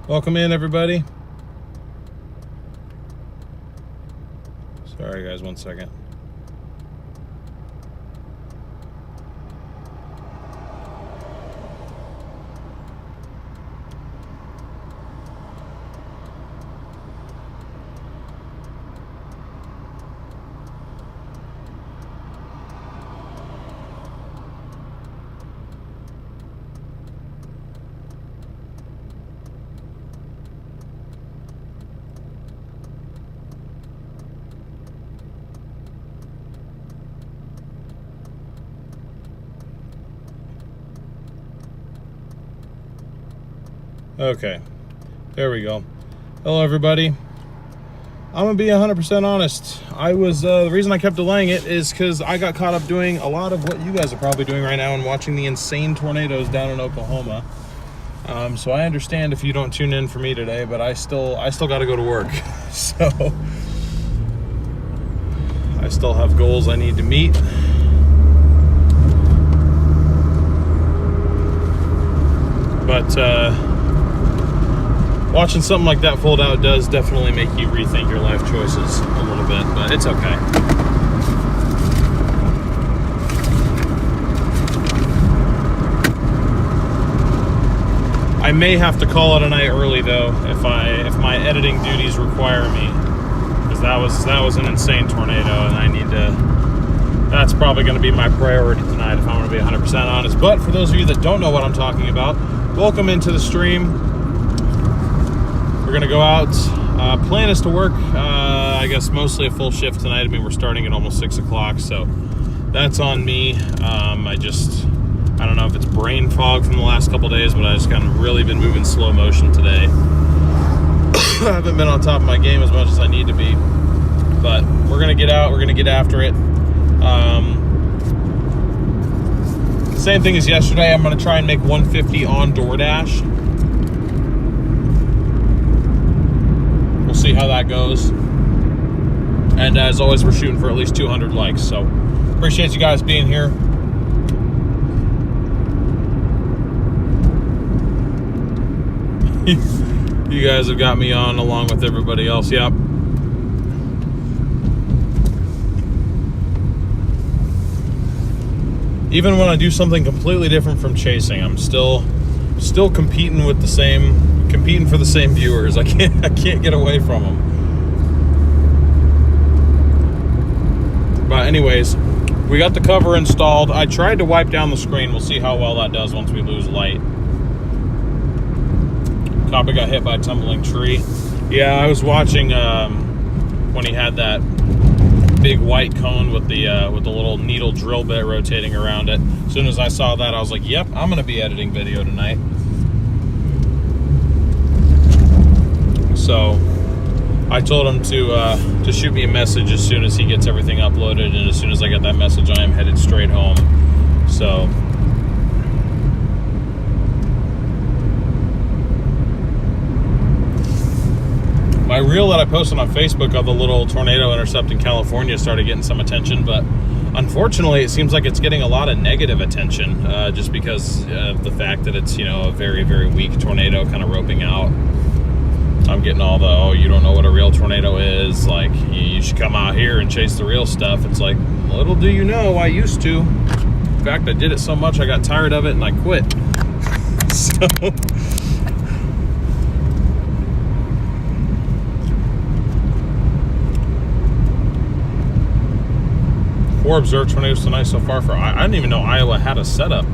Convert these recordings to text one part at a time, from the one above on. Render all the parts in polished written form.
Welcome in, everybody. Sorry, guys, 1 second. Okay, there we go. Hello, everybody. I'm gonna be 100% honest. The reason I kept delaying it is because I got caught up doing a lot of what you guys are probably doing right now and watching the insane tornadoes down in Oklahoma. So I understand if you don't tune in for me today, but I still got to go to work. So I still have goals I need to meet. But watching something like that fold out does definitely make you rethink your life choices a little bit, but it's okay. I may have to call it a night early though if my editing duties require me, because that was an insane tornado, and that's probably going to be my priority tonight if I'm going to be 100% honest. But for those of you that don't know what I'm talking about, welcome into the stream. We're gonna go out. Plan is to work, I guess, mostly a full shift tonight. I mean, we're starting at almost 6 o'clock, so that's on me. I don't know if it's brain fog from the last couple days, but I just kind of really been moving slow motion today. I haven't been on top of my game as much as I need to be, but we're gonna get out. We're gonna get after it. Same thing as yesterday. I'm gonna try and make 150 on Doordash. See how that goes, and as always, we're shooting for at least 200 likes, so appreciate you guys being here. You guys have got me on along with everybody else. Yep. Even when I do something completely different from chasing, I'm still competing for the same viewers. I can't get away from them. But anyways, we got the cover installed. I tried to wipe down the screen. We'll see how well that does once we lose light. Copy got hit by a tumbling tree. Yeah, I was watching when he had that big white cone with the little needle drill bit rotating around it. As soon as I saw that, I was like, yep, I'm gonna be editing video tonight. So I told him to shoot me a message as soon as he gets everything uploaded, and as soon as I get that message, I am headed straight home. So my reel that I posted on Facebook of the little tornado intercept in California started getting some attention, but unfortunately it seems like it's getting a lot of negative attention, just because of the fact that it's, a very, very weak tornado kind of roping out. I'm getting all the, oh, you don't know what a real tornado is, like, you should come out here and chase the real stuff. It's like, little do you know, I used to. In fact, I did it so much I got tired of it and I quit. So four observed tornadoes tonight so far. I didn't even know Iowa had a setup.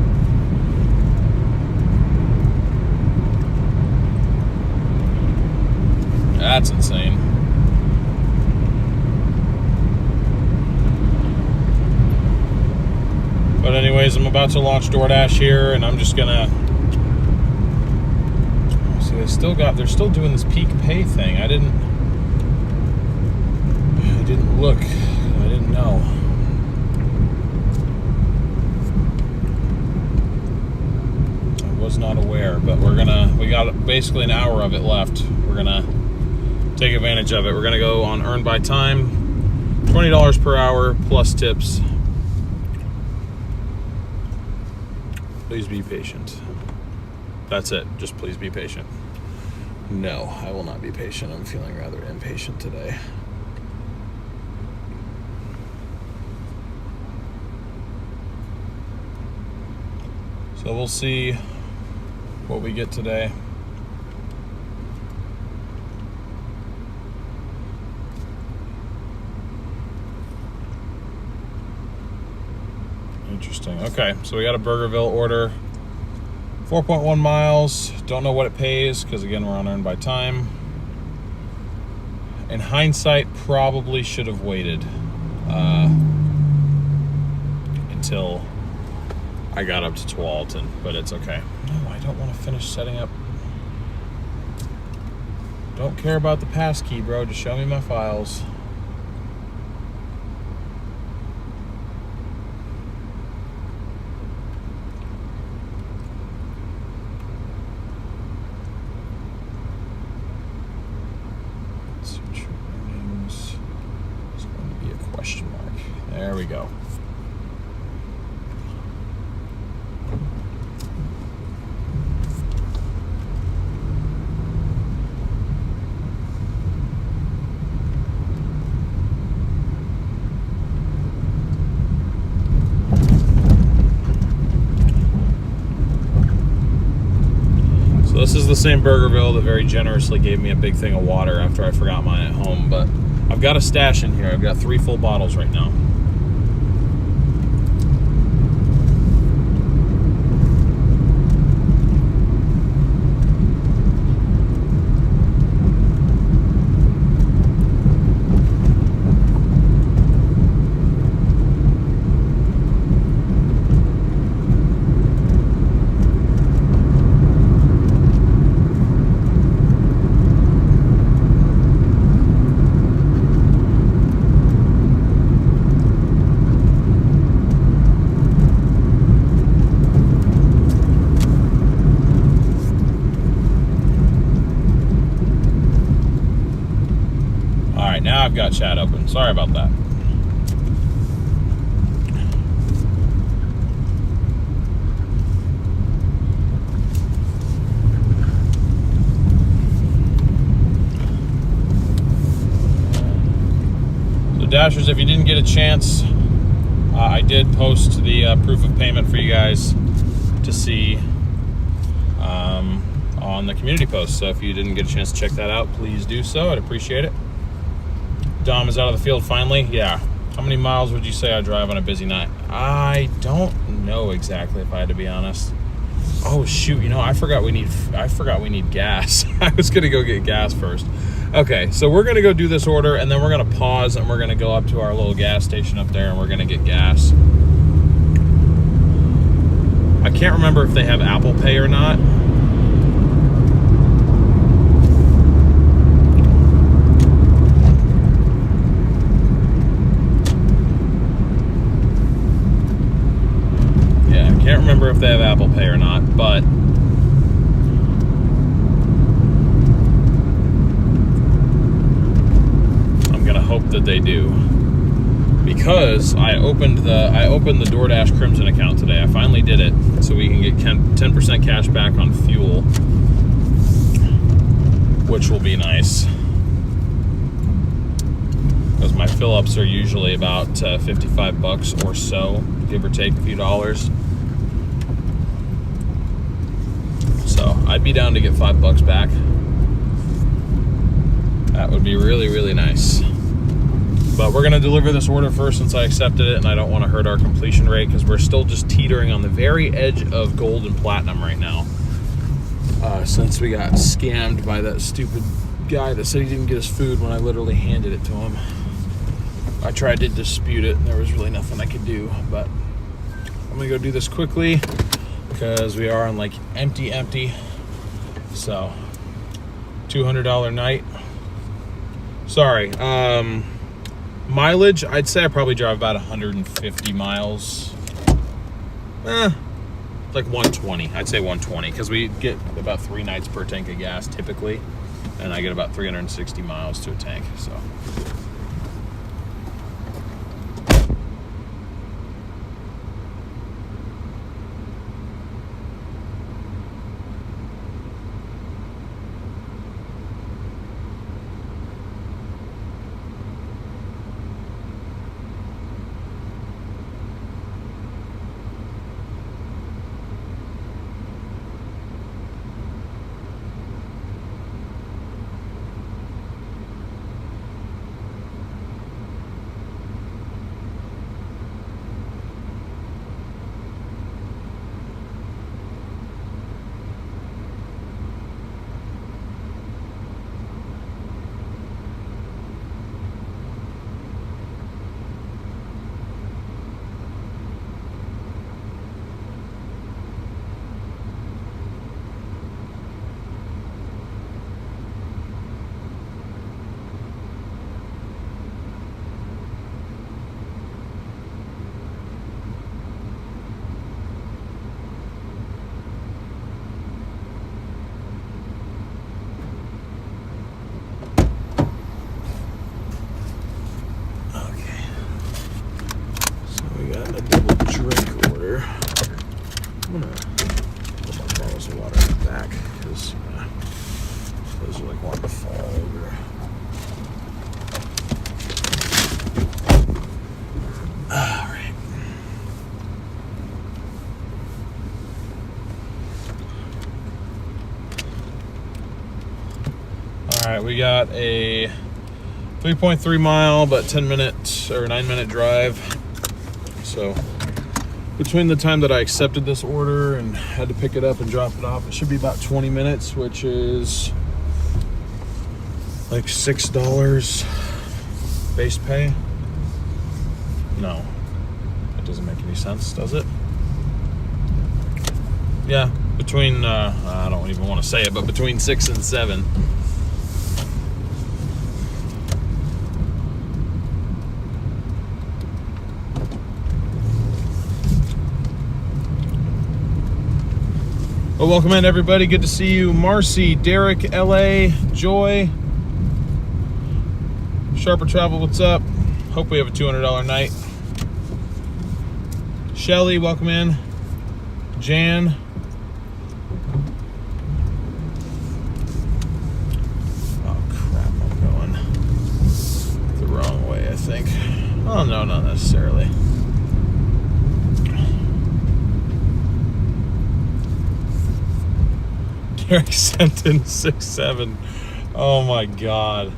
That's insane. But anyways, I'm about to launch Doordash here, and I'm just gonna see, they're still doing this peak pay thing. I didn't look. I didn't know. I was not aware, but we got basically an hour of it left. We're gonna take advantage of it. We're gonna go on earn by time, $20 per hour plus tips. Please be patient. That's it. Just please be patient. No, I will not be patient. I'm feeling rather impatient today. So we'll see what we get today. Interesting. Okay, so we got a Burgerville order. 4.1 miles. Don't know what it pays because, again, we're unearned by time. In hindsight, probably should have waited until I got up to Tualatin, but it's okay. No, I don't want to finish setting up. Don't care about the passkey, bro. Just show me my files. Search earnings. It's going to be a question mark. There we go. This is the same Burgerville that very generously gave me a big thing of water after I forgot mine at home, but I've got a stash in here. I've got 3 full bottles right now. Now I've got chat open. Sorry about that. So Dashers, if you didn't get a chance, I did post the proof of payment for you guys to see on the community post. So if you didn't get a chance to check that out, please do so. I'd appreciate it. Dom is out of the field finally. Yeah. How many miles would you say I drive on a busy night? I don't know exactly, if I had to be honest. Oh shoot, you know, I forgot we need gas. I was gonna go get gas first. Okay, so we're gonna go do this order and then we're gonna pause and we're gonna go up to our little gas station up there and we're gonna get gas. I can't remember if they have Apple Pay or not. Can't remember if they have Apple Pay or not, but I'm gonna hope that they do, because I opened the Doordash Crimson account today. I finally did it, so we can get 10% cash back on fuel, which will be nice, because my fill-ups are usually about $55 or so, give or take a few dollars. So I'd be down to get $5 back. That would be really, really nice. But we're gonna deliver this order first since I accepted it, and I don't want to hurt our completion rate because we're still just teetering on the very edge of gold and platinum right now. Since we got scammed by that stupid guy that said he didn't get his food when I literally handed it to him. I tried to dispute it and there was really nothing I could do, but I'm gonna go do this quickly because we are on like empty. So $200 night. Sorry, mileage, I'd say I probably drive about 150 miles. Like 120. I'd say 120 because we get about 3 nights per tank of gas typically, and I get about 360 miles to a tank. So we got a 3.3 mile, but 10-minute or 9-minute drive. So between the time that I accepted this order and had to pick it up and drop it off, it should be about 20 minutes, which is like $6 base pay. No, that doesn't make any sense, does it? Yeah, between, I don't even want to say it, but between 6 and 7. Well, welcome in, everybody. Good to see you. Marcy, Derek, LA, Joy, Sharper Travel, what's up? Hope we have a $200 night. Shelly, welcome in. Jan. Oh, crap, I'm going the wrong way, I think. Oh, no, not necessarily. Derek sent in 6-7. Oh my god.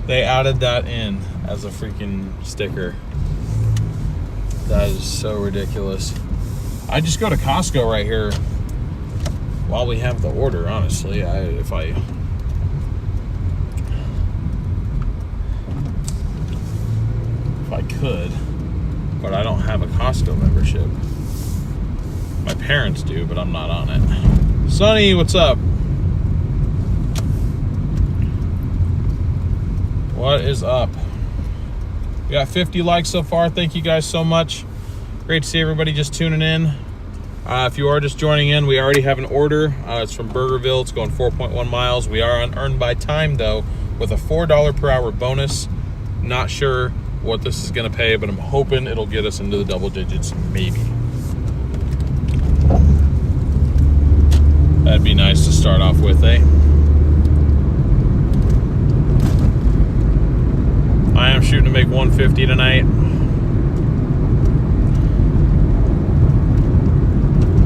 They added that in as a freaking sticker. That is so ridiculous. I just go to Costco right here while we have the order, honestly. If I could, but I don't have a Costco membership. My parents do, but I'm not on it. Sonny, what's up? What is up? We got 50 likes so far. Thank you guys so much. Great to see everybody just tuning in. If you are just joining in, we already have an order. It's from Burgerville. It's going 4.1 miles. We are on earned by time, though, with a $4 per hour bonus. Not sure what this is going to pay, but I'm hoping it'll get us into the double digits, maybe. That'd be nice to start off with, eh? I am shooting to make 150 tonight.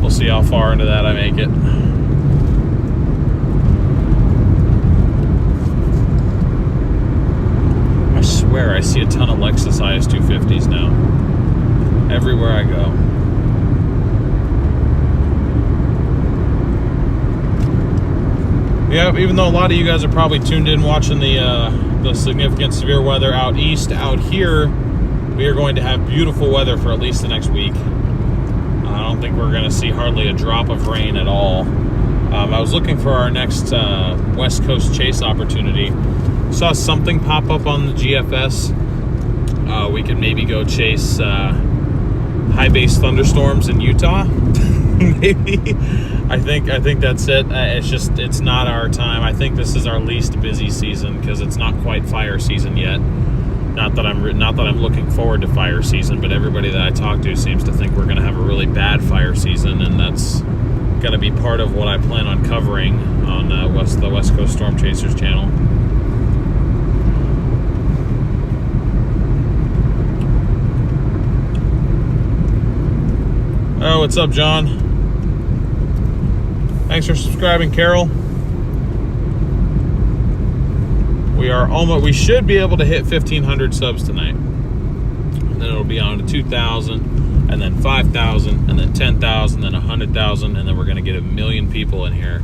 We'll see how far into that I make it. I swear I see a ton of Lexus IS250s now. Everywhere I go. Yeah, even though a lot of you guys are probably tuned in watching the significant severe weather out east, out here, we are going to have beautiful weather for at least the next week. I don't think we're going to see hardly a drop of rain at all. I was looking for our next West Coast chase opportunity. Saw something pop up on the GFS. We could maybe go chase high base thunderstorms in Utah. Maybe. I think that's it. It's not our time. I think this is our least busy season because it's not quite fire season yet. Not that I'm looking forward to fire season, but everybody that I talk to seems to think we're going to have a really bad fire season, and that's going to be part of what I plan on covering on the West Coast Storm Chasers channel. Oh, what's up, John? Thanks for subscribing, Carol. We should be able to hit 1,500 subs tonight. And then it'll be on to 2,000, and then 5,000, and then 10,000, then 100,000, and then we're gonna get 1 million people in here.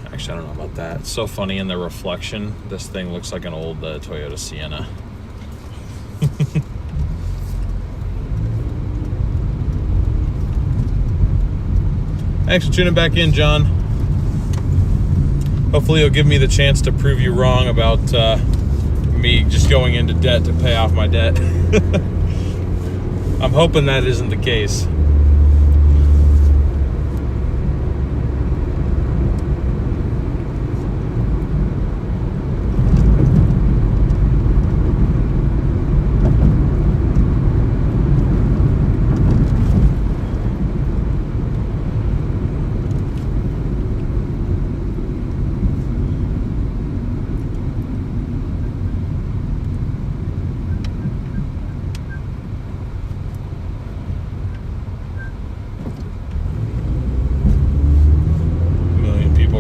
Actually, I don't know about that. It's so funny in the reflection. This thing looks like an old Toyota Sienna. Thanks for tuning back in, John. Hopefully you'll give me the chance to prove you wrong about me just going into debt to pay off my debt. I'm hoping that isn't the case.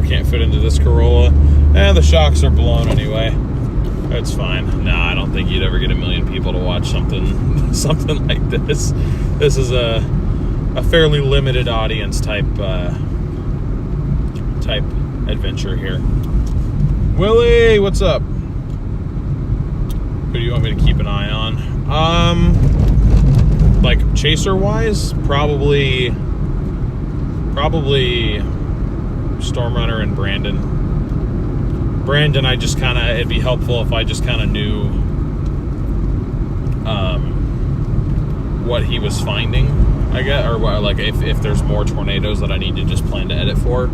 can't fit into this Corolla. The shocks are blown anyway. It's fine. No, I don't think you'd ever get 1 million people to watch something like this. This is a fairly limited audience type adventure here. Willie, what's up? Who do you want me to keep an eye on? Like chaser wise, probably Stormrunner and Brandon, I just kind of, it'd be helpful if I just kind of knew what he was finding, I guess, or like if there's more tornadoes that I need to just plan to edit for.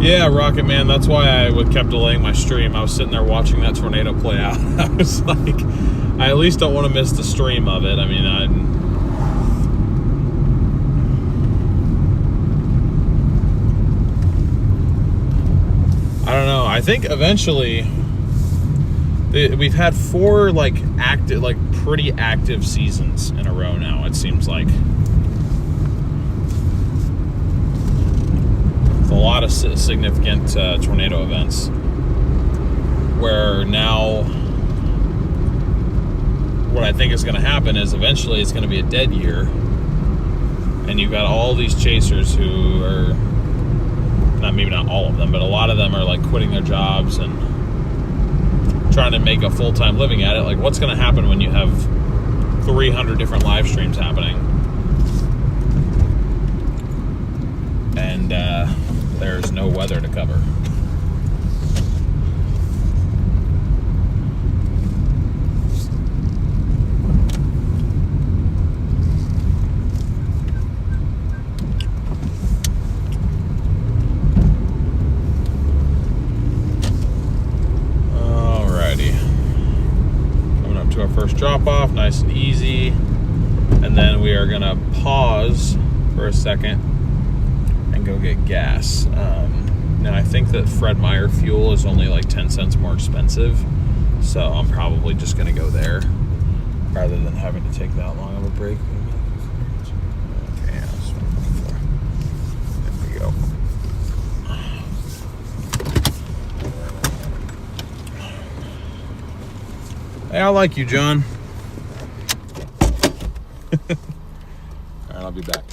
Yeah, Rocket Man, that's why I kept delaying my stream. I was sitting there watching that tornado play out. I was like, I at least don't want to miss the stream of it. I mean, I don't know. I think eventually we've had 4 pretty active seasons in a row now, it seems like. A lot of significant tornado events where now what I think is going to happen is eventually it's going to be a dead year, and you've got all these chasers who are maybe not all of them, but a lot of them are like quitting their jobs and trying to make a full-time living at it. Like, what's going to happen when you have 300 different live streams happening and there's no weather to cover? Alrighty. Coming up to our first drop off, nice and easy. And then we are gonna pause for a second and go get gas. Now I think that Fred Meyer fuel is only like 10 cents more expensive, so I'm probably just gonna go there rather than having to take that long of a break. Okay, yeah, that's what I'm looking for. There we go. Hey, I like you, John. Alright, I'll be back.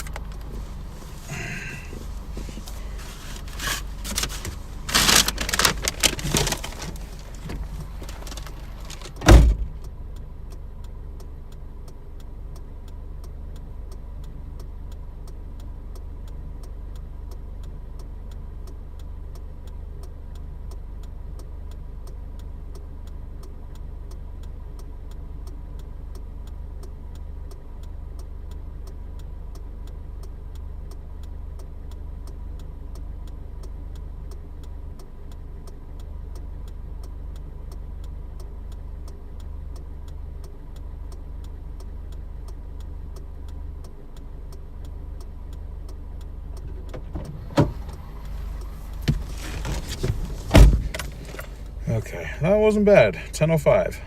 Okay, that wasn't bad. 10:05.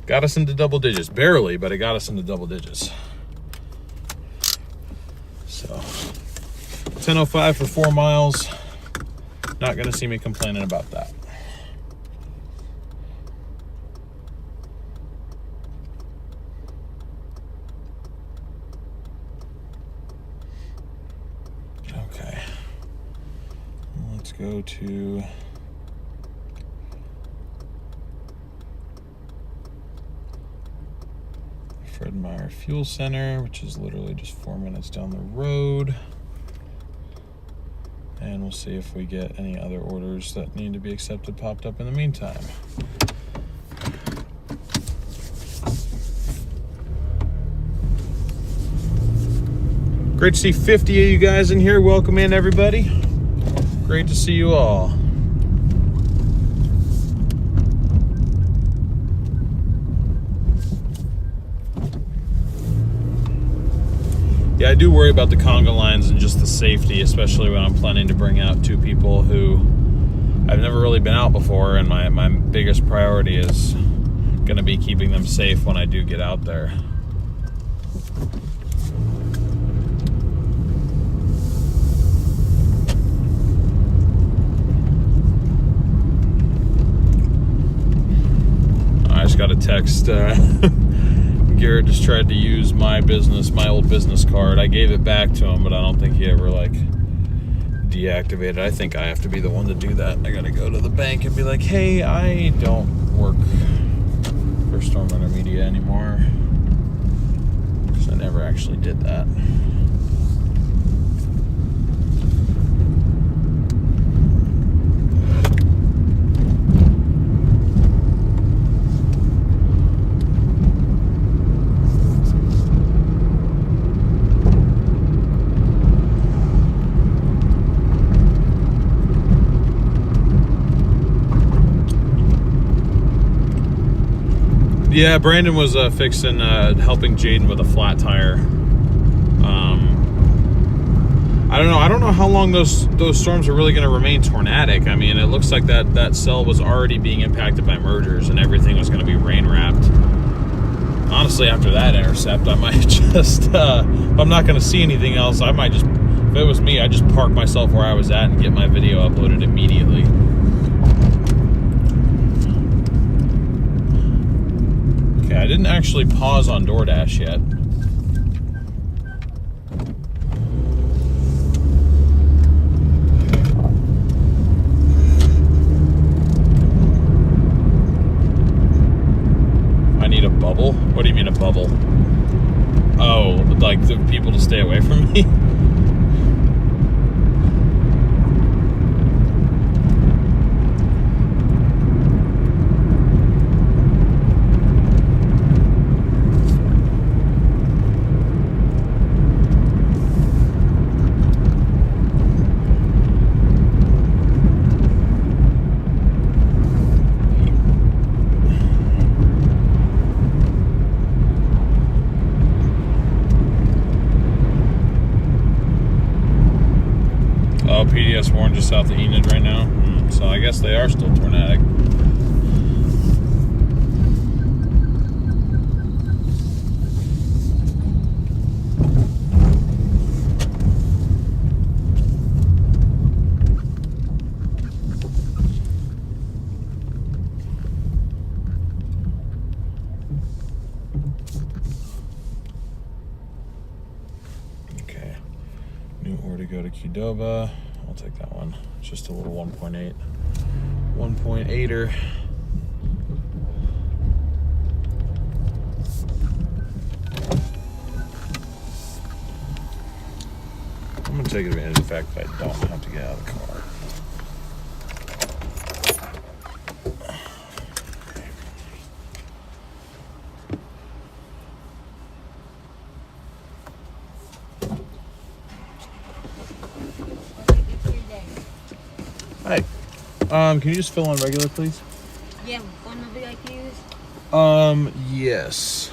Got us into double digits. Barely, but it got us into double digits. So, 10:05 for 4 miles. Not going to see me complaining about that. Okay. Let's go to... Fred Meyer Fuel Center, which is literally just 4 minutes down the road. And we'll see if we get any other orders that need to be accepted popped up in the meantime. Great to see 50 of you guys in here. Welcome in, everybody. Great to see you all. Yeah, I do worry about the conga lines and just the safety, especially when I'm planning to bring out two people who I've never really been out before, and my biggest priority is going to be keeping them safe when I do get out there. I just got a text. Garrett just tried to use my old business card. I gave it back to him, but I don't think he ever deactivated. I think I have to be the one to do that. I gotta go to the bank and be like, hey, I don't work for Storm Runner Media anymore, because I never actually did that. Yeah, Brandon was helping Jaden with a flat tire. I don't know how long those storms are really going to remain tornadic. I mean, it looks like that cell was already being impacted by mergers, and everything was going to be rain wrapped. Honestly, after that intercept, I might just, if I'm not going to see anything else, I might just, if it was me, I'd just park myself where I was at and get my video uploaded immediately. I didn't actually pause on Doordash yet. I need a bubble? What do you mean a bubble? Oh, like the people to stay away from me? PDS warned just south of Enid right now, so I guess they are still tornadic. Okay, new order to go to Qdoba. I'll take that one. It's just a little 1.8. 1.8er. I'm going to take advantage of the fact that I don't have to get out of the car. Hi. Can you just fill on regular, please? Yeah, one of the like to use? Yes.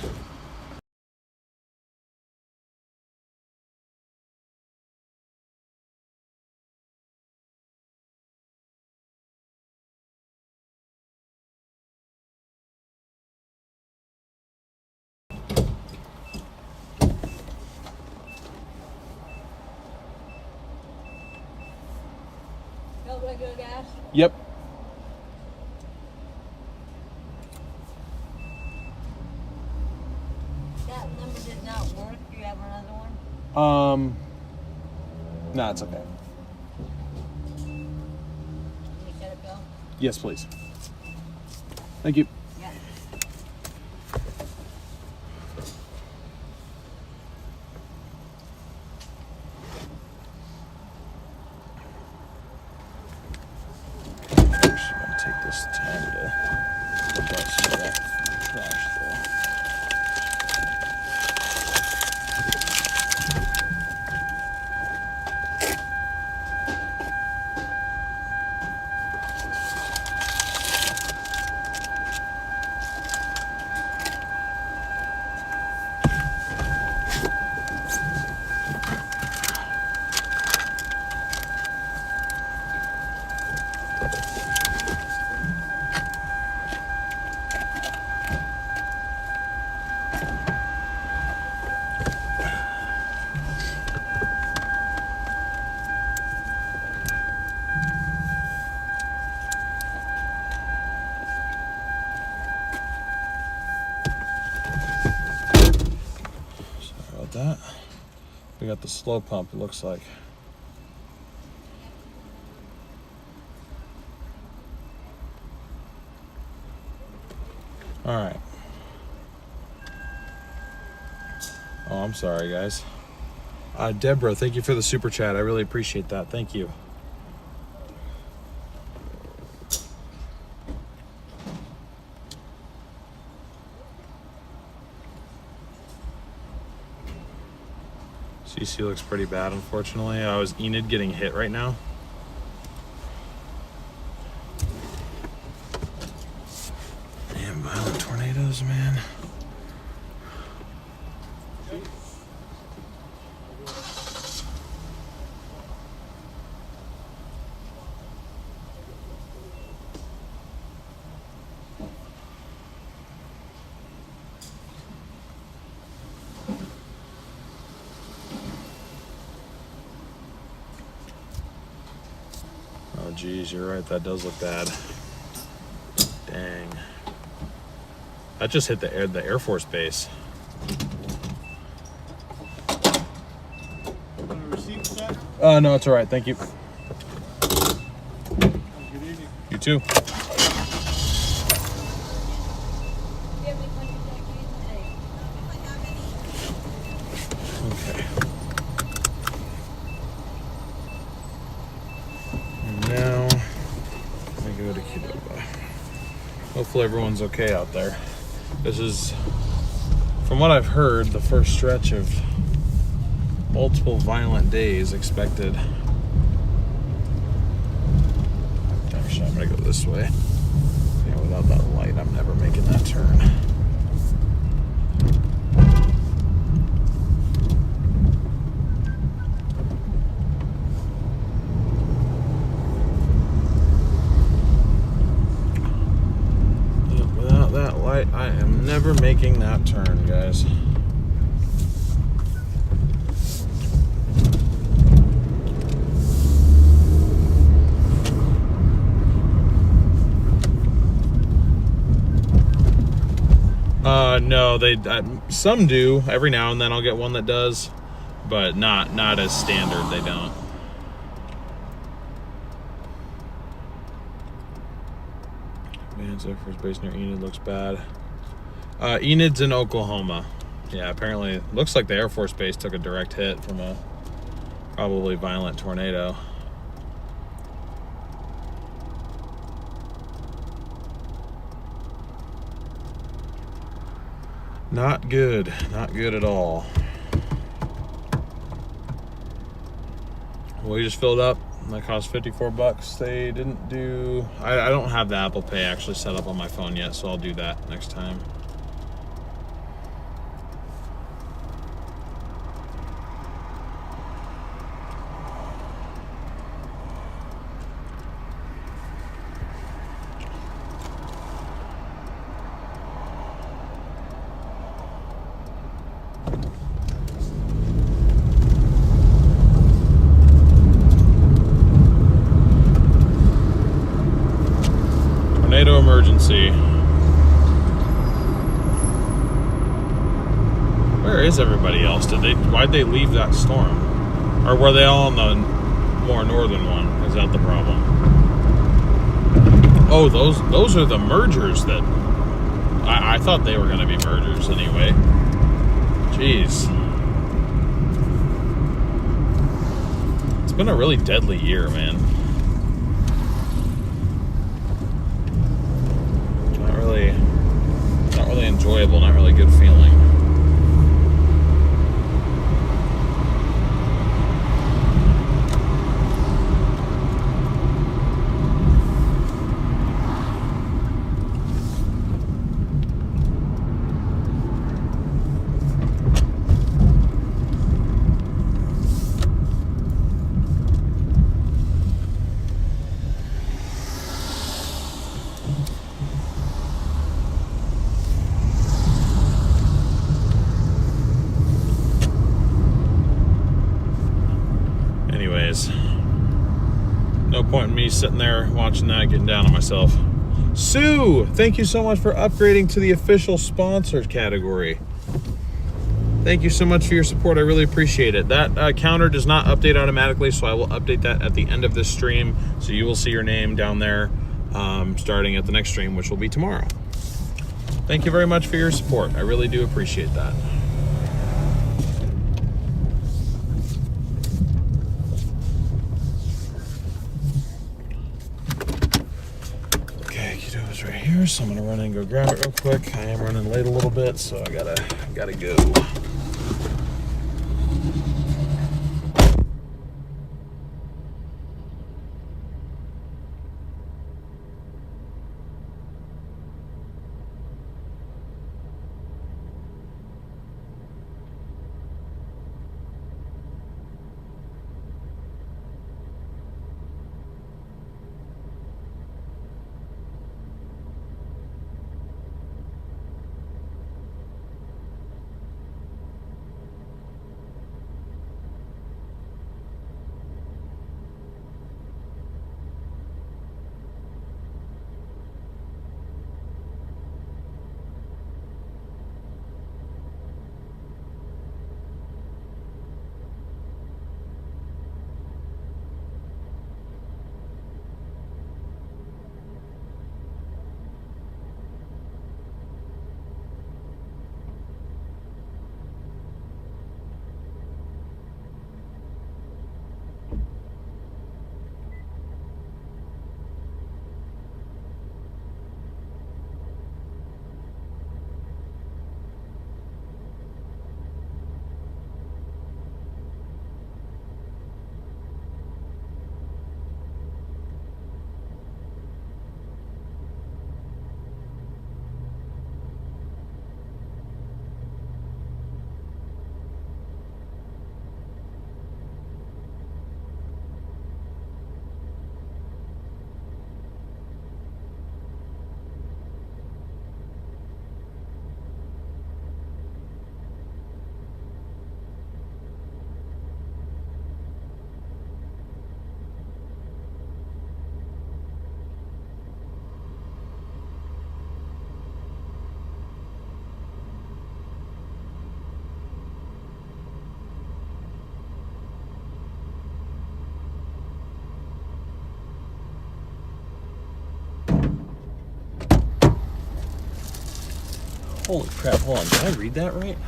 No regular gas? Yep. That number did not work. Do you have another one? No, it's okay. Can you set it, Bill? Yes, please. Thank you. Yeah. time to put that stuff trash though. That we got the slow pump, it looks like. All right. Oh, I'm sorry guys. Deborah, thank you for the super chat. I really appreciate that. Thank you. CC looks pretty bad, unfortunately. I was Enid getting hit right now. Damn, violent tornadoes, man. Oh, geez, you're right. That does look bad. Dang. That just hit the Air Force Base. No, it's all right. Thank you. Good evening. You too. Okay. And now, let me go to Qdoba. Hopefully everyone's okay out there. This is, from what I've heard, the first stretch of multiple violent days expected. Actually, I'm gonna go this way. Yeah, without that light, I'm never making that turn. Without that light, I am never making that turn, guys. No, they some do. Every now and then I'll get one that does, but not as standard. They don't. Man's Air Force Base near Enid looks bad. Enid's in Oklahoma. Yeah, apparently it looks like the Air Force Base took a direct hit from a probably violent tornado. Not good. Not good at all. We just filled up. That cost 54 bucks. They didn't do... I don't have the Apple Pay actually set up on my phone yet, so I'll do that next time. Tornado emergency. Where is everybody else? Why'd they leave that storm? Or were they all on the more northern one? Is that the problem? Oh, those are the mergers that I thought they were gonna be mergers anyway. Jeez. It's been a really deadly year, man. sitting there watching that, getting down on myself. Sue, thank you so much for upgrading to the official sponsored category. Thank you so much for your support. I really appreciate it. That counter does not update automatically, so I will update that at the end of this stream. So you will see your name down there starting at the next stream, which will be tomorrow. Thank you very much for your support. I really do appreciate that. Right here, so I'm gonna run in and go grab it real quick. I am running late a little bit, so I gotta go. Holy crap, hold on, did I read that right?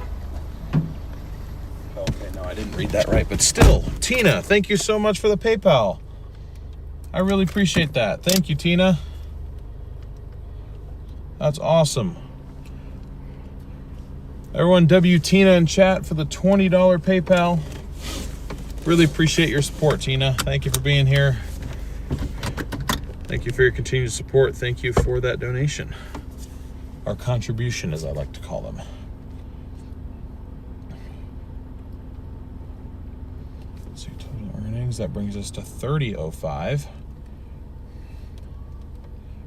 Okay, no, I didn't read that right, but still, Tina, thank you so much for the PayPal. I really appreciate that. Thank you, Tina. That's awesome. Everyone, W Tina in chat for the $20 PayPal. Really appreciate your support, Tina. Thank you for being here. Thank you for your continued support. Thank you for that donation. Our contribution, as I like to call them. Let's see, total earnings. That brings us to $30.05.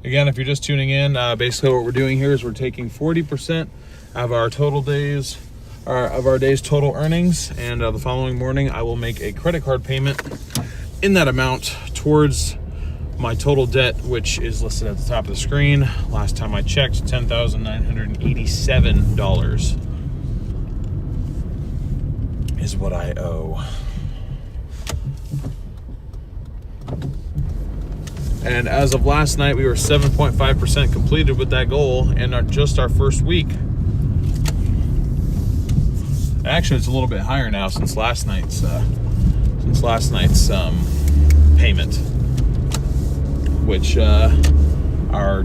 Again, if you're just tuning in, basically what we're doing here is we're taking 40% of our total days, of our day's total earnings, and the following morning I will make a credit card payment in that amount towards my total debt, which is listed at the top of the screen. Last time I checked, $10,987 is what I owe. And as of last night, we were 7.5% completed with that goal in just our first week. Actually, it's a little bit higher now since last night's payment, which our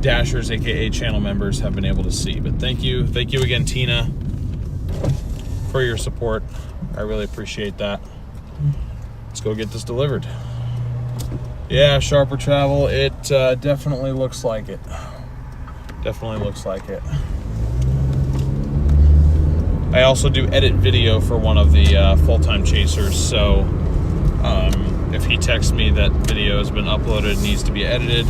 Dashers, aka channel members, have been able to see. But thank you again, Tina, for your support. I really appreciate that. Let's go get this delivered. Yeah, Sharper Travel, it definitely looks like it. Definitely looks like it. I also do edit video for one of the full-time chasers, so if he texts me that video has been uploaded, needs to be edited,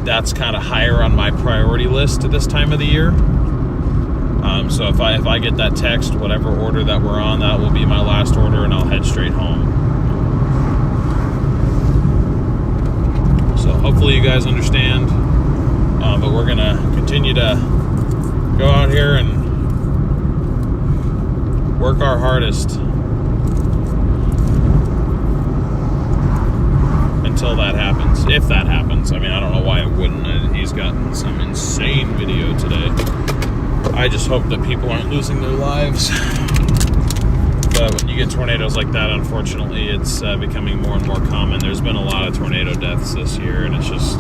that's kind of higher on my priority list at this time of the year. So if I get that text, whatever order that we're on, that will be my last order, and I'll head straight home. hopefully you guys understand. But we're gonna continue to go out here and work our hardest until that happens. If that happens. I mean, I don't know why it wouldn't. He's gotten some insane video today. I just hope that people aren't losing their lives. But when you get tornadoes like that, unfortunately, it's becoming more and more common. There's been a lot of tornado deaths this year, and it's just...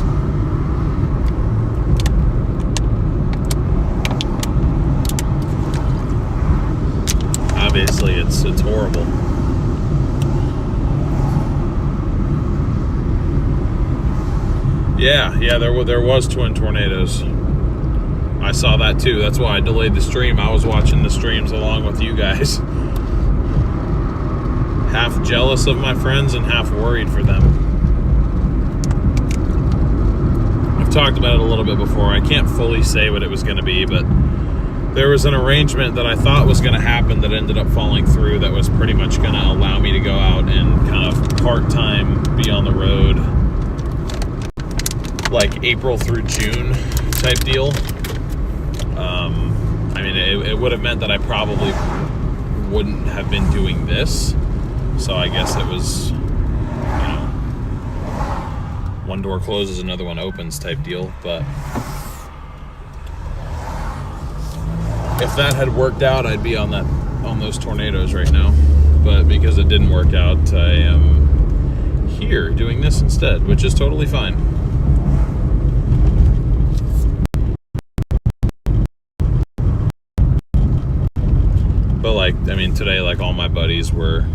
obviously, it's horrible. Yeah, there was twin tornadoes. I saw that too. That's why I delayed the stream. I was watching the streams along with you guys. Half jealous of my friends and half worried for them. I've talked about it a little bit before. I can't fully say what it was going to be, but there was an arrangement that I thought was going to happen that ended up falling through that was pretty much going to allow me to go out and kind of part-time be on the road, like April through June type deal. I mean, it would have meant that I probably wouldn't have been doing this. So I guess it was, one door closes, another one opens type deal. But if that had worked out, I'd be on those tornadoes right now. But because it didn't work out, I am here doing this instead, which is totally fine. But today, all my buddies were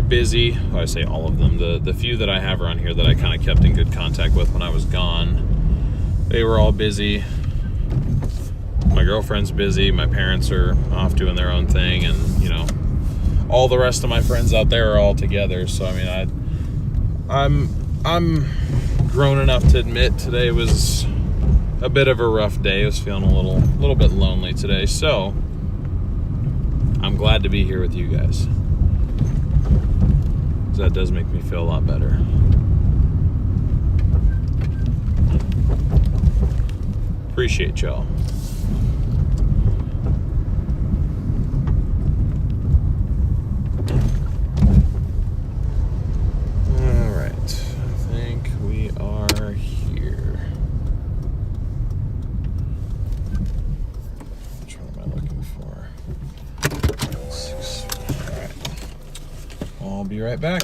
busy. I say all of them. The few that I have around here that I kind of kept in good contact with when I was gone, they were all busy. My girlfriend's busy. My parents are off doing their own thing, and all the rest of my friends out there are all together. So I'm grown enough to admit today was a bit of a rough day. I was feeling a little bit lonely today. So I'm glad to be here with you guys. That does make me feel a lot better. Appreciate y'all. All right, I think we are here. Which one am I looking for? 6. All right. I'll be right back.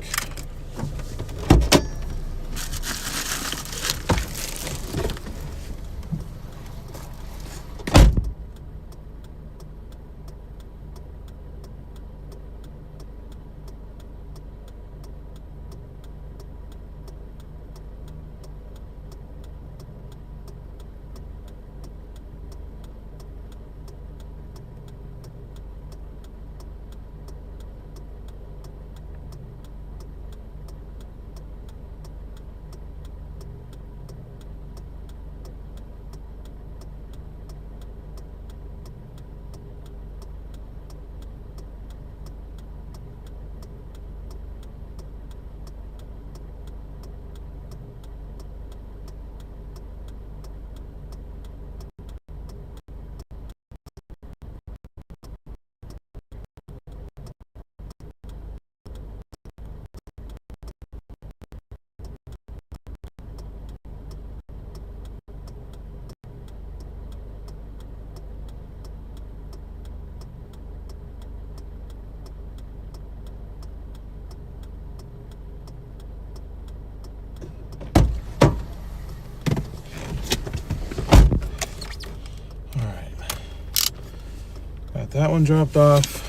That one dropped off.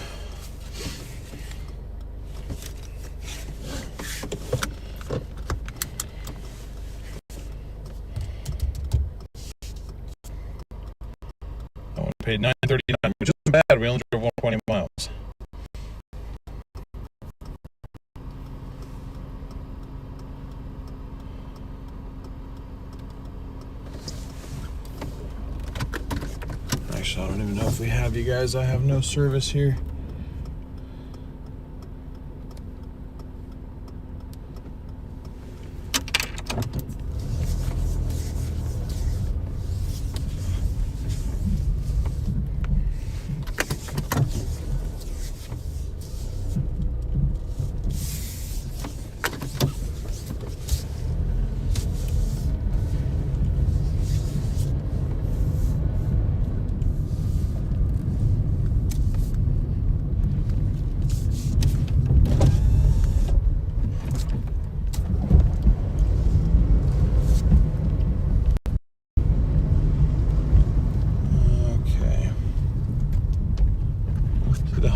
That one paid $9.39, which isn't bad. We only drove 120 miles. Actually, I don't even know if we have you guys. I have no service here.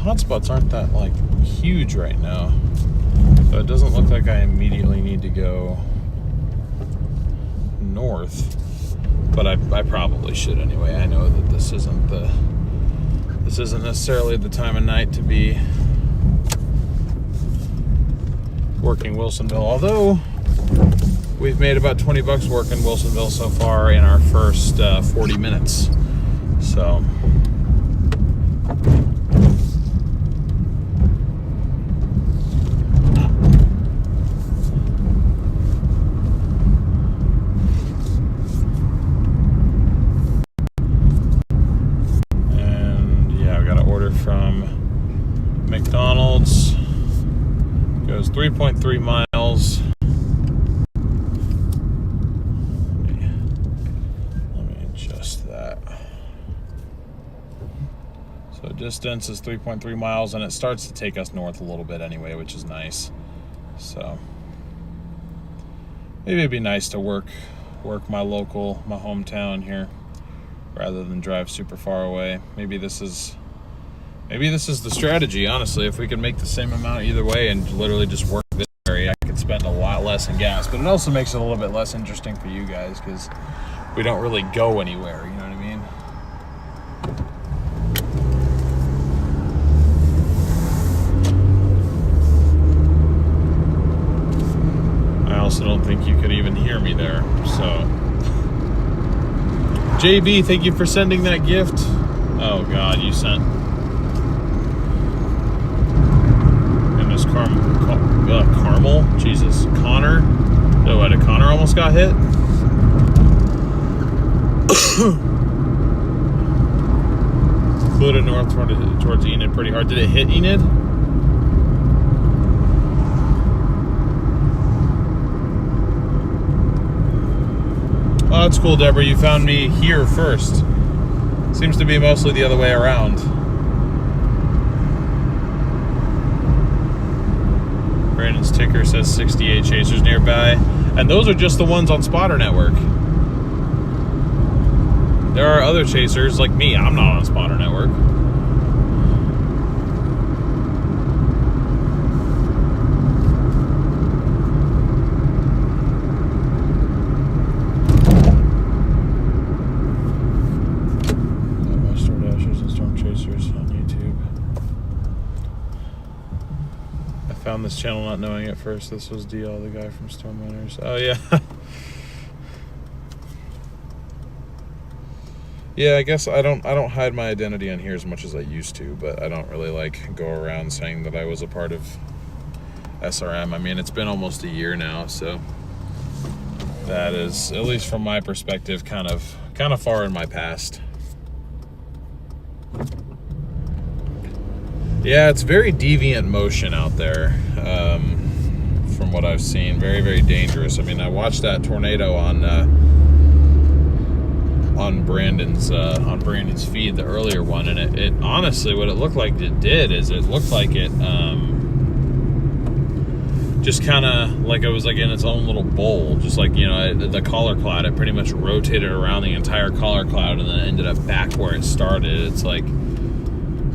hotspots aren't that like huge right now, so it doesn't look like I immediately need to go north, but I probably should anyway. I know that this isn't necessarily the time of night to be working Wilsonville, although we've made about $20 working Wilsonville so far in our first 40 minutes. So and yeah, I've got an order from McDonald's. Goes 3.3 miles. Let me adjust that. So distance is 3.3 miles, and it starts to take us north a little bit anyway, which is nice. So maybe it'd be nice to work my hometown here rather than drive super far away. Maybe this is the strategy, honestly. If we could make the same amount either way and literally just work this area, I could spend a lot less in gas. But it also makes it a little bit less interesting for you guys because we don't really go anywhere, you know what I mean? I also don't think you could even hear me there, so. JB, thank you for sending that gift. Oh God, you sent Carmel? Jesus. Connor? Oh, what, Connor almost got hit? Flew to north towards Enid pretty hard. Did it hit Enid? Oh, that's cool, Deborah. You found me here first. Seems to be mostly the other way around. Brandon's ticker says 68 chasers nearby, and those are just the ones on Spotter Network. There are other chasers like me. I'm not on Spotter Network. Doordashers and storm chasers on YouTube. Found this channel not knowing at first. This was DL, the guy from Storm Winners. Oh yeah. Yeah, I guess I don't hide my identity on here as much as I used to, but I don't really like go around saying that I was a part of SRM. I mean, it's been almost a year now, so that is, at least from my perspective, kind of far in my past. Yeah, it's very deviant motion out there, from what I've seen. Very, very dangerous. I mean, I watched that tornado on Brandon's feed, the earlier one, and it honestly, what it looked like it did is it looked like it just kind of like it was like in its own little bowl, just like, you know, the collar cloud. It pretty much rotated around the entire collar cloud and then ended up back where it started. It's like,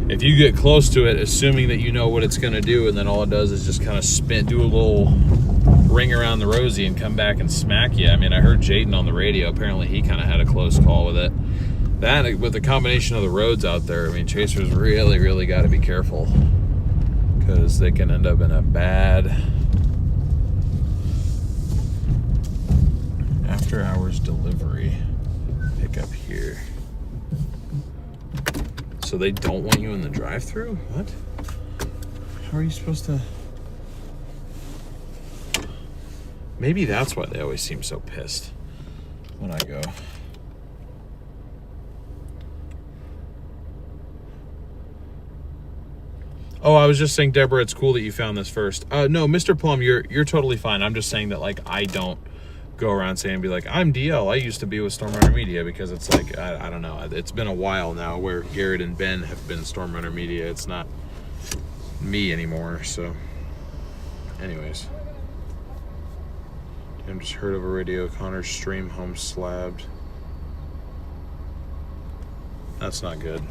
if you get close to it, assuming that you know what it's going to do, and then all it does is just kind of spin, do a little ring around the rosy and come back and smack you. I mean, I heard Jaden on the radio. Apparently, he kind of had a close call with it. That, with the combination of the roads out there, I mean, chasers really, really got to be careful because they can end up in a bad after-hours delivery pickup here. So they don't want you in the drive-thru? What? How are you supposed to? Maybe that's why they always seem so pissed when I go. Oh, I was just saying, Deborah, it's cool that you found this first. No, Mr. Plum, you're totally fine. I'm just saying that, like, I don't go around saying, be like, I'm DL. I used to be with Stormrunner Media, because it's like, I don't know. It's been a while now where Garrett and Ben have been Stormrunner Media. It's not me anymore, so. Anyways. I just heard over radio, Connor's stream home slabbed. That's not good.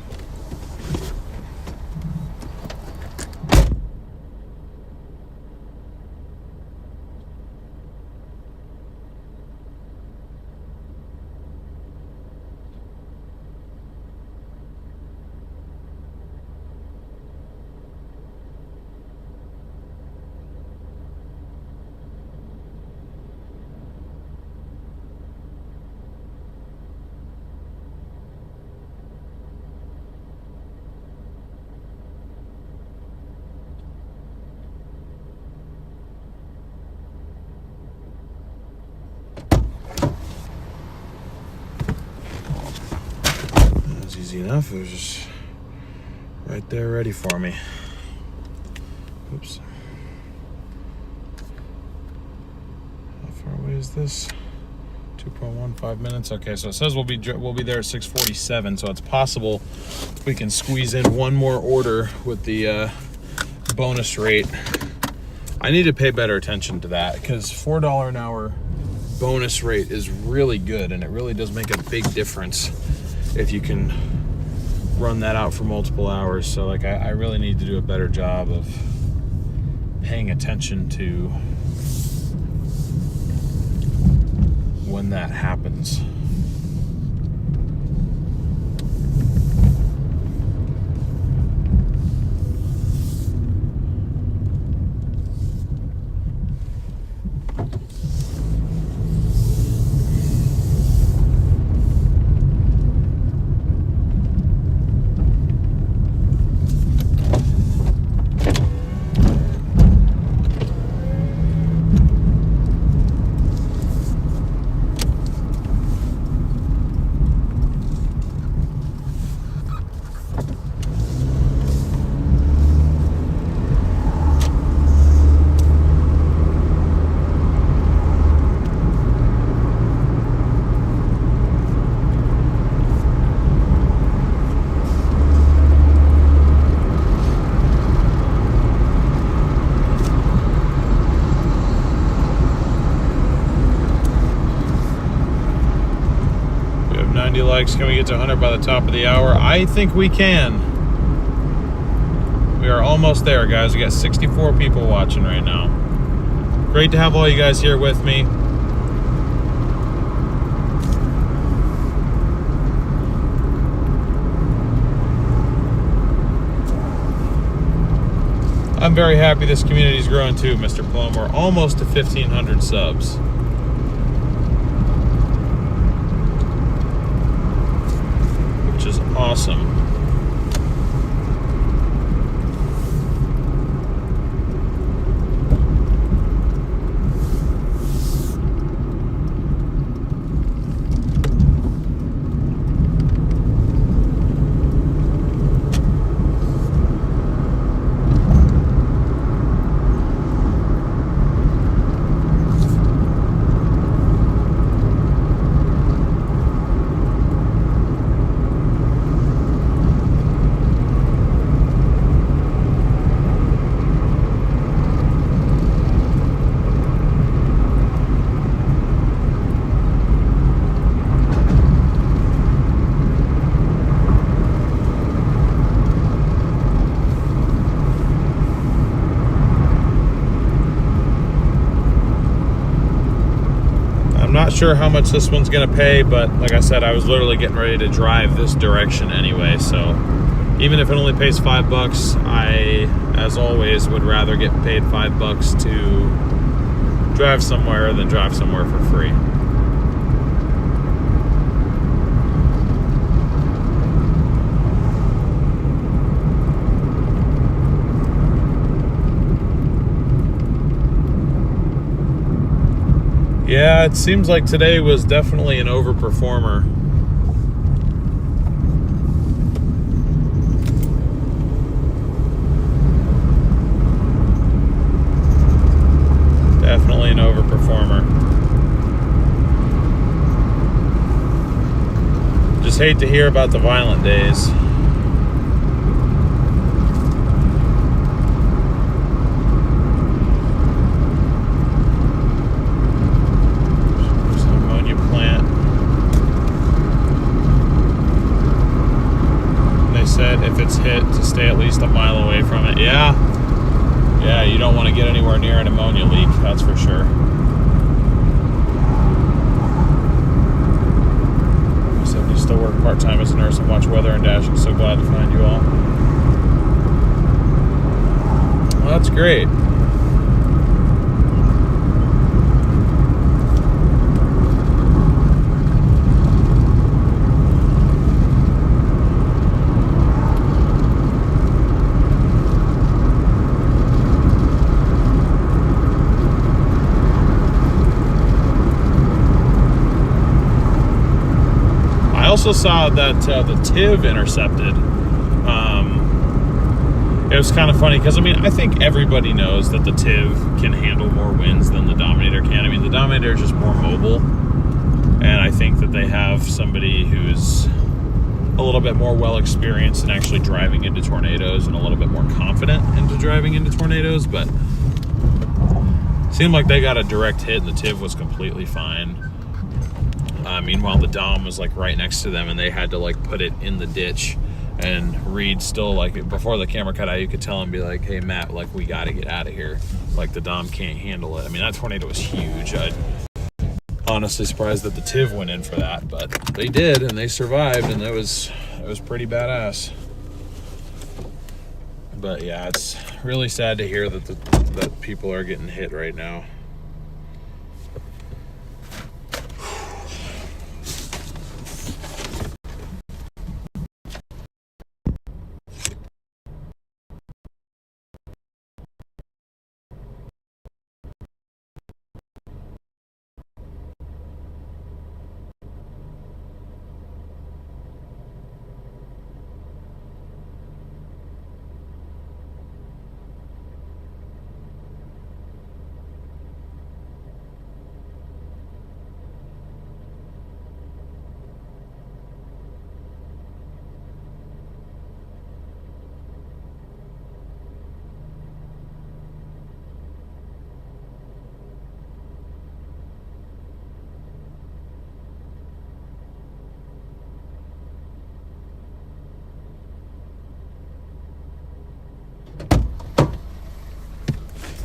was easy enough. It was just right there ready for me. Oops. How far away is this? 2.15 minutes. Okay, so it says we'll be there at 6:47, so it's possible we can squeeze in one more order with the bonus rate. I need to pay better attention to that because $4 an hour bonus rate is really good, and it really does make a big difference if you can run that out for multiple hours. So like I really need to do a better job of paying attention to when that happens. Likes. Can we get to 100 by the top of the hour? I think we can. We are almost there, guys. We got 64 people watching right now. Great to have all you guys here with me. I'm very happy this community is growing too, Mr. Plum. We're almost to 1,500 subs. Awesome. Not sure how much this one's gonna pay, but like I said, I was literally getting ready to drive this direction anyway, so even if it only pays $5, I, as always, would rather get paid $5 to drive somewhere than drive somewhere for free. Yeah, it seems like today was definitely an overperformer. Definitely an overperformer. Just hate to hear about the violent days. If it's hit, to stay at least a mile away from it. Yeah, you don't want to get anywhere near an ammonia leak, that's for sure. So you still work part-time as a nurse and watch weather and dashing. So glad to find you all. Well, that's great. also saw that the TIV intercepted. It was kind of funny because, I mean, I think everybody knows that the TIV can handle more winds than the Dominator can. I mean, the Dominator is just more mobile, and I think that they have somebody who's a little bit more well experienced in actually driving into tornadoes and a little bit more confident into driving into tornadoes, but it seemed like they got a direct hit and the TIV was completely fine. Meanwhile, the Dom was like right next to them and they had to like put it in the ditch. And Reed still, like, before the camera cut out, you could tell him, be like, hey, Matt, like, we got to get out of here. Like, the Dom can't handle it. I mean, that tornado was huge. I'm honestly surprised that the TIV went in for that. But they did, and they survived, and it was pretty badass. But, yeah, it's really sad to hear that that people are getting hit right now.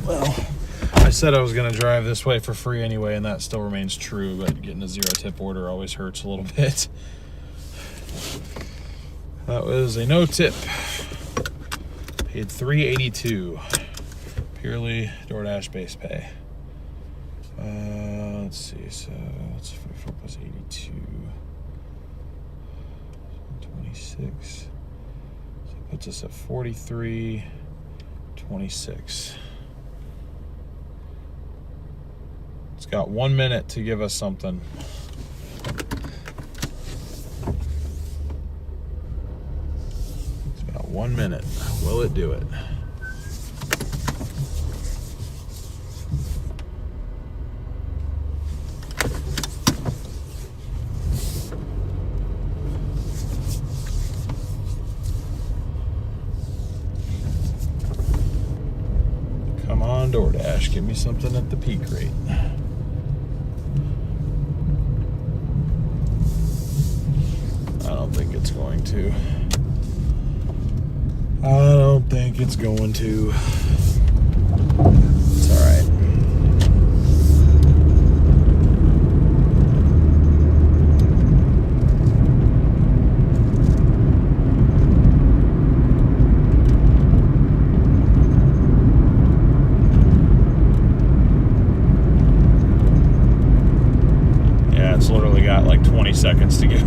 Well, I said I was going to drive this way for free anyway, and that still remains true, but getting a zero tip order always hurts a little bit. That was a no tip. Paid $3.82. Purely Doordash base pay. Let's see, so that's 44 plus 82. 26. So it puts us at 43.26. It's got 1 minute to give us something. It's got 1 minute. Will it do it? Come on, Doordash, give me something at the peak rate. I don't think it's going to. I don't think it's going to. It's all right. Yeah, it's literally got like 20 seconds to give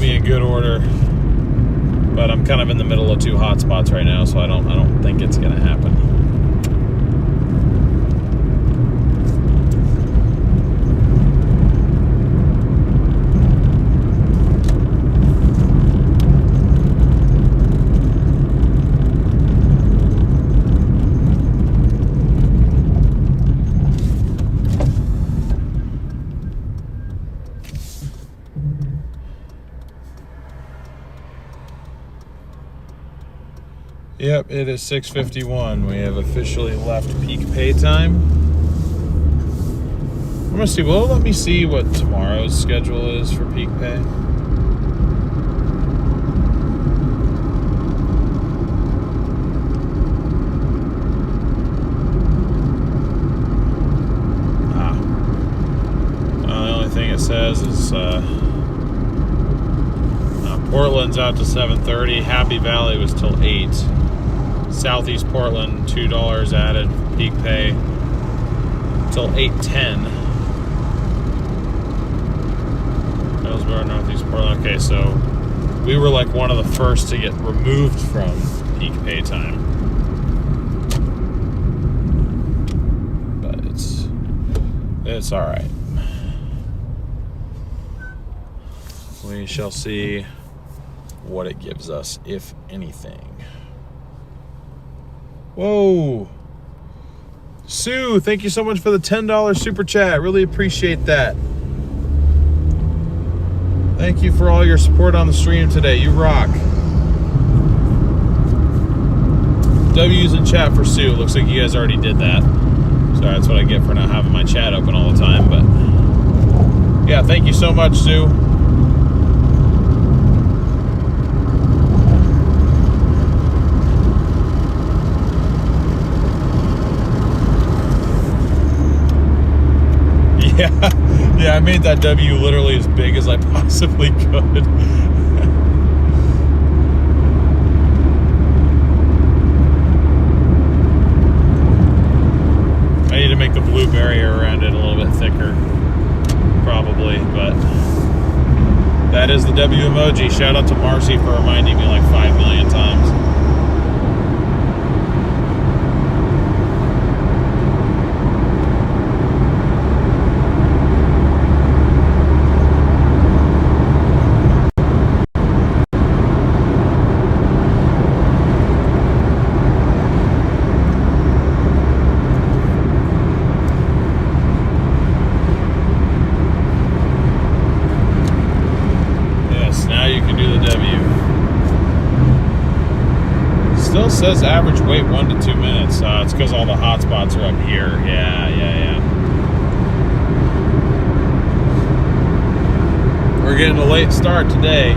me a good order, but I'm kind of in the middle of two hot spots right now, so I don't think it's gonna happen. Yep, it is 6:51. We have officially left peak pay time. I'm gonna see. Well, let me see what tomorrow's schedule is for peak pay. The only thing it says is Portland's out to 7:30. Happy Valley was till 8. Southeast Portland, $2 added peak pay till 8:10. Hillsborough, Northeast Portland. Okay, so we were like one of the first to get removed from peak pay time. But it's all right. We shall see what it gives us, if anything. Whoa. Sue, thank you so much for the $10 super chat. Really appreciate that. Thank you for all your support on the stream today. You rock. W's in chat for Sue. Looks like you guys already did that. Sorry, that's what I get for not having my chat open all the time. But yeah, thank you so much, Sue. Yeah, I made that W literally as big as I possibly could. I need to make the blue barrier around it a little bit thicker, probably, but that is the W emoji. Shout out to Marcy for reminding me like 5 million times. Says average wait 1 to 2 minutes. It's because all the hot spots are up here. Yeah. We're getting a late start today.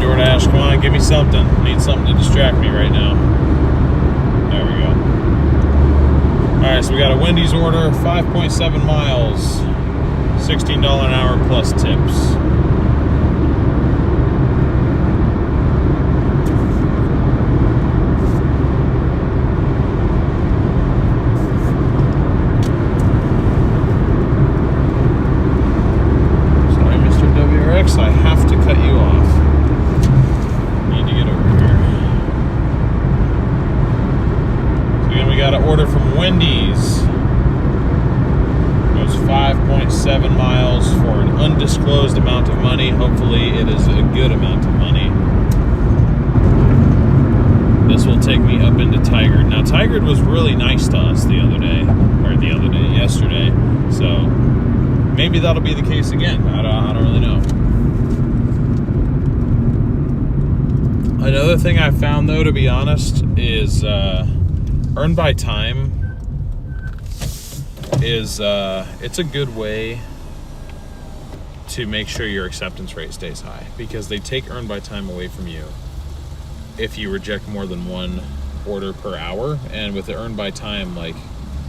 Doordash, come on, give me something. I need something to distract me right now. There we go. Alright, so we got a Wendy's order, 5.7 miles, $16 an hour plus tips. Sorry, Mr. WRX, I have to cut you off. We got an order from Wendy's. It goes 5.7 miles for an undisclosed amount of money. Hopefully it is a good amount of money. This will take me up into Tigard. Now Tigard was really nice to us yesterday. So maybe that'll be the case again. I don't really know. Another thing I found though, to be honest, is earn by time is it's a good way to make sure your acceptance rate stays high, because they take earn by time away from you if you reject more than one order per hour. And with the earn by time, like,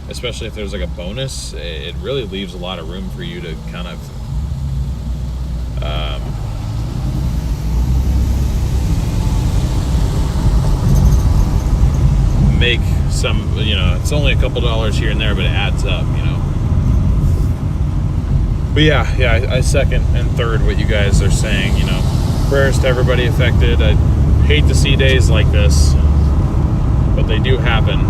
especially if there's like a bonus, it really leaves a lot of room for you to kind of make some, it's only a couple dollars here and there, but it adds up, But yeah, I second and third what you guys are saying, Prayers to everybody affected. I hate to see days like this, but they do happen.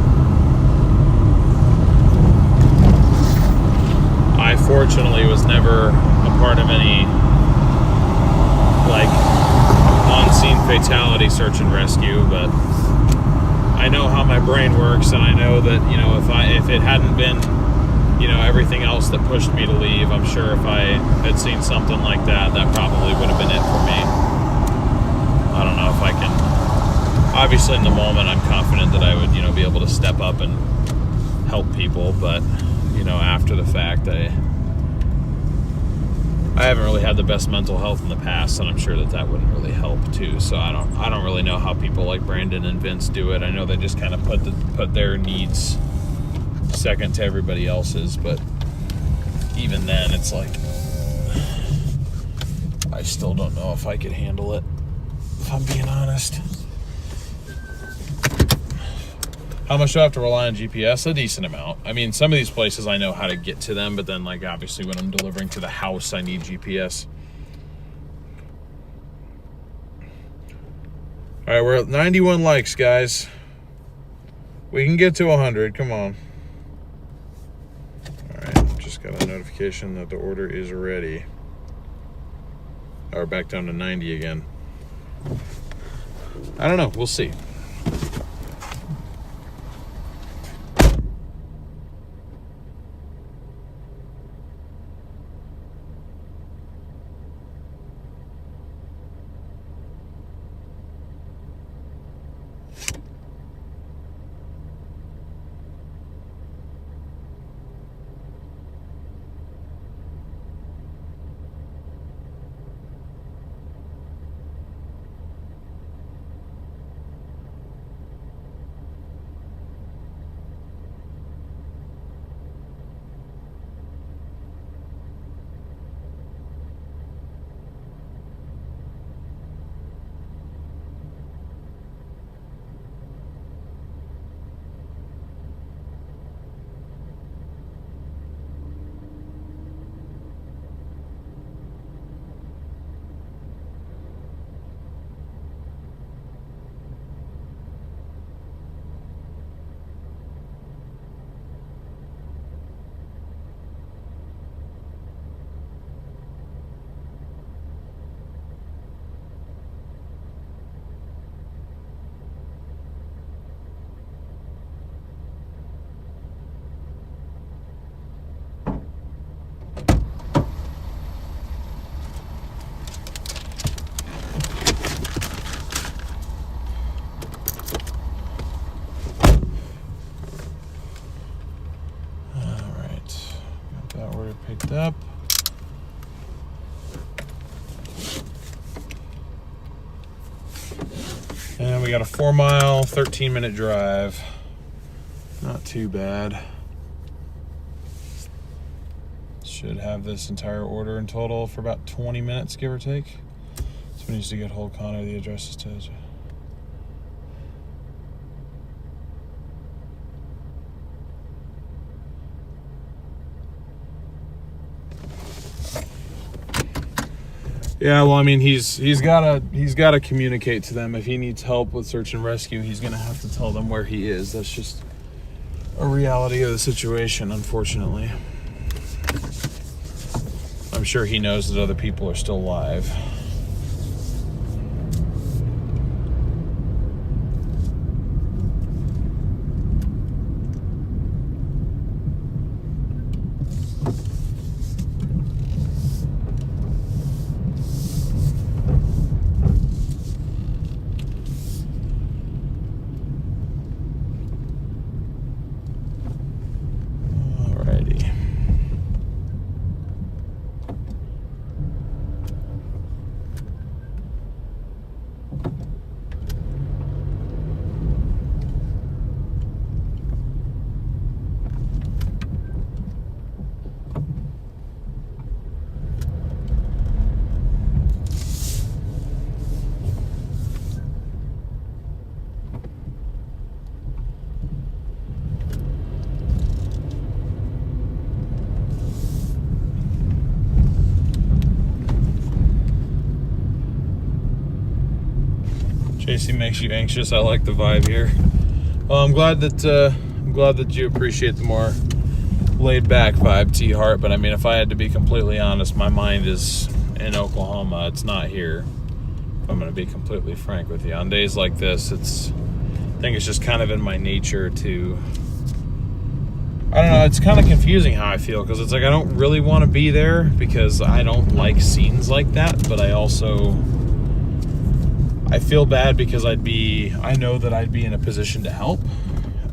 I fortunately was never a part of any, like, on-scene fatality search and rescue, but I know how my brain works, and I know that, if it hadn't been, everything else else that pushed me to leave. I'm sure if I had seen something like that, that probably would have been it for me. I don't know if I can. Obviously, in the moment, I'm confident that I would, be able to step up and help people. But, after the fact, I haven't really had the best mental health in the past, and I'm sure that wouldn't really help too. So I don't really know how people like Brandon and Vince do it. I know they just kind of put their needs second to everybody else's, but even then, it's like I still don't know if I could handle it, if I'm being honest. How much do I have to rely on GPS? A decent amount. I mean, some of these places I know how to get to them, but then, like, obviously when I'm delivering to the house, I need GPS. All right, we're at 91 likes, guys. We can get to 100. Come on. All right, just got a notification that the order is ready. Oh, we're back down to 90 again. I don't know. We'll see. Picked up. And we got a 4-mile, 13-minute drive. Not too bad. Should have this entire order in total for about 20 minutes, give or take. So we need to get hold Connor. The address is to. Yeah, well, I mean, he's gotta communicate to them. If he needs help with search and rescue, he's gonna have to tell them where he is. That's just a reality of the situation, unfortunately. I'm sure he knows that other people are still alive. JC makes you anxious. I like the vibe here. Well, I'm glad that you appreciate the more laid back vibe, T-Heart. But I mean, if I had to be completely honest, my mind is in Oklahoma. It's not here. If I'm going to be completely frank with you, on days like this, I think it's just kind of in my nature to I don't know, it's kind of confusing how I feel, because it's like I don't really want to be there because I don't like scenes like that, but I feel bad because I know that I'd be in a position to help,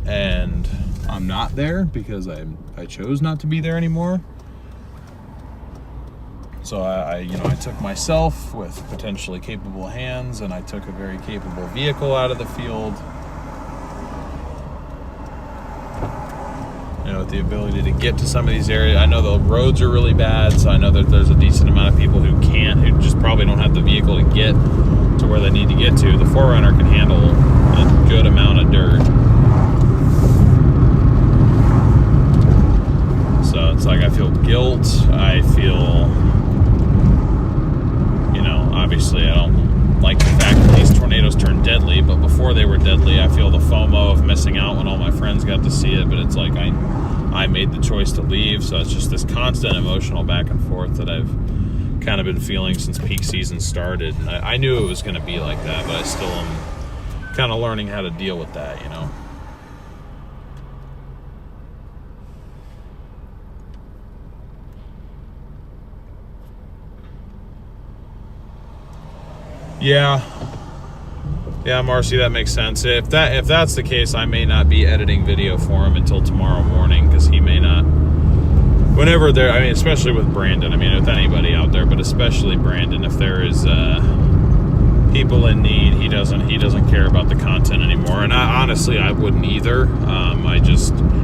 and I'm not there because I chose not to be there anymore. So I took myself with potentially capable hands, and I took a very capable vehicle out of the field. With the ability to get to some of these areas. I know the roads are really bad, so I know that there's a decent amount of people who just probably don't have the vehicle to get to where they need to get to. The 4Runner can handle a good amount of dirt. So it's like I feel guilt. I feel, obviously I don't like the fact that these tornadoes turn deadly, but before they were deadly, I feel the FOMO of missing out when all my friends got to see it, but it's like I made the choice to leave, so it's just this constant emotional back and forth that I've kind of been feeling since peak season started. And I knew it was going to be like that, but I still am kind of learning how to deal with that, Yeah, Marcy, that makes sense. If that's the case, I may not be editing video for him until tomorrow morning, because he may not. Whenever they're, especially with Brandon, with anybody out there, but especially Brandon, if there is people in need, he doesn't care about the content anymore. And honestly, I wouldn't either.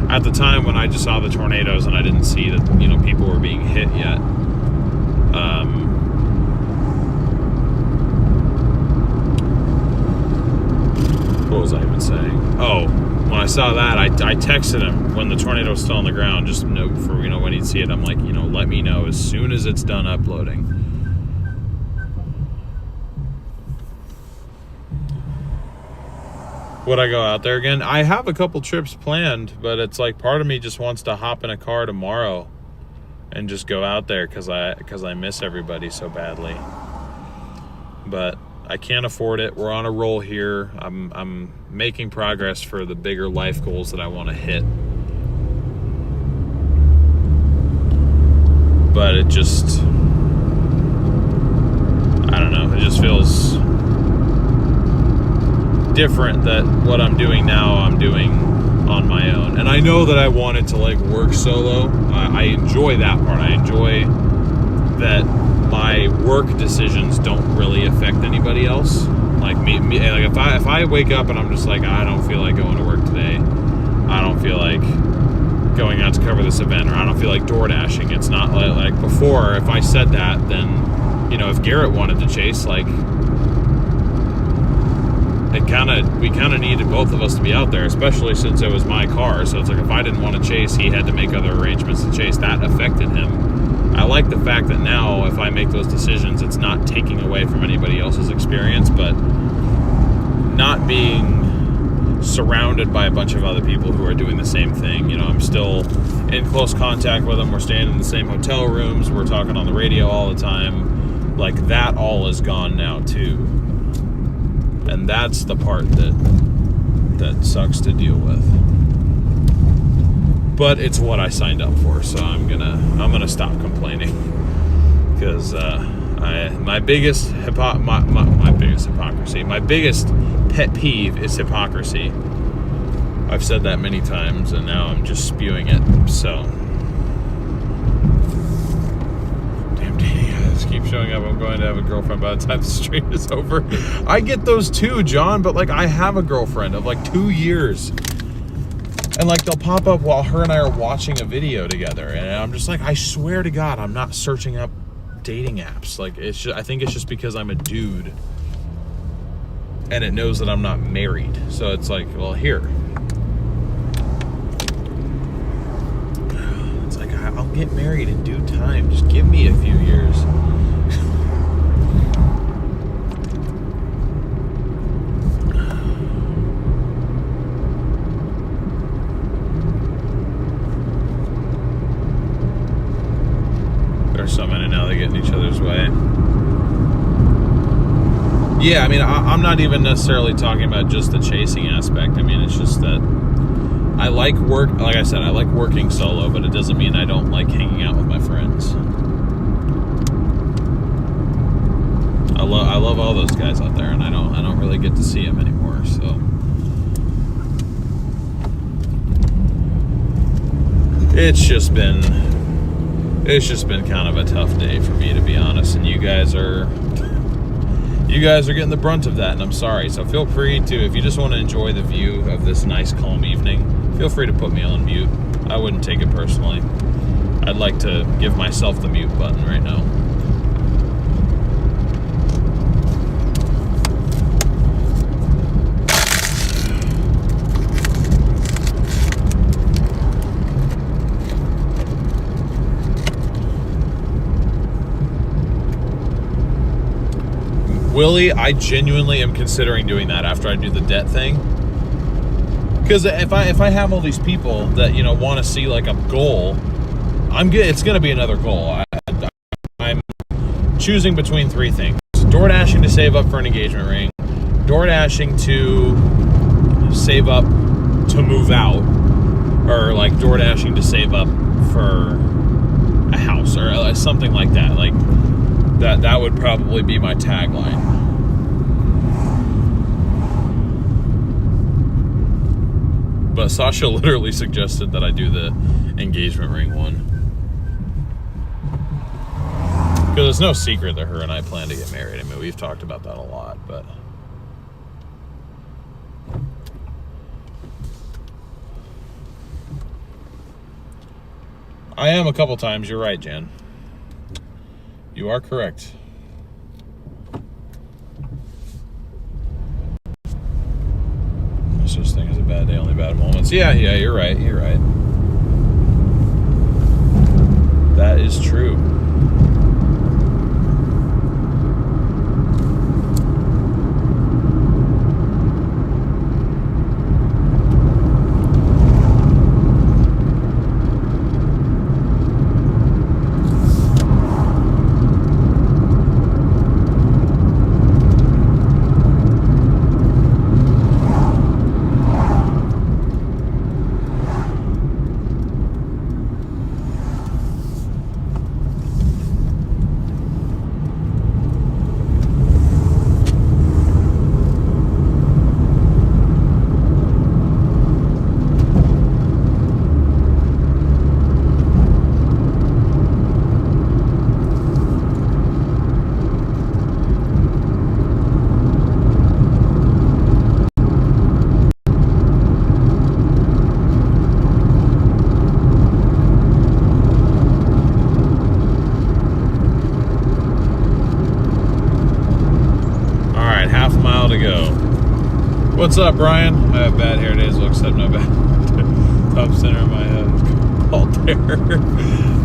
At the time when I just saw the tornadoes and I didn't see that people were being hit yet. What was I even saying? Oh, when I saw that, I texted him when the tornado was still on the ground, just for when he'd see it. I'm like, let me know as soon as it's done uploading. Would I go out there again? I have a couple trips planned, but it's like part of me just wants to hop in a car tomorrow and just go out there because I miss everybody so badly. But I can't afford it. We're on a roll here. I'm making progress for the bigger life goals that I want to hit. But it just, I don't know, it just feels different that what I'm doing now, I'm doing on my own. And I know that I wanted to work solo. I enjoy that part. I enjoy that my work decisions don't really affect anybody else. If I wake up and I'm just like, I don't feel like going to work today, I don't feel like going out to cover this event, or I don't feel like Doordashing. It's not like before. If I said that, then if Garrett wanted to chase, we kind of needed both of us to be out there, especially since it was my car. So it's like if I didn't want to chase, he had to make other arrangements to chase. That affected him. I like the fact that now if I make those decisions, it's not taking away from anybody else's experience, but not being surrounded by a bunch of other people who are doing the same thing. I'm still in close contact with them. We're staying in the same hotel rooms. We're talking on the radio all the time. That all is gone now too. And that's the part that sucks to deal with. But it's what I signed up for, so I'm gonna stop complaining, because my biggest hypocrisy, my biggest pet peeve is hypocrisy. I've said that many times, and now I'm just spewing it. So, damn dating ads keep showing up. I'm going to have a girlfriend by the time the stream is over. I get those too, John, but I have a girlfriend of 2 years. And they'll pop up while her and I are watching a video together, and I'm just I swear to God, I'm not searching up dating apps. I think it's just because I'm a dude, and it knows that I'm not married. So it's well, here. It's I'll get married in due time. Just give me a few years. So many now, they get in each other's way. Yeah, I'm not even necessarily talking about just the chasing aspect. It's just that I like like I said, I like working solo, but it doesn't mean I don't like hanging out with my friends. I love all those guys out there, and I don't really get to see them anymore, so it's just been kind of a tough day for me, to be honest, and you guys are getting the brunt of that, and I'm sorry. So feel free to, if you just want to enjoy the view of this nice calm evening, feel free to put me on mute. I wouldn't take it personally. I'd like to give myself the mute button right now. Willie, I genuinely am considering doing that after I do the debt thing. Because if I have all these people that, you know, want to see like a goal, it's going to be another goal. I'm choosing between three things: Doordashing to save up for an engagement ring, Doordashing to save up to move out, or like Doordashing to save up for a house or something like that. Like that would probably be my tagline. But Sasha literally suggested that I do the engagement ring one. Because it's no secret that her and I plan to get married. I mean, we've talked about that a lot, but I am a couple times. You're right, Jan. You are correct. No such thing as a bad day, only bad moments. Yeah, you're right. You're right. That is true. What's up, Brian? I have bad hair days. Looks like no bad. Top center of my head. Bald hair.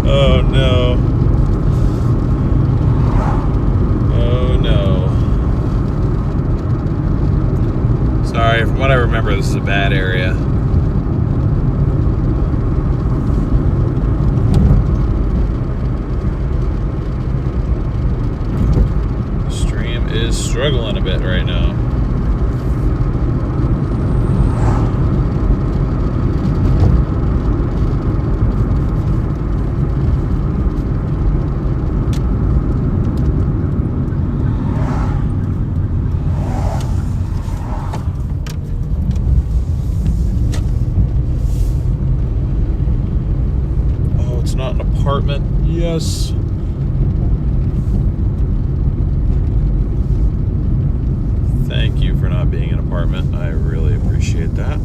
Oh no. Oh no. Sorry, from what I remember, this is a bad area. The stream is struggling a bit right now. Apartment, yes. Thank you for not being an apartment. I really appreciate that.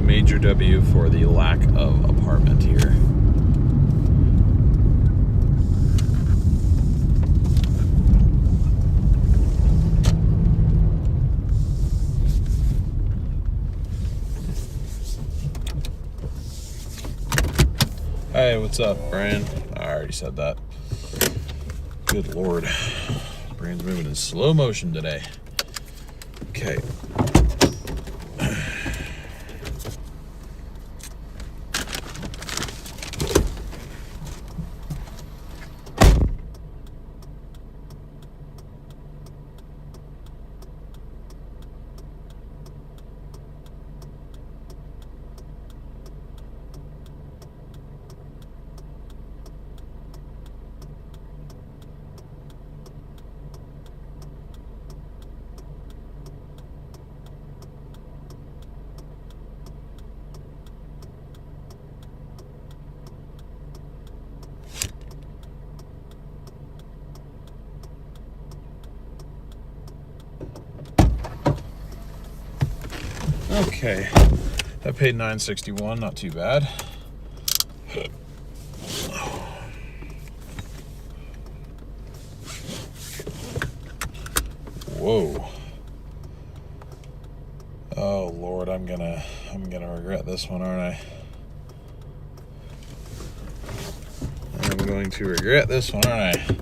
Major W for the lack of apartment here. Hey, what's up, Brian? I already said that. Good Lord. Brian's moving in slow motion today. Okay. Okay, I paid $9.61, not too bad. Whoa. Oh Lord, I'm gonna regret this one, aren't I? I'm going to regret this one, aren't I?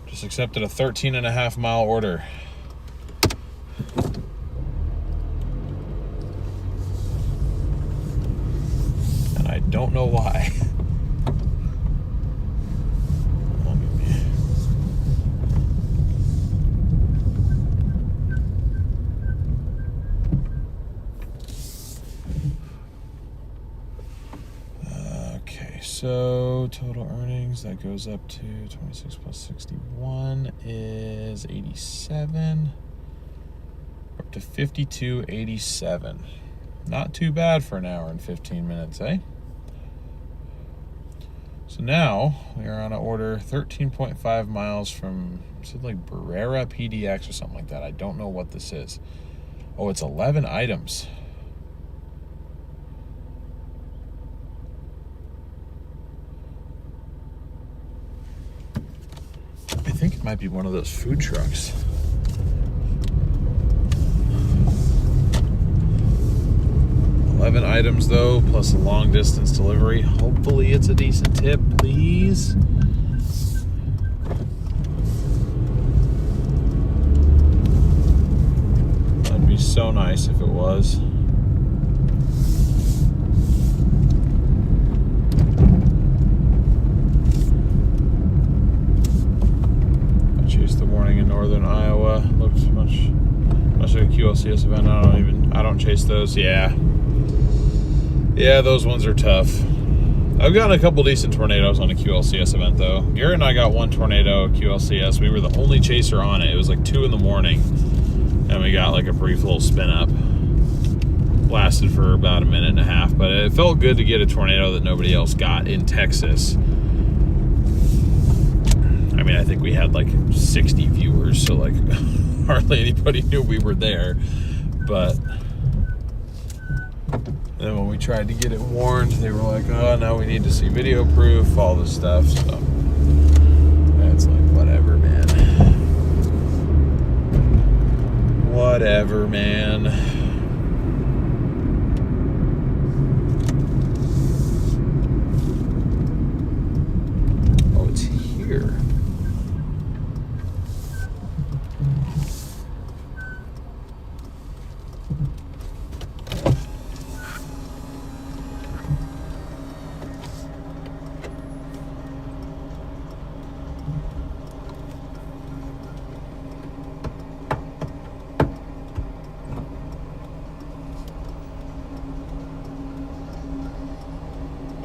Just accepted a 13.5-mile order. And I don't know why. So total earnings, that goes up to 26 plus 61 is 87. Up to 52.87. Not too bad for an hour and 15 minutes, eh? So now we are on an order 13.5 miles from, is it like Barrera PDX or something like that? I don't know what this is. Oh, it's 11 items. I think it might be one of those food trucks. Items though, plus a long distance delivery. Hopefully it's a decent tip, please. That'd be so nice if it was. I chased the morning in northern Iowa. Looks much like a QLCS event. I don't chase those. Yeah, those ones are tough. I've gotten a couple decent tornadoes on a QLCS event, though. Garrett and I got one tornado QLCS. We were the only chaser on it. It was like 2 in the morning, and we got like a brief little spin up. Lasted for about a minute and a half, but it felt good to get a tornado that nobody else got in Texas. I mean, I think we had like 60 viewers, so like hardly anybody knew we were there, but then when we tried to get it warned, they were like, oh, no, we need to see video proof, all this stuff. So it's like, whatever, man. Whatever, man. Oh, it's here.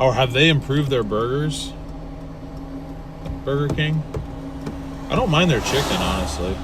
Oh, have they improved their burgers? Burger King? I don't mind their chicken, honestly.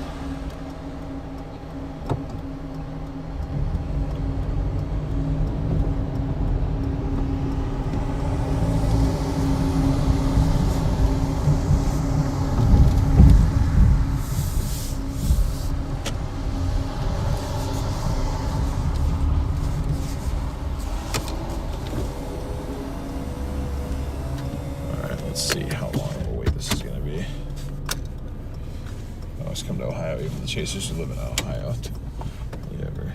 Let's see how long of a wait this is going to be. I always come to Ohio, even the chasers who live in Ohio. Whatever.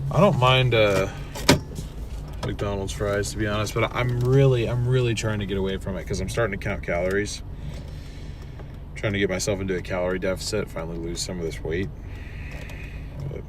I don't mind McDonald's fries, to be honest, but I'm really trying to get away from it because I'm starting to count calories. I'm trying to get myself into a calorie deficit, finally lose some of this weight. But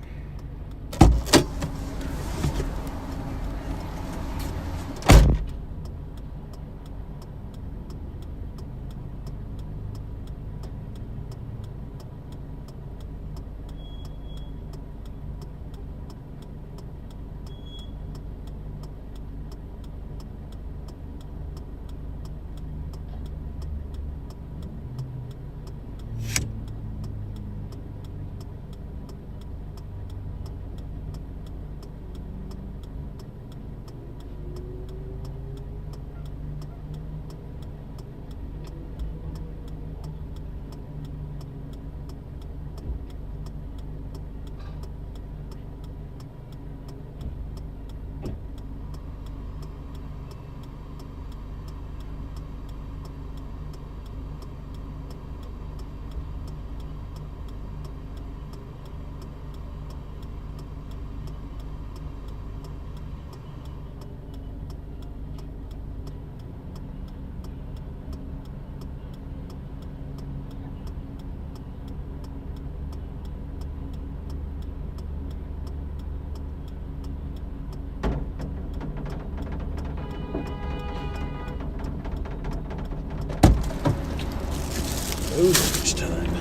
over each time.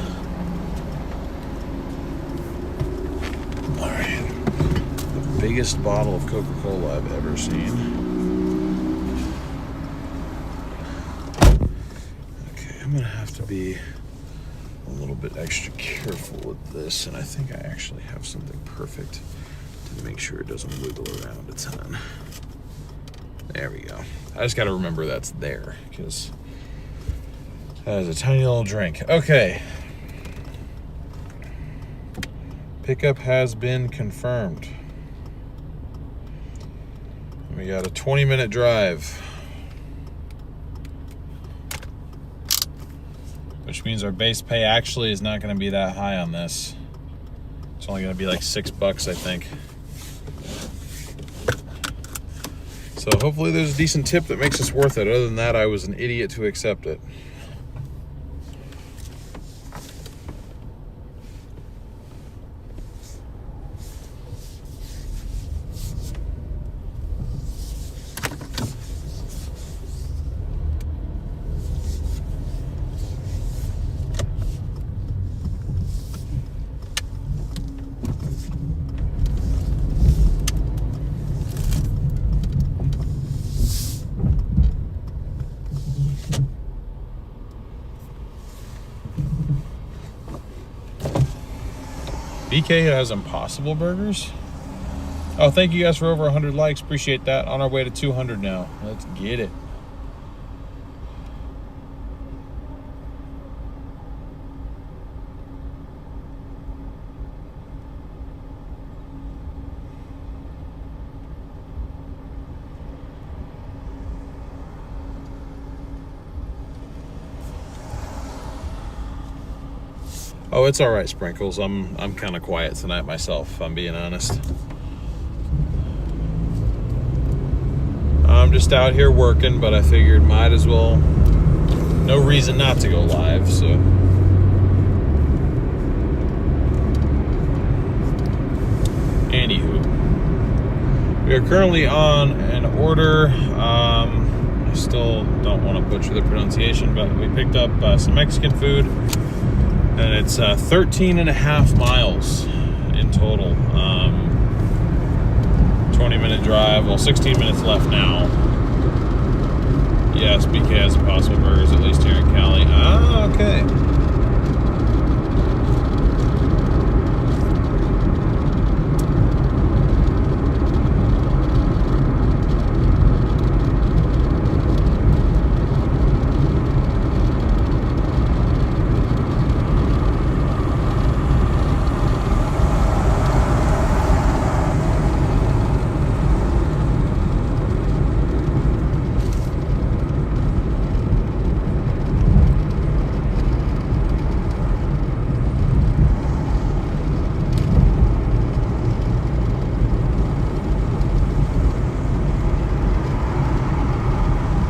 All right. The biggest bottle of Coca-Cola I've ever seen. Okay, I'm gonna have to be a little bit extra careful with this, and I think I actually have something perfect to make sure it doesn't wiggle around a ton. There we go. I just got to remember that's there because that is a tiny little drink. Okay. Pickup has been confirmed. We got a 20-minute drive, which means our base pay actually is not going to be that high on this. It's only going to be like $6, I think. So hopefully there's a decent tip that makes this worth it. Other than that, I was an idiot to accept it. BK has Impossible Burgers. Oh, thank you guys for over 100 likes. Appreciate that. On our way to 200 now. Let's get it. Oh, it's all right, Sprinkles. I'm kind of quiet tonight myself, if I'm being honest. I'm just out here working, but I figured might as well. No reason not to go live, so. Anywho, we are currently on an order. I still don't want to butcher the pronunciation, but we picked up some Mexican food. And it's 13 and a half miles in total. 20-minute drive. Well, 16 minutes left now. Yes, BK has Impossible Burgers, at least here in Cali. Ah, okay.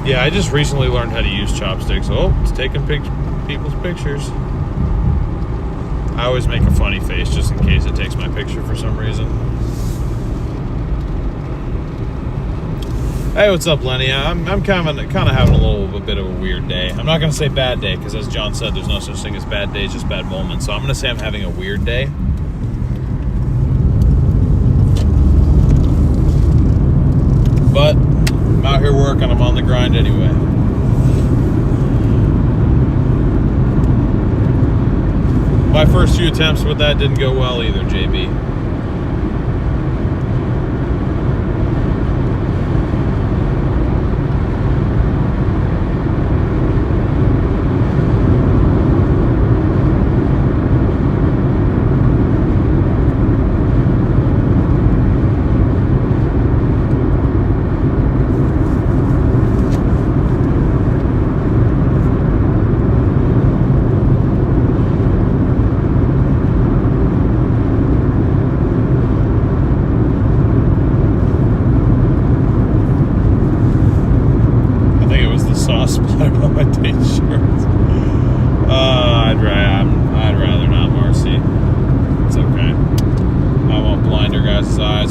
Yeah, I just recently learned how to use chopsticks. Oh, it's taking people's pictures. I always make a funny face just in case it takes my picture for some reason. Hey, what's up, Lenny? I'm kind of having a little bit of a weird day. I'm not going to say bad day because, as John said, there's no such thing as bad days, just bad moments. So I'm going to say I'm having a weird day. But I'm out here working. I'm on the grind anyway. My first few attempts with that didn't go well either, JB.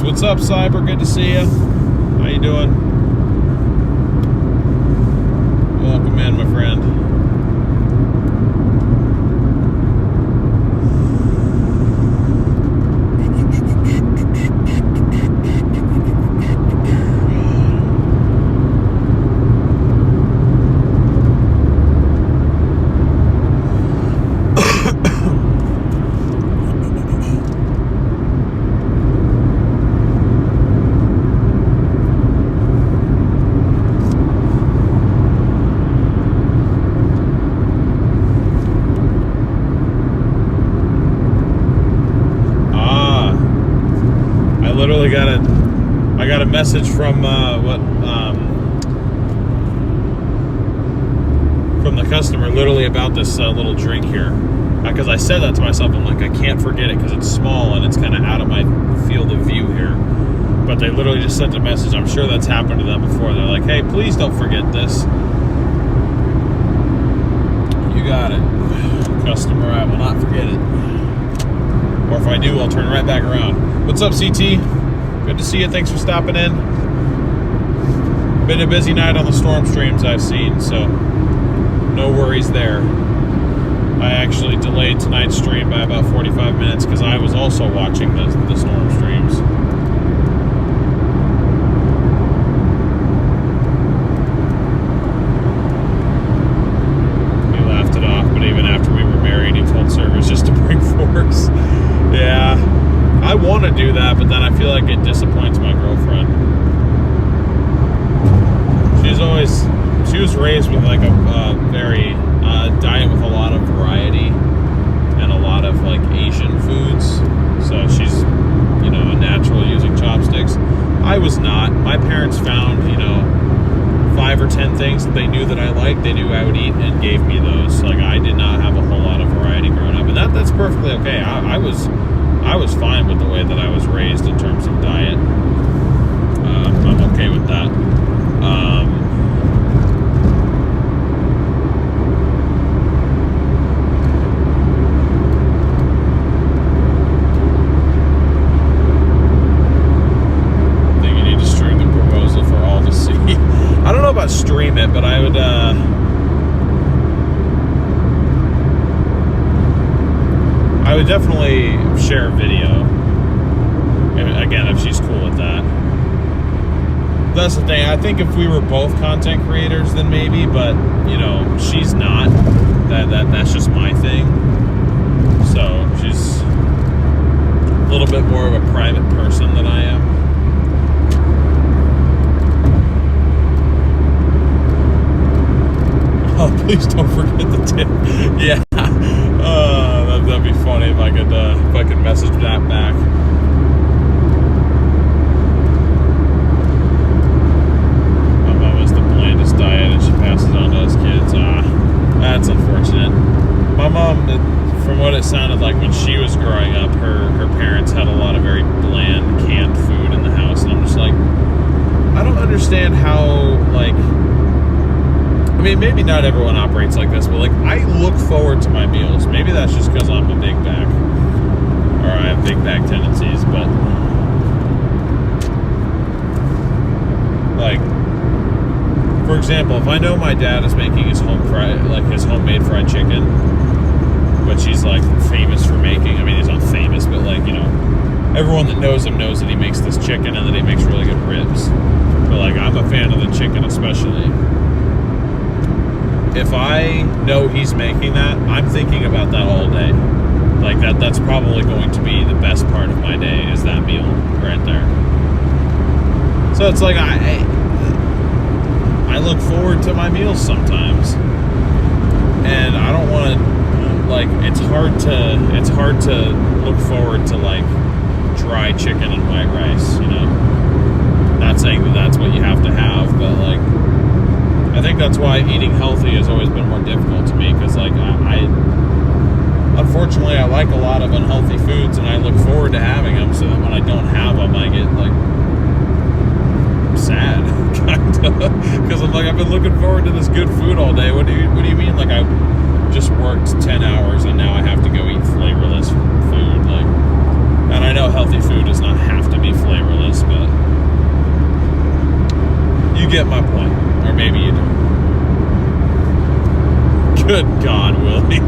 What's up, Cyber? Good to see you. How you doing? Welcome in, my friend. literally got a message from from the customer literally about this little drink here, because I said that to myself. I'm like, I can't forget it because it's small and it's kind of out of my field of view here. But they literally just sent a message. I'm sure that's happened to them before. They're like, hey, please don't forget this. You got it, customer. I will not forget it. Or if I do, I'll turn right back around. What's up, CT? Good to see you. Thanks for stopping in. Been a busy night on the storm streams I've seen, so no worries there. I actually delayed tonight's stream by about 45 minutes because I was also watching the storm streams. He laughed it off, but even after we were married, he told servers just to bring forks. Yeah, I want to do that, but then I feel like it disappoints my girlfriend. She was raised with like a very diet with a lot of variety and a lot of like Asian foods. So she's, you know, a natural using chopsticks. I was not. My parents found, you know, 5 or 10 things that they knew that I liked, they knew I would eat, and gave me those. Like, I did not have a whole lot of variety growing up, and that's perfectly okay. I was fine with the way that I was raised in terms of diet. I'm okay with that. Stream it, but I would definitely share a video, again, if she's cool with that. That's the thing. I think if we were both content creators, then maybe, but you know, she's not. That's just my thing. So she's a little bit more of a private person than I am. Oh, please don't forget the tip. Yeah, that'd be funny if I could message that back. My mom has the blandest diet, and she passes on to us kids. That's unfortunate. My mom, from what it sounded like when she was growing up, her parents had a lot of very bland canned food in the house, and I'm just like, I don't understand how, like. I mean, maybe not everyone operates like this, but like, I look forward to my meals. Maybe that's just because I'm a big back, or I have big back tendencies, but like, for example, if I know my dad is making his homemade fried chicken, which he's like famous for making. I mean, he's not famous, but like, you know, everyone that knows him knows that he makes this chicken and that he makes really good ribs. But like, I'm a fan of the chicken especially. If I know he's making that, I'm thinking about that all day. Like that's probably going to be the best part of my day, is that meal right there. So it's like I look forward to my meals sometimes, and I don't want to, like, it's hard to look forward to like dry chicken and white rice, you know. Not saying that that's what you have to have, but like, I think that's why eating healthy has always been more difficult to me, because like I unfortunately I like a lot of unhealthy foods, and I look forward to having them, so that when I don't have them, I get like sad, kind of, because I'm like, I've been looking forward to this good food all day. What do you mean? Like, I just worked 10 hours and now I have to go eat flavorless food? Like, and I know healthy food does not have to be flavorless, but you get my point. Or maybe you don't. Good God, Willie.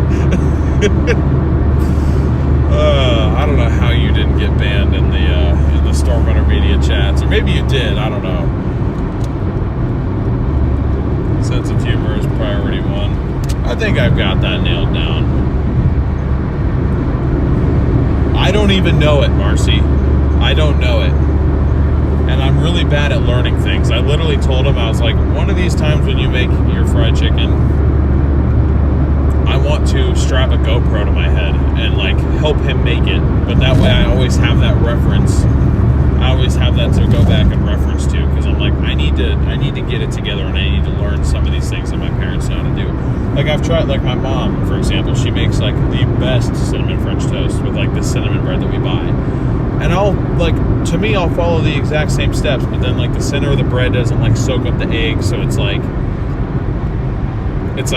I don't know how you didn't get banned in the Storm Runner Media chats. Or maybe you did, I don't know. Sense of humor is priority 1. I think I've got that nailed down. I don't even know it, Marcy. I don't know it. And I'm really bad at learning things. I literally told him, I was like, one of these times when you make your fried chicken, I want to strap a GoPro to my head and like help him make it. But that way I always have that reference. I she makes like the best cinnamon French toast with like the cinnamon bread that we buy. And I'll follow the exact same steps, but then like the center of the bread doesn't like soak up the egg, so it's like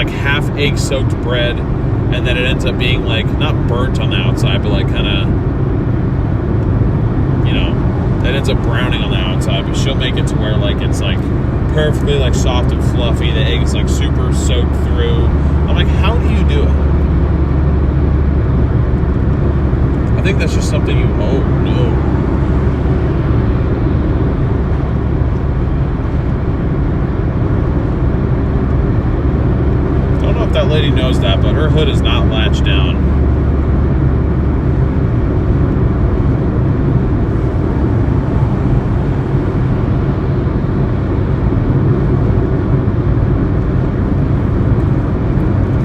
half egg soaked bread, and then it ends up being like not burnt on the outside, but like kind of, you know, it ends up browning on the outside. But she'll make it to where like it's like perfectly like soft and fluffy. The egg is like super soaked through. I'm like, how do you do it? I think that's just something you. Oh no. That lady knows that, but her hood is not latched down.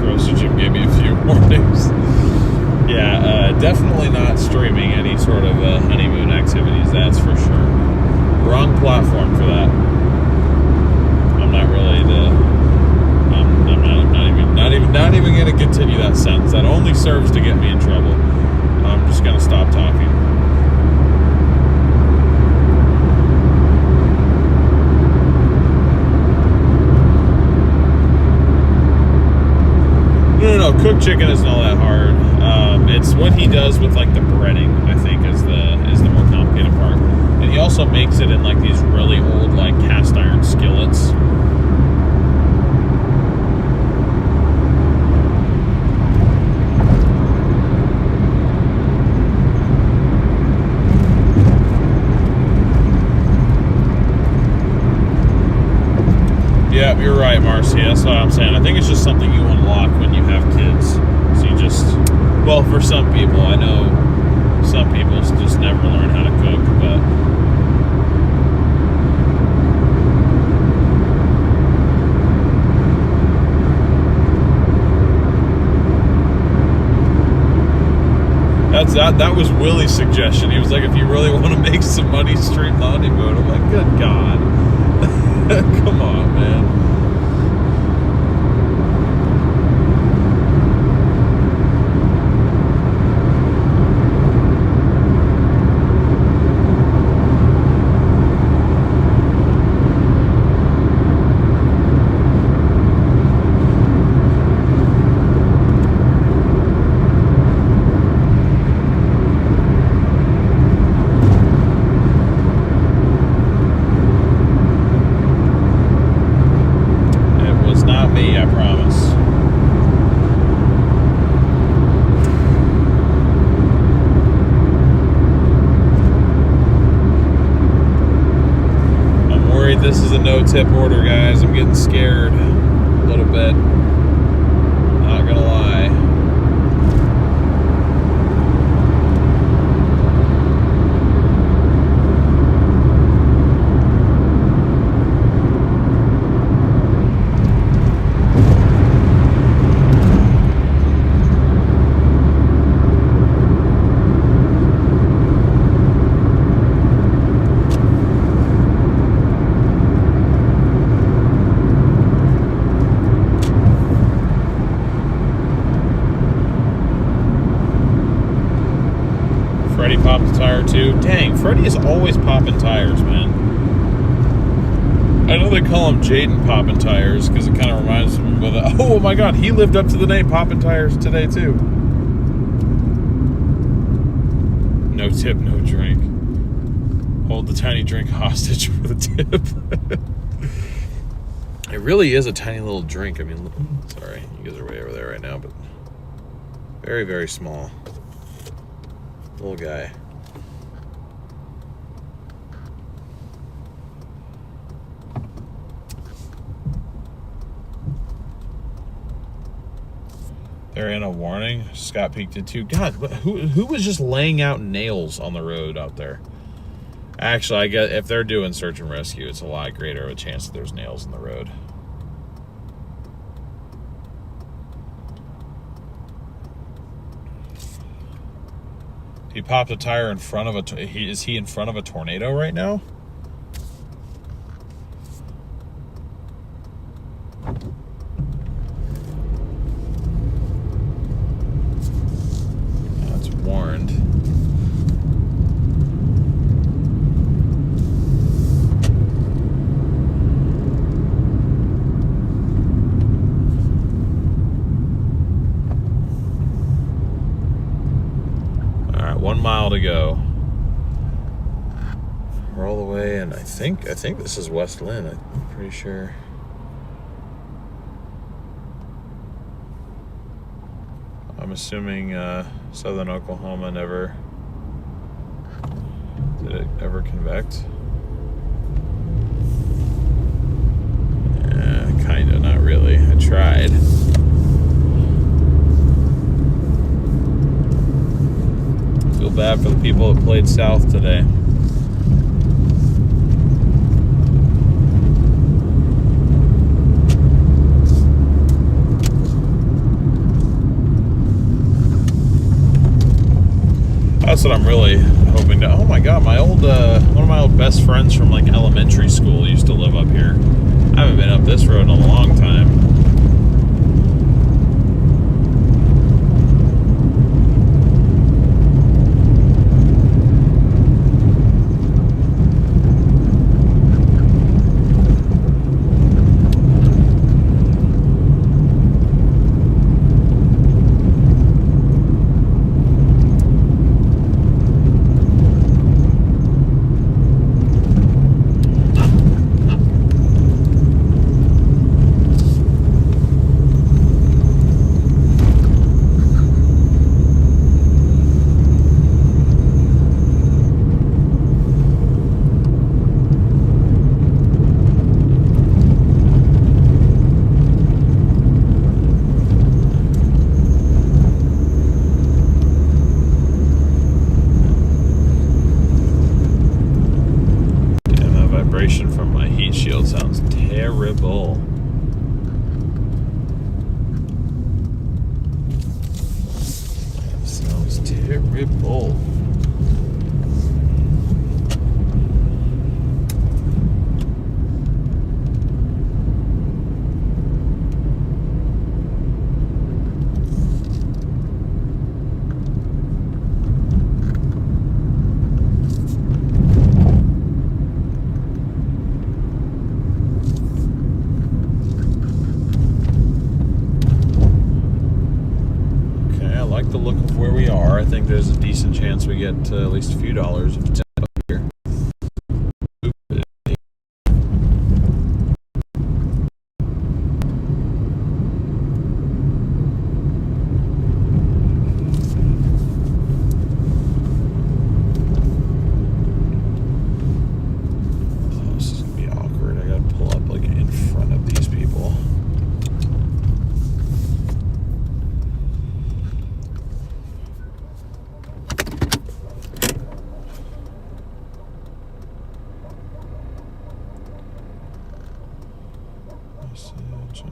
Grocery Jim gave me a few warnings. Yeah, definitely not streaming any sort of honeymoon activities, that's for sure. Wrong platform for that. I'm not really not even going to continue that sentence. That only serves to get me in trouble. I'm just going to stop talking. No. Cooked chicken isn't all that hard. It's what he does with like the breading, I think, is the more complicated part. And he also makes it in like these really old like cast iron skillets. Yeah, you're right, Marcy. That's what I'm saying. I think it's just something you unlock when you have kids. So you just, well, for some people, I know some people just never learn how to cook, but that was Willie's suggestion. He was like, if you really want to make some money, stream the honeymoon. I'm like, good God. Come on, man. This is a no-tip order, guys. I'm getting scared a little bit. Not gonna lie. Freddie popped the tire too. Dang, Freddie is always popping tires, man. I know they call him Jaden popping tires because it kind of reminds me of the. Oh my God, he lived up to the name popping tires today too. No tip, no drink. Hold the tiny drink hostage for the tip. It really is a tiny little drink. I mean, sorry, you guys are way over there right now, but very, very small. Little guy. They're in a warning. Scott peeked it too. God, who was just laying out nails on the road out there? Actually, I guess if they're doing search and rescue, it's a lot greater of a chance that there's nails in the road. He popped a tire in front of is he in front of a tornado right now? We're all the way, and I think this is West Lynn. I'm pretty sure. I'm assuming Southern Oklahoma never did it ever convect. Kinda, not really. I tried. Feel bad for the people that played South today. That's what I'm really hoping to. Oh my God, my old one of my old best friends from like elementary school used to live up here. I haven't been up this road in a long time. From my heat shield sounds terrible. Sounds terrible. The look of where we are. I think there's a decent chance we get at least a few dollars if it's up here. Oh, this is gonna be awkward. I gotta pull up like in front of these people.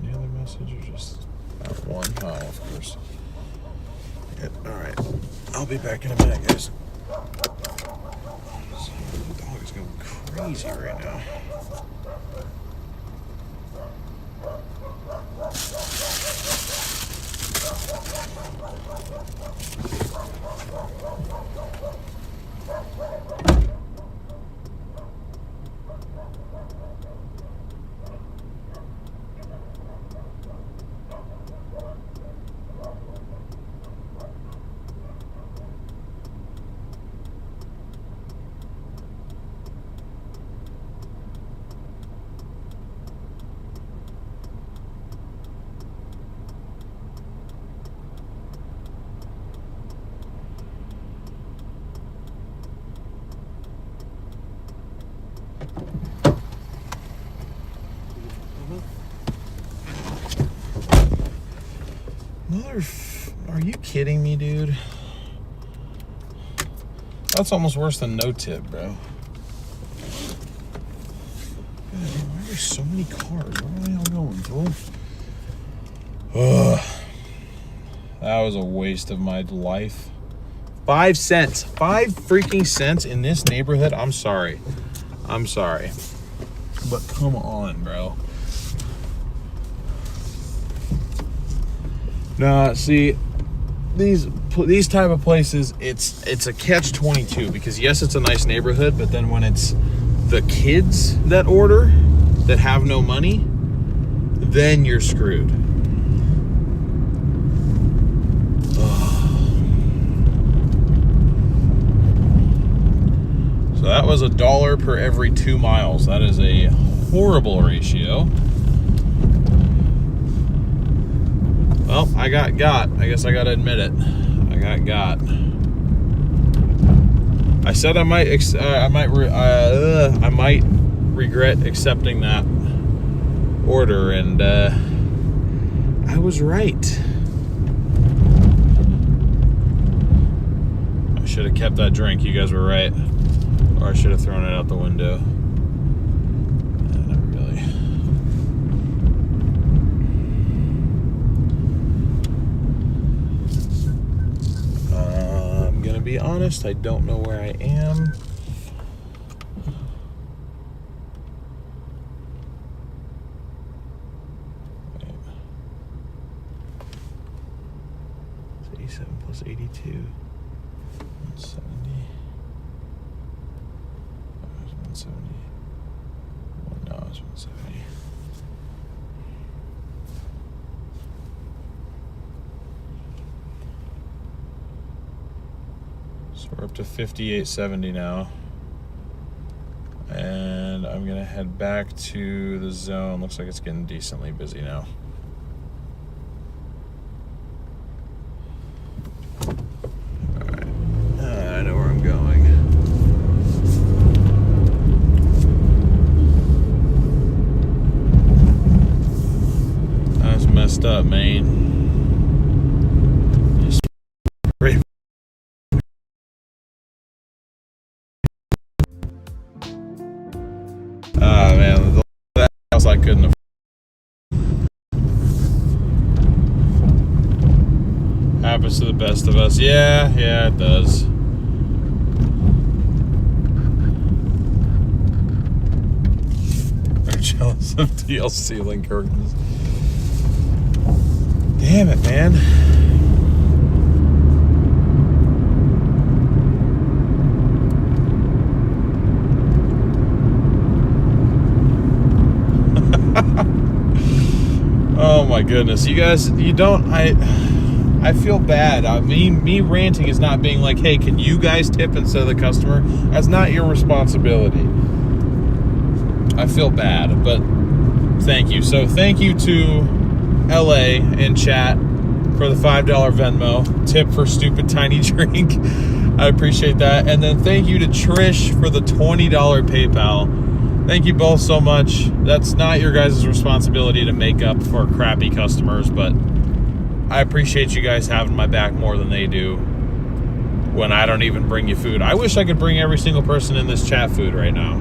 Any other message or just that one? Oh, of course. Good. All right. I'll be back in a minute, guys. The dog is going crazy right now. Are you kidding me, dude? That's almost worse than no tip, bro. God, why are there so many cars? Where are they all going, fool? Ugh. That was a waste of my life. 5 cents. 5 freaking cents in this neighborhood? I'm sorry. I'm sorry. But come on, bro. No, see, these type of places, it's a catch-22 because yes, it's a nice neighborhood, but then when it's the kids that order that have no money, then you're screwed. So So that was $1 per every 2 miles. That is a horrible ratio. Well, I got. I guess I gotta admit it. I got. I said I might regret accepting that order, and I was right. I should have kept that drink. You guys were right, or I should have thrown it out the window. Not really. I'm gonna be honest. I don't know where I am. It's 87 plus 82. 170. Oh, it was 170. Well, no, it was 170. So we're up to 5870 now. And I'm gonna head back to the zone. Looks like it's getting decently busy now. Alright. I know where I'm going. That's messed up, man. Man, that house I couldn't afford. Happens to the best of us. Yeah, it does. I'm jealous of TL ceiling curtains. Damn it, man. Oh my goodness, you guys, I feel bad. Me ranting is not being like, hey, can you guys tip instead of the customer? That's not your responsibility. I feel bad, but thank you. So thank you to LA in chat for the $5 Venmo tip for stupid tiny drink. I appreciate that. And then thank you to Trish for the $20 PayPal. Thank you both so much. That's not your guys' responsibility to make up for crappy customers, but I appreciate you guys having my back more than they do when I don't even bring you food. I wish I could bring every single person in this chat food right now.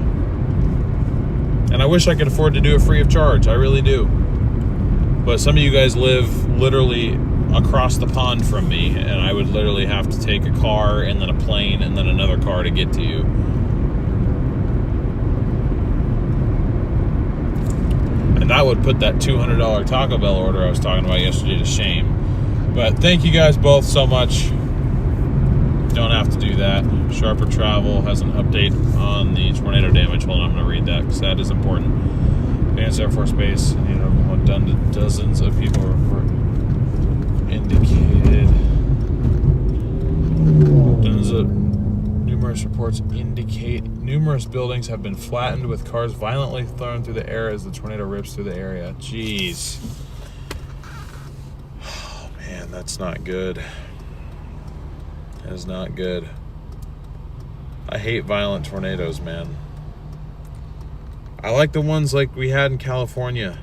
And I wish I could afford to do it free of charge. I really do. But some of you guys live literally across the pond from me, and I would literally have to take a car and then a plane and then another car to get to you. And that would put that $200 Taco Bell order I was talking about yesterday to shame. But thank you guys both so much. Don't have to do that. Sharper Travel has an update on the tornado damage. Hold on, I'm going to read that because that is important. Advanced Air Force Base, dozens of people were indicated. Numerous reports indicate numerous buildings have been flattened with cars violently thrown through the air as the tornado rips through the area. Jeez. Oh, man, that's not good. That is not good. I hate violent tornadoes, man. I like the ones like we had in California.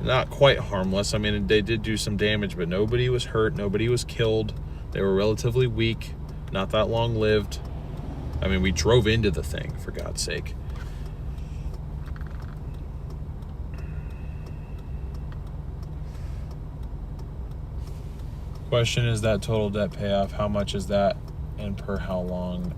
Not quite harmless. I mean, they did do some damage, but nobody was hurt. Nobody was killed. They were relatively weak. Not that long-lived. I mean, we drove into the thing, for God's sake. Question is that total debt payoff. How much is that and per how long?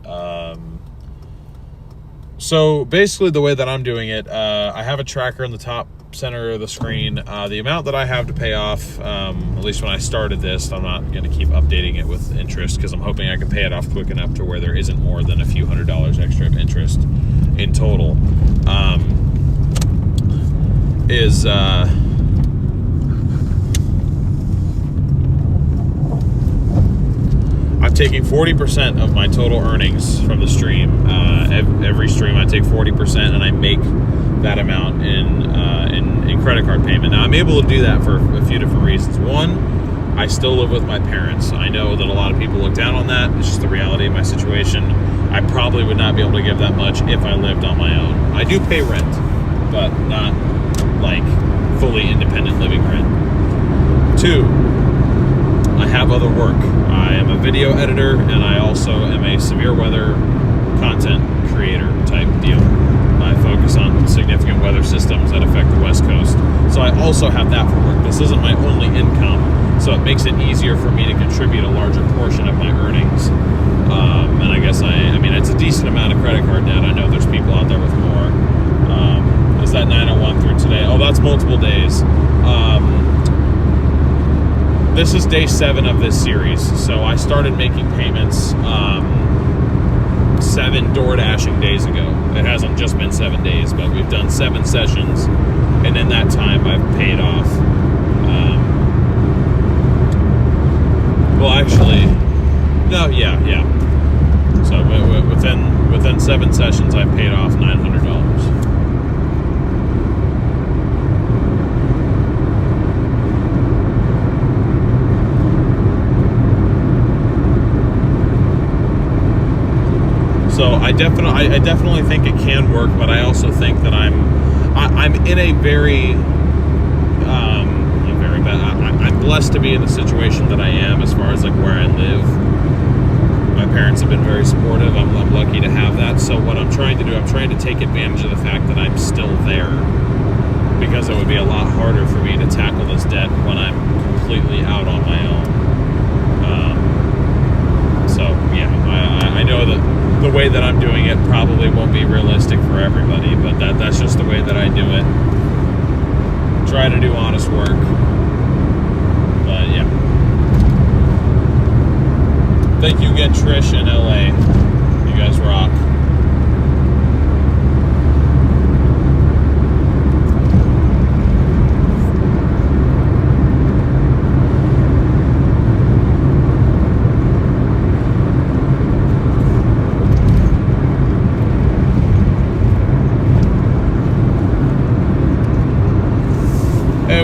So basically the way that I'm doing it, I have a tracker in the top center of the screen. The amount that I have to pay off, at least when I started this, I'm not going to keep updating it with interest because I'm hoping I can pay it off quick enough to where there isn't more than a few $100s extra of interest in total. I I've taken 40% of my total earnings from the stream. Every stream I take 40%, and I make that amount in credit card payment. Now I'm able to do that for a few different reasons. One, I still live with my parents. I know that a lot of people look down on that. It's just the reality of my situation. I probably would not be able to give that much if I lived on my own. I do pay rent, but not like fully independent living rent. Two, I have other work. I am a video editor, and I also am a severe weather content creator type deal. I focus on significant weather systems that affect the West Coast. So I also have that for work. This isn't my only income, so it makes it easier for me to contribute a larger portion of my earnings. And I guess I mean, it's a decent amount of credit card debt. I know there's people out there with more. Is that 901 through today? Oh, that's multiple days. This is day 7 of this series. So I started making payments 7 Doordashing days ago. It hasn't just been 7 days, but we've done 7 sessions, and in that time I've paid off. Well, actually, no, yeah. So within 7 sessions, I've paid off $900. So I definitely think it can work, but I also think that I'm in a very bad. I'm blessed to be in the situation that I am as far as like where I live. My parents have been very supportive. I'm lucky to have that. So what I'm trying to do, I'm trying to take advantage of the fact that I'm still there, because it would be a lot harder for me to tackle this debt when I'm completely out on my own. So yeah, I know that the way that I'm doing it probably won't be realistic for everybody, but that's just the way that I do it. Try to do honest work. But yeah. Thank you again, Trish in LA. You guys rock.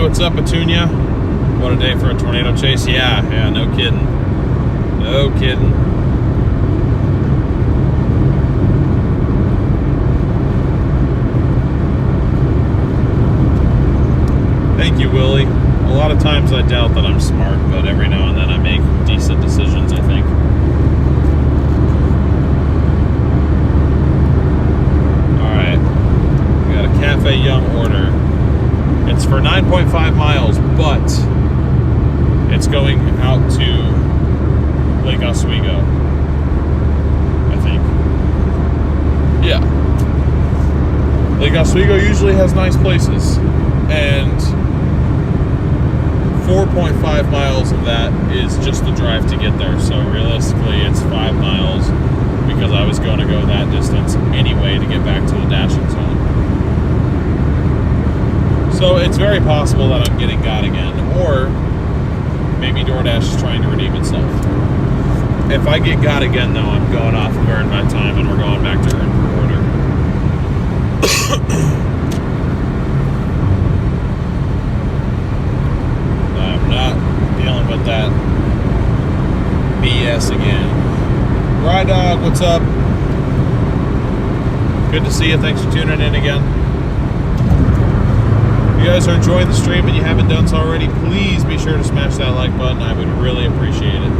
What's up, Petunia? What a day for a tornado chase. Yeah, no kidding. No kidding. Thank you, Willie. A lot of times I doubt that I'm smart, but every now and then I make decent decisions, I think. Alright. We got a Cafe Young order. It's for 9.5 miles, but it's going out to Lake Oswego, I think. Yeah. Lake Oswego usually has nice places, and 4.5 miles of that is just the drive to get there. So realistically, it's 5 miles because I was going to go that distance anyway to get back to the dashing zone. So it's very possible that I'm getting got again, or maybe Doordash is trying to redeem itself. If I get got again, though, I'm going off of earn my time, and we're going back to earn per order. I'm not dealing with that BS again. Ride Dog, what's up? Good to see you. Thanks for tuning in again. If you guys are enjoying the stream and you haven't done so already, please be sure to smash that like button. I would really appreciate it.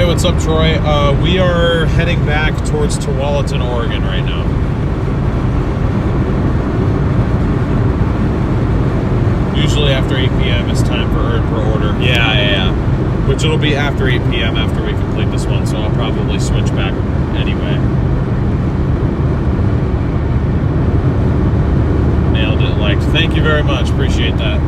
What's up, Troy? We are heading back towards Tualatin, Oregon right now. Usually after 8 p.m. it's time for earn per order. Yeah. Which it'll be after 8 p.m. after we complete this one, so I'll probably switch back anyway. Thank you very much. Appreciate that.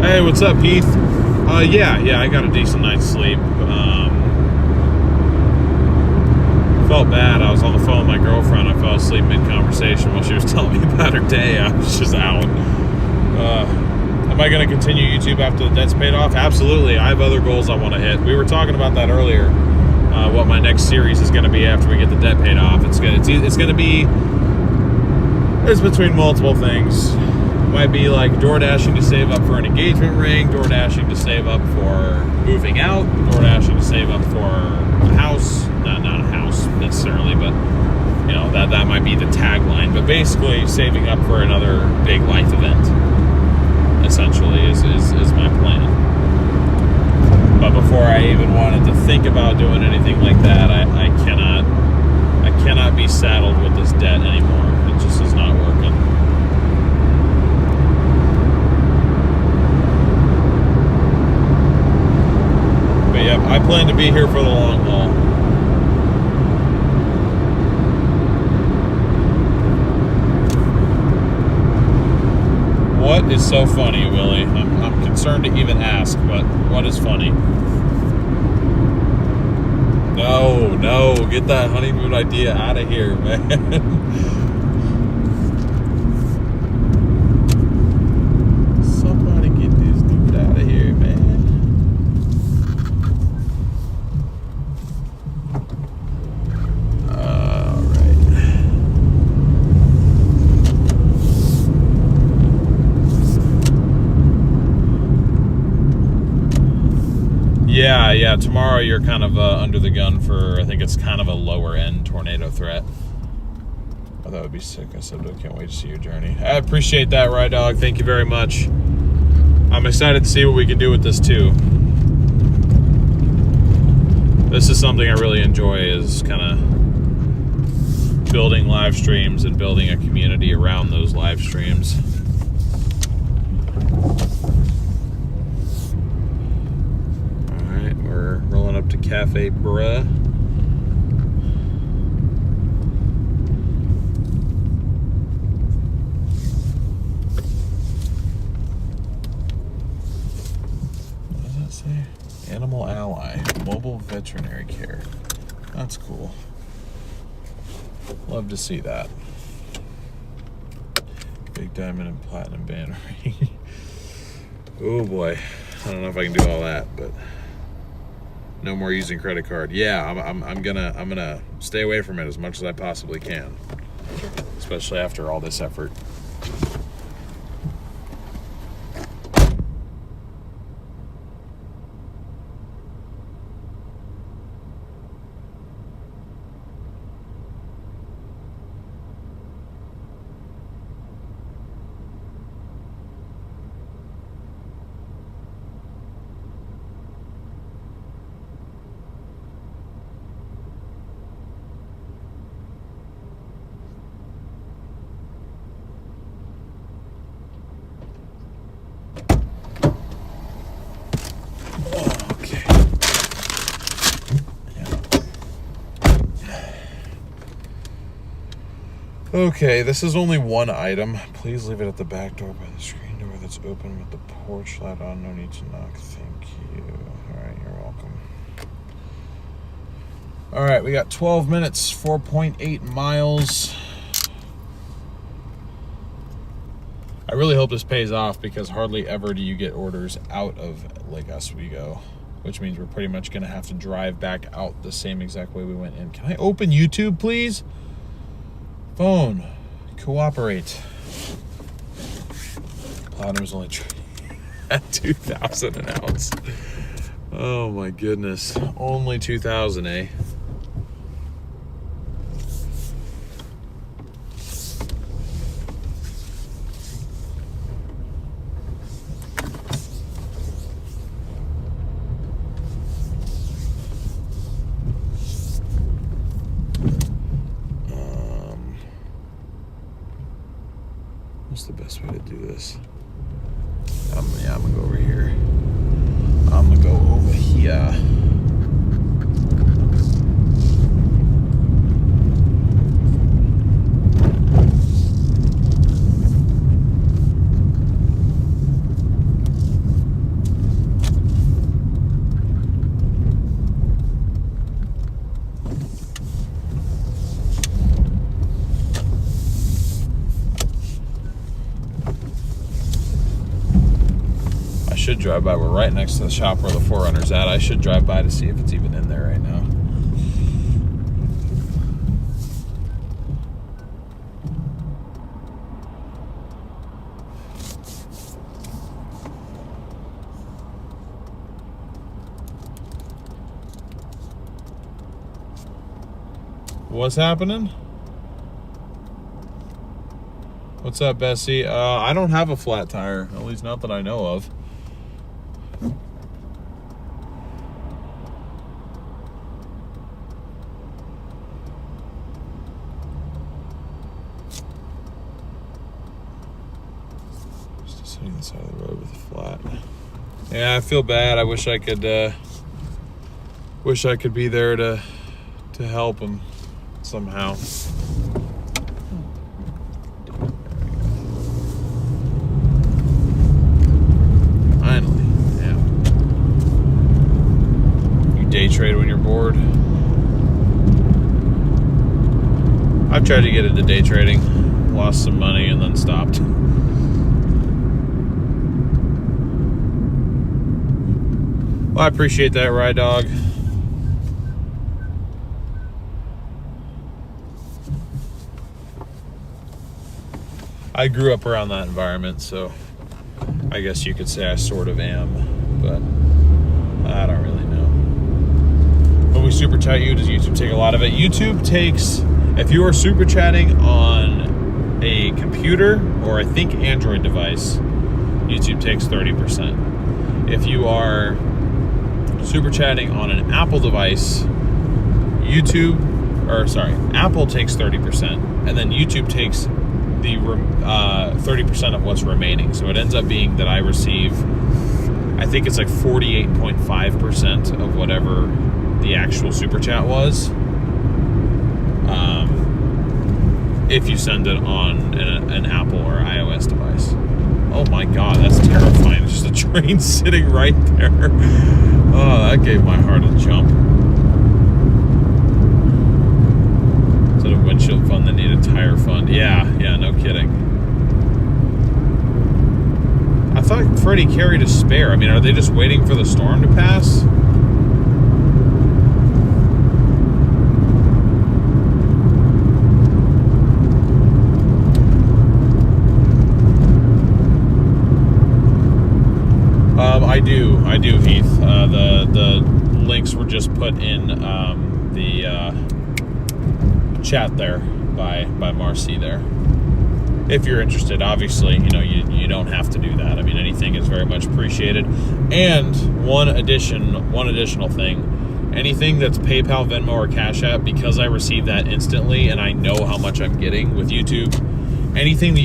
Hey, what's up, Heath? Yeah, I got a decent night's sleep. Felt bad. I was on the phone with my girlfriend. I fell asleep mid-conversation while she was telling me about her day. I was just out. Am I going to continue YouTube after the debt's paid off? Absolutely. I have other goals I want to hit. We were talking about that earlier. What my next series is going to be after we get the debt paid off. It's going to be. It's between multiple things. Might be like Doordashing to save up for an engagement ring, Doordashing to save up for moving out, Doordashing to save up for a house. Not a house necessarily, but you know, that might be the tagline. But basically saving up for another big life event, essentially, is my plan. But before I even wanted to think about doing anything like that, I cannot be saddled with this debt anymore. It just is not working. Yep, I plan to be here for the long haul. What is so funny, Willie? I'm concerned to even ask, but what is funny? No, get that honeymoon idea out of here, man. Somebody get this dude out of here, man. Yeah, tomorrow you're kind of under the gun for, I think it's kind of a lower end tornado threat. Oh, that would be sick. I said, I can't wait to see your journey. I appreciate that, Ride Dog. Thank you very much. I'm excited to see what we can do with this too. This is something I really enjoy, is kind of building live streams and building a community around those live streams. We're rolling up to Cafe Bruh. What does that say? Animal Ally, mobile veterinary care. That's cool. Love to see that. Big diamond and platinum band ring. Oh boy, I don't know if I can do all that, but. No more using credit card. Yeah, I'm gonna stay away from it as much as I possibly can, especially after all this effort. Okay, this is only one item. Please leave it at the back door by the screen door that's open with the porch light on. No need to knock. Thank you. All right, you're welcome. All right, we got 12 minutes, 4.8 miles. I really hope this pays off, because hardly ever do you get orders out of Lake Oswego, which means we're pretty much going to have to drive back out the same exact way we went in. Can I open YouTube, please? Phone, cooperate. Platinum is only at 2,000 an ounce. Oh my goodness. Only 2,000, eh? What's the best way to do this? I'm gonna go over here. I'm gonna go over here. Should drive by. We're right next to the shop where the 4Runner's at. I should drive by to see if it's even in there right now. What's happening? What's up, Bessie? I don't have a flat tire, at least not that I know of. Sitting on the side of the road with a flat. Yeah, I feel bad. I wish I could be there to help him somehow. Finally, yeah. You day trade when you're bored? I've tried to get into day trading, lost some money, and then stopped. Well, I appreciate that, Ride Dog. I grew up around that environment, so I guess you could say I sort of am, but I don't really know. When we super chat you, does YouTube take a lot of it? YouTube takes, if you are super chatting on a computer or I think Android device, YouTube takes 30%. If you are super chatting on an Apple device, Apple takes 30%, and then YouTube takes the 30% of what's remaining. So it ends up being that I receive, I think it's like 48.5% of whatever the actual super chat was, if you send it on an Apple or iOS device. Oh my God, that's terrifying. There's just a train sitting right there. Oh, that gave my heart a jump. Instead of windshield fund, they need a tire fund. Yeah, no kidding. I thought Freddie carried a spare. I mean, are they just waiting for the storm to pass? I do, Heath. The links were just put in the chat there by Marcy there. If you're interested, obviously, you don't have to do that. I mean, anything is very much appreciated. And one additional thing, anything that's PayPal, Venmo, or Cash App, because I receive that instantly and I know how much I'm getting with YouTube. Anything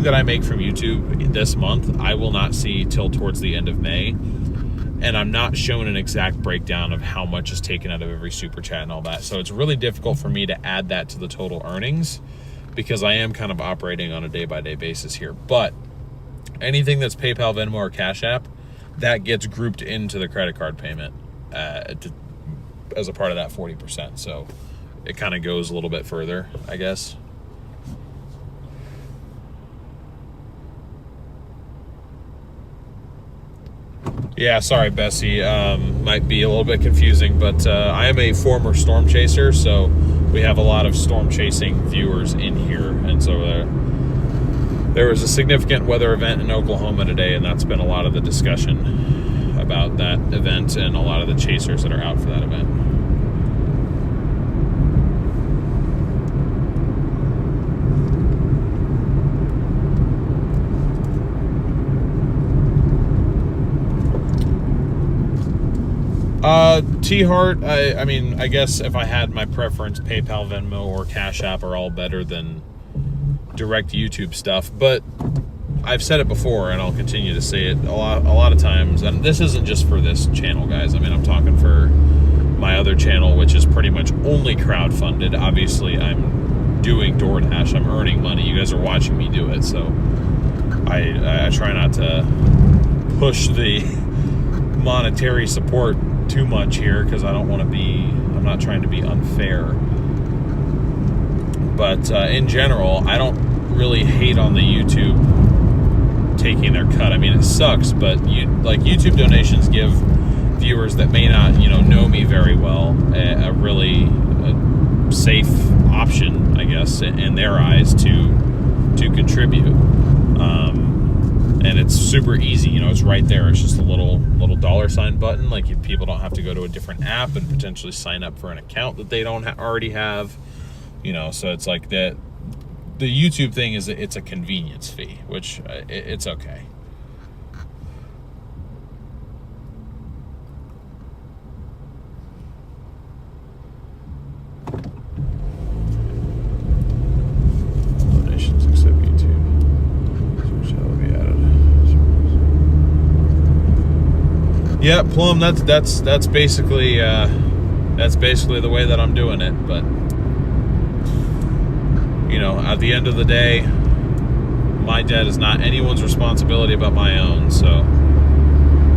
that I make from YouTube this month, I will not see till towards the end of May. And I'm not shown an exact breakdown of how much is taken out of every super chat and all that. So it's really difficult for me to add that to the total earnings because I am kind of operating on a day-by-day basis here. But anything that's PayPal, Venmo, or Cash App, that gets grouped into the credit card payment as a part of that 40%. So it kind of goes a little bit further, I guess. Yeah, sorry, Bessie. Might be a little bit confusing, but I am a former storm chaser, so we have a lot of storm chasing viewers in here, and so there was a significant weather event in Oklahoma today, and that's been a lot of the discussion about that event and a lot of the chasers that are out for that event. T-Heart, I mean, I guess if I had my preference, PayPal, Venmo, or Cash App are all better than direct YouTube stuff, but I've said it before and I'll continue to say it a lot of times, and this isn't just for this channel, guys. I mean, I'm talking for my other channel, which is pretty much only crowdfunded. Obviously, I'm doing Doordash. I'm earning money. You guys are watching me do it, so I try not to push the monetary support too much here because I don't want to be, I'm not trying to be unfair. But in general, I don't really hate on the YouTube taking their cut. I mean, it sucks, but YouTube donations give viewers that may not, know me very well a really safe option, I guess, in their eyes to contribute. And it's super easy, it's right there. It's just a little $sign button. Like, people don't have to go to a different app and potentially sign up for an account that they don't already have. So it's like that. The YouTube thing it's a convenience fee, which it's okay. Donations except YouTube. Shall be added. Yeah, Plum. That's basically the way that I'm doing it, but. At the end of the day, my debt is not anyone's responsibility but my own, so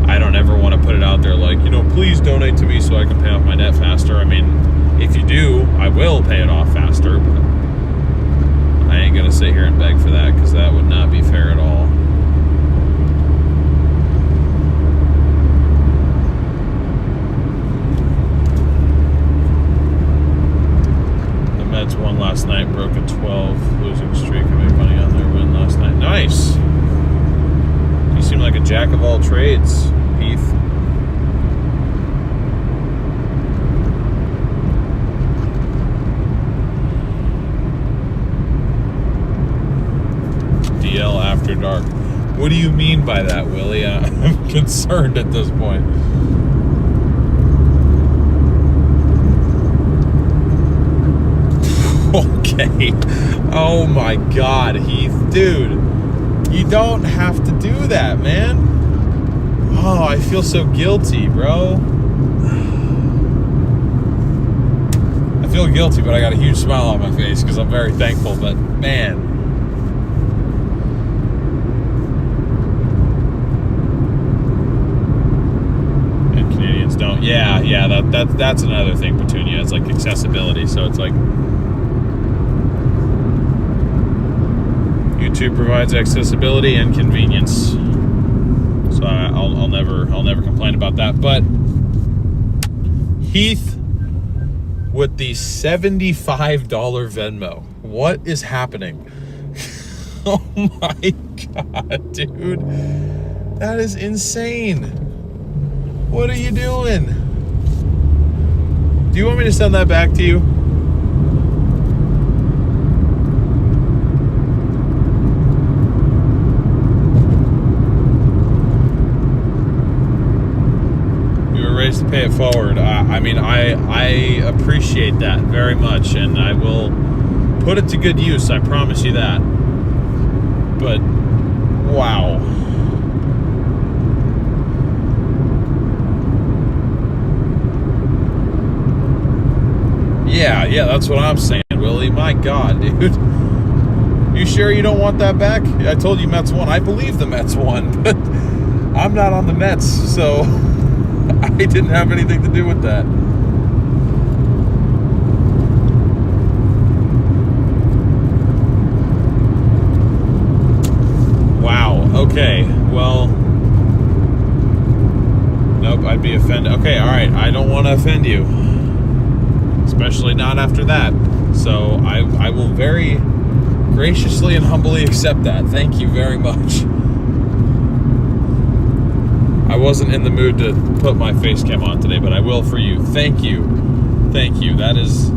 I don't ever want to put it out there like, please donate to me so I can pay off my debt faster. I mean, if you do, I will pay it off faster, but I ain't going to sit here and beg for that because that would not be fair at all. Mets won last night, broke a 12 losing streak. I made money on their win last night. Nice. You seem like a jack of all trades, Heath. DL after dark. What do you mean by that, Willie? I'm concerned at this point. Okay. Oh my God, Heath. Dude, you don't have to do that, man. Oh, I feel so guilty, bro. I feel guilty, but I got a huge smile on my face because I'm very thankful, but man. And Canadians don't. Yeah, that's another thing, Petunia. It's like accessibility, so it's like YouTube provides accessibility and convenience, so I'll never complain about that. But Heath with the $75 Venmo, what is happening? Oh my God, dude, that is insane. What are you doing? Do you want me to send that back to you? To pay it forward. I mean, I appreciate that very much, and I will put it to good use. I promise you that. But wow. Yeah, that's what I'm saying, Willie. My God, dude. You sure you don't want that back? I told you Mets won. I believe the Mets won, but I'm not on the Mets, so I didn't have anything to do with that. Wow. Okay. Well, nope, I'd be offended. Okay, all right. I don't want to offend you, especially not after that. So I will very graciously and humbly accept that. Thank you very much. I wasn't in the mood to put my face cam on today, but I will for you. Thank you. Thank you. That is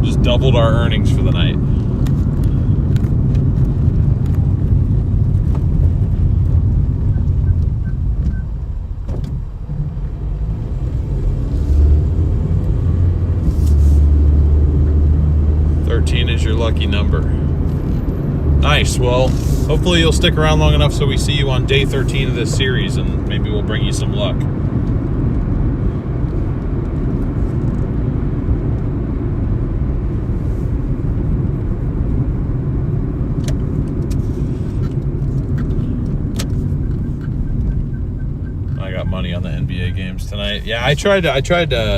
just doubled our earnings for the night. Is your lucky number. Nice. Well, hopefully you'll stick around long enough so we see you on day 13 of this series, and maybe we'll bring you some luck. I got money on the NBA games tonight. Yeah, I tried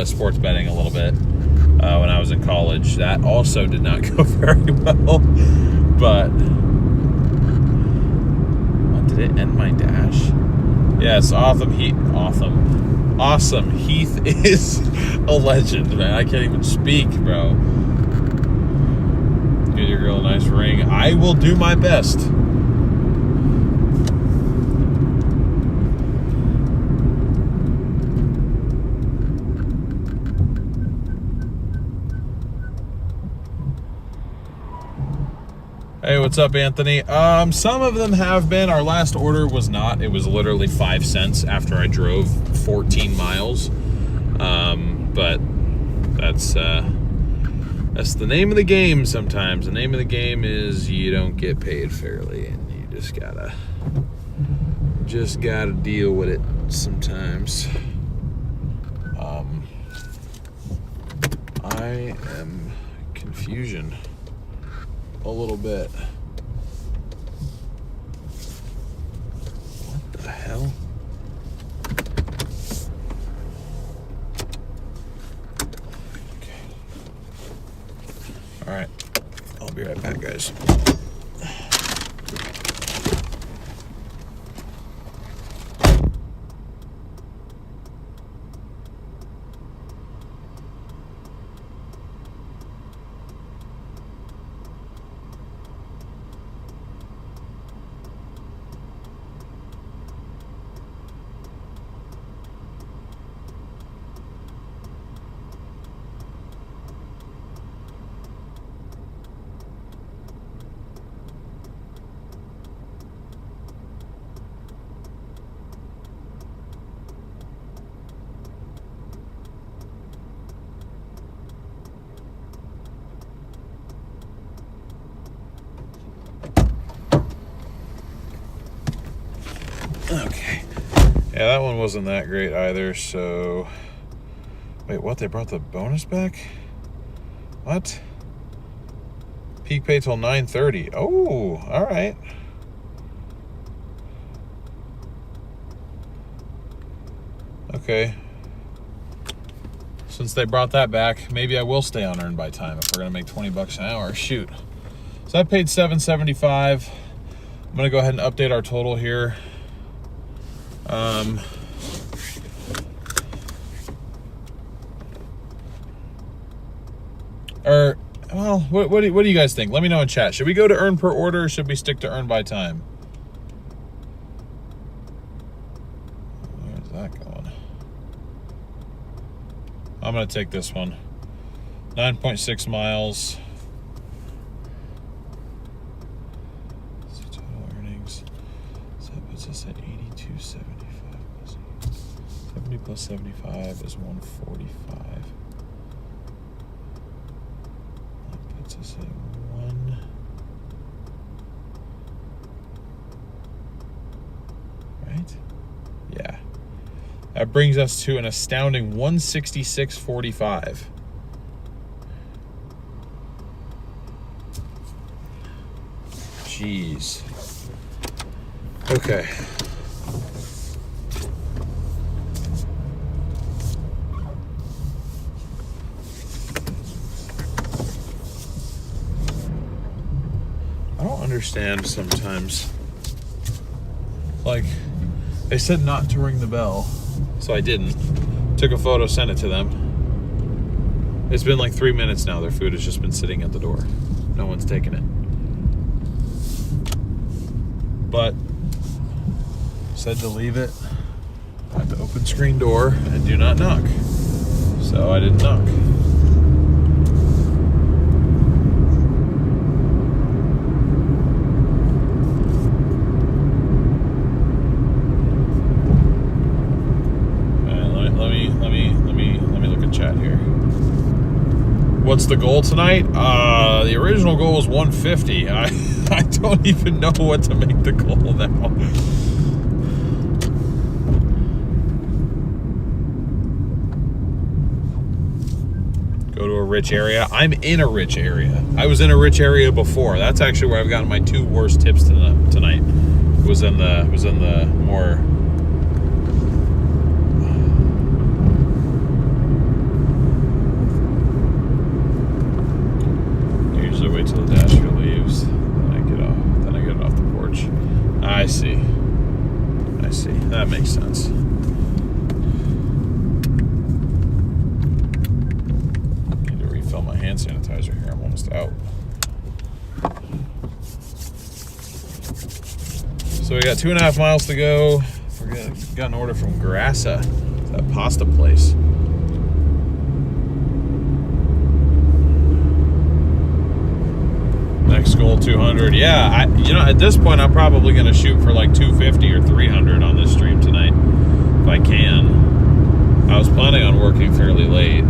sports betting a little bit. When I was in college. That also did not go very well. But did it end my dash? Yes, Awesome Heath is a legend, man. I can't even speak, bro. Get your girl a nice ring. I will do my best. Hey, what's up, Anthony? Some of them have been. Our last order was not. It was literally 5 cents after I drove 14 miles. But that's the name of the game sometimes. The name of the game is you don't get paid fairly, and you just gotta deal with it sometimes. I am confusion. A little bit. What the hell? Okay. All right. I'll be right back, guys. Okay. Yeah, that one wasn't that great either, so... Wait, what? They brought the bonus back? What? Peak pay till 9:30. Oh, all right. Okay. Since they brought that back, maybe I will stay on Earn by Time if we're gonna make 20 bucks an hour. Shoot. So I paid $7.75. I'm gonna go ahead and update our total here. Well, what do you guys think? Let me know in chat. Should we go to Earn per order, or should we stick to Earn by Time? Where's that going? I'm gonna take this one. 9.6 miles. So total earnings. So that puts us at 82.75. 70 plus 75 is 145. Us at 1. Right? Yeah. That brings us to an astounding 166.45. Jeez. Okay. I don't understand sometimes. Like, they said not to ring the bell, so I didn't. Took a photo, sent it to them. It's been like 3 minutes now. Their food has just been sitting at the door. No one's taking it. But said to leave it at the open screen door and do not knock. So I didn't knock. Let me look at chat here. What's the goal tonight? The original goal was 150. I don't even know what to make the goal now. Go to a rich area. I'm in a rich area. I was in a rich area before. That's actually where I've gotten my 2 worst tips tonight. Was in the more. Wait till the Dasher leaves, then I get off the porch. I see. That makes sense. Need to refill my hand sanitizer here. I'm almost out. So we got 2.5 miles to go. Got an order from Grassa, that pasta place. Next goal 200. Yeah, at this point I'm probably going to shoot for like 250 or 300 on this stream tonight if I can. I was planning on working fairly late.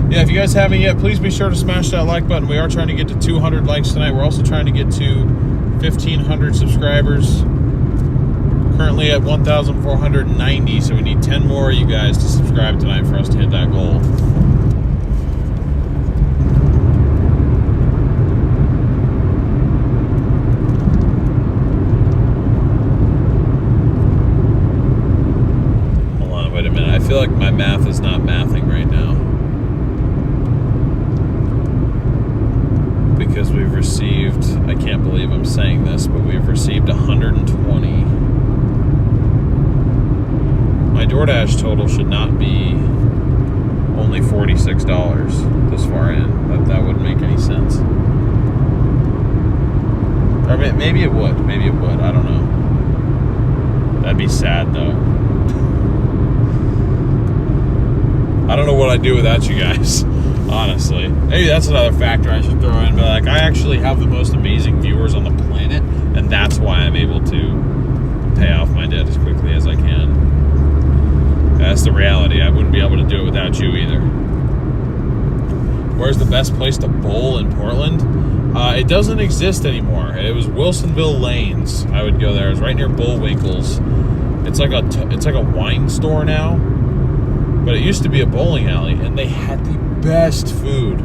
Yeah, if you guys haven't yet, please be sure to smash that like button. We are trying to get to 200 likes tonight. We're also trying to get to 1,500 subscribers. Currently at 1,490, so we need 10 more of you guys to subscribe tonight for us to hit that goal. Hold on, wait a minute. I feel like my math is not mathing right now. Because we've received, I can't believe I'm saying this, but we've received 120. My Doordash total should not be only $46 this far in. That wouldn't make any sense. Or maybe it would. I don't know. That'd be sad though. I don't know what I'd do without you guys. Honestly, maybe that's another factor I should throw in. But like, I actually have the most amazing viewers on the planet, and that's why I'm able to pay off my debt as quickly as I can. That's the reality. I wouldn't be able to do it without you either. Where's the best place to bowl in Portland? It doesn't exist anymore. It was Wilsonville Lanes. I would go there. It's right near Bullwinkle's. It's like a wine store now, but it used to be a bowling alley, and they had the best food.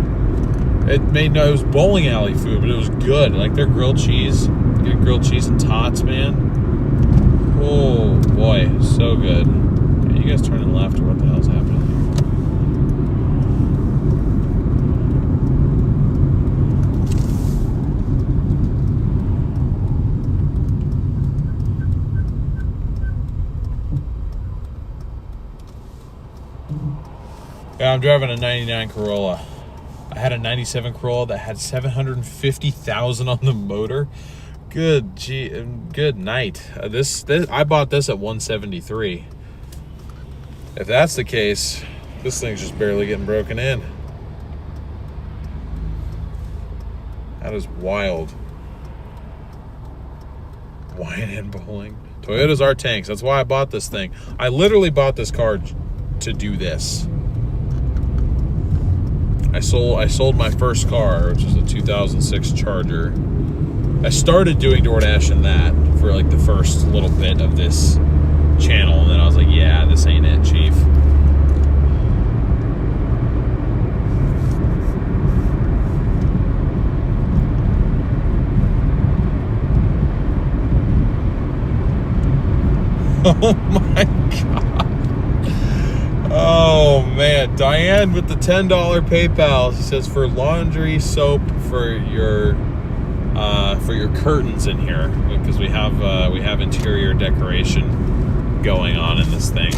It was bowling alley food, but it was good. Like their grilled cheese, get grilled cheese and tots, man. Oh boy, so good. Okay, you guys turning left, or what the hell's happening? Yeah, I'm driving a 99 Corolla. I had a 97 Corolla that had 750,000 on the motor. Good night. This I bought this at 173. If that's the case, this thing's just barely getting broken in. That is wild. Wine and bowling. Toyotas are tanks. That's why I bought this thing. I literally bought this car to do this. I sold my first car, which was a 2006 Charger. I started doing Doordash in that for like the first little bit of this channel, and then I was like, yeah, this ain't it, chief. Oh my God. Oh man, Diane with the $10 PayPal. She says, for laundry soap for your for your curtains in here, because we have interior decoration going on in this thing.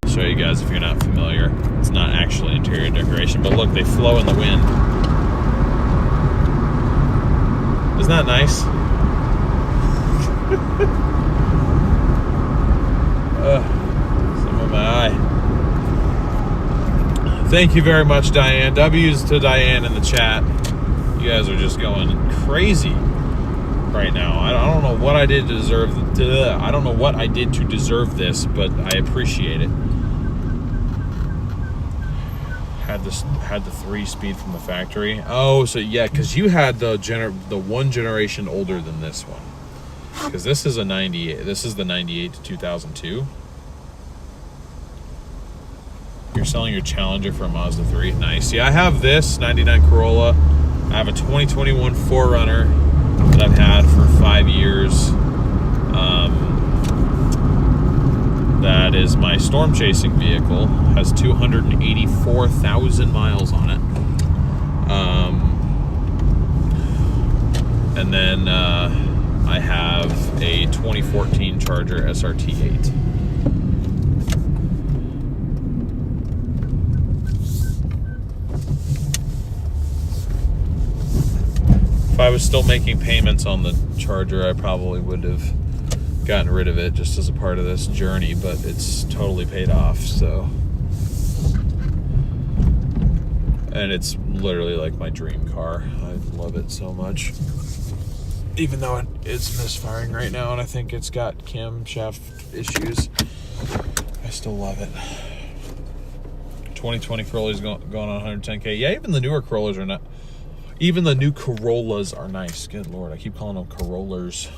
I'll show you guys if you're not familiar. It's not actually interior decoration, but look, they flow in the wind. Isn't that nice? Some of my eye. Thank you very much, Diane. W's to Diane in the chat. You guys are just going crazy right now. I don't know what I did to deserve. I don't know what I did to deserve this, but I appreciate it. Had the 3-speed from the factory. Oh, so yeah, because you had the one generation older than this one. Because this is a 98. This is the 98 to 2002. You're selling your Challenger for a Mazda 3. Nice. Yeah, I have this 99 Corolla. I have a 2021 4Runner that I've had for 5 years. That is my storm chasing vehicle. Has 284,000 miles on it. And then I have a 2014 Charger SRT8. If I was still making payments on the Charger, I probably would have gotten rid of it just as a part of this journey, but it's totally paid off, so. And it's literally like my dream car. I love it so much. Even though it is misfiring right now and I think it's got camshaft issues, I still love it. 2020 Corolla's going on 110K. Yeah, even the newer Corollas are not. Even the new Corollas are nice. Good Lord, I keep calling them Corollas.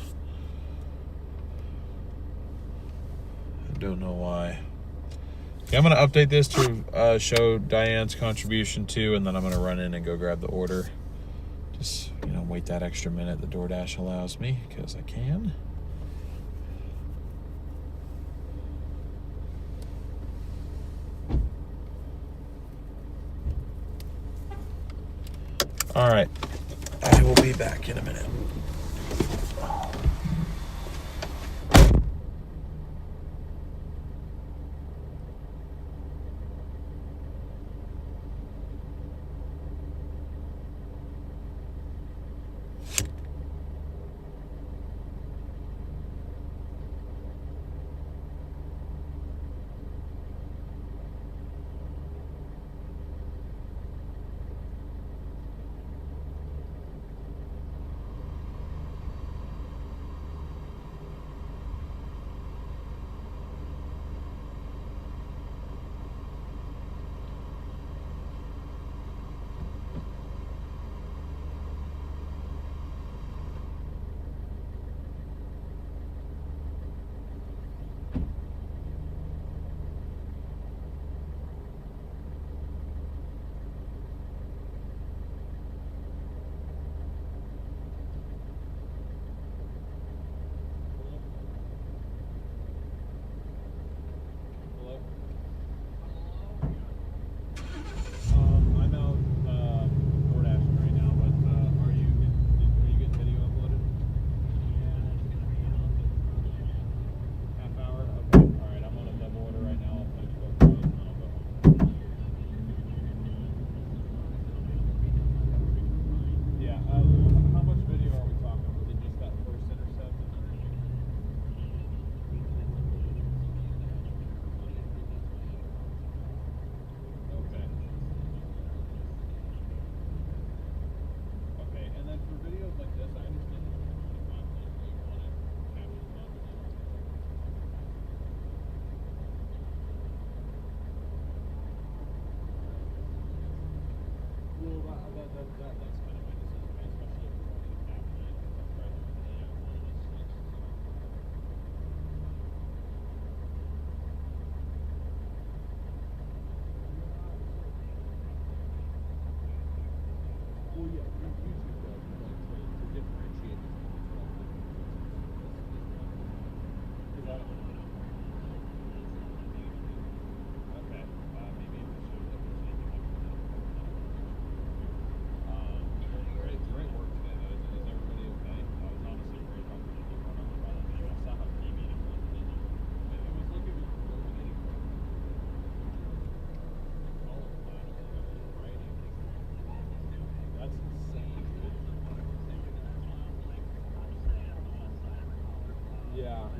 I don't know why. Okay, I'm going to update this to show Diane's contribution too, and then I'm going to run in and go grab the order. Just, wait that extra minute the Doordash allows me, because I can. All right, I will be back in a minute.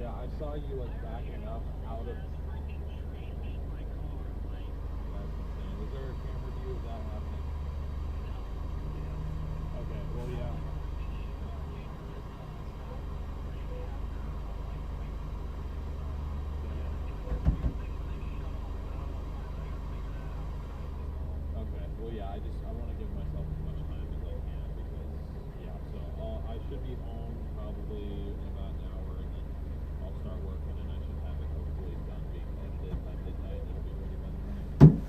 Yeah, I saw you like backing up out of. That's insane. Was there a camera view of that happening? Okay, well, yeah. Okay, well, yeah, I want to give myself as much time as I can because, yeah, so I should be home probably in about an hour and then I'll start working and I should have it hopefully done being edited by midnight. It'll be ready by the morning.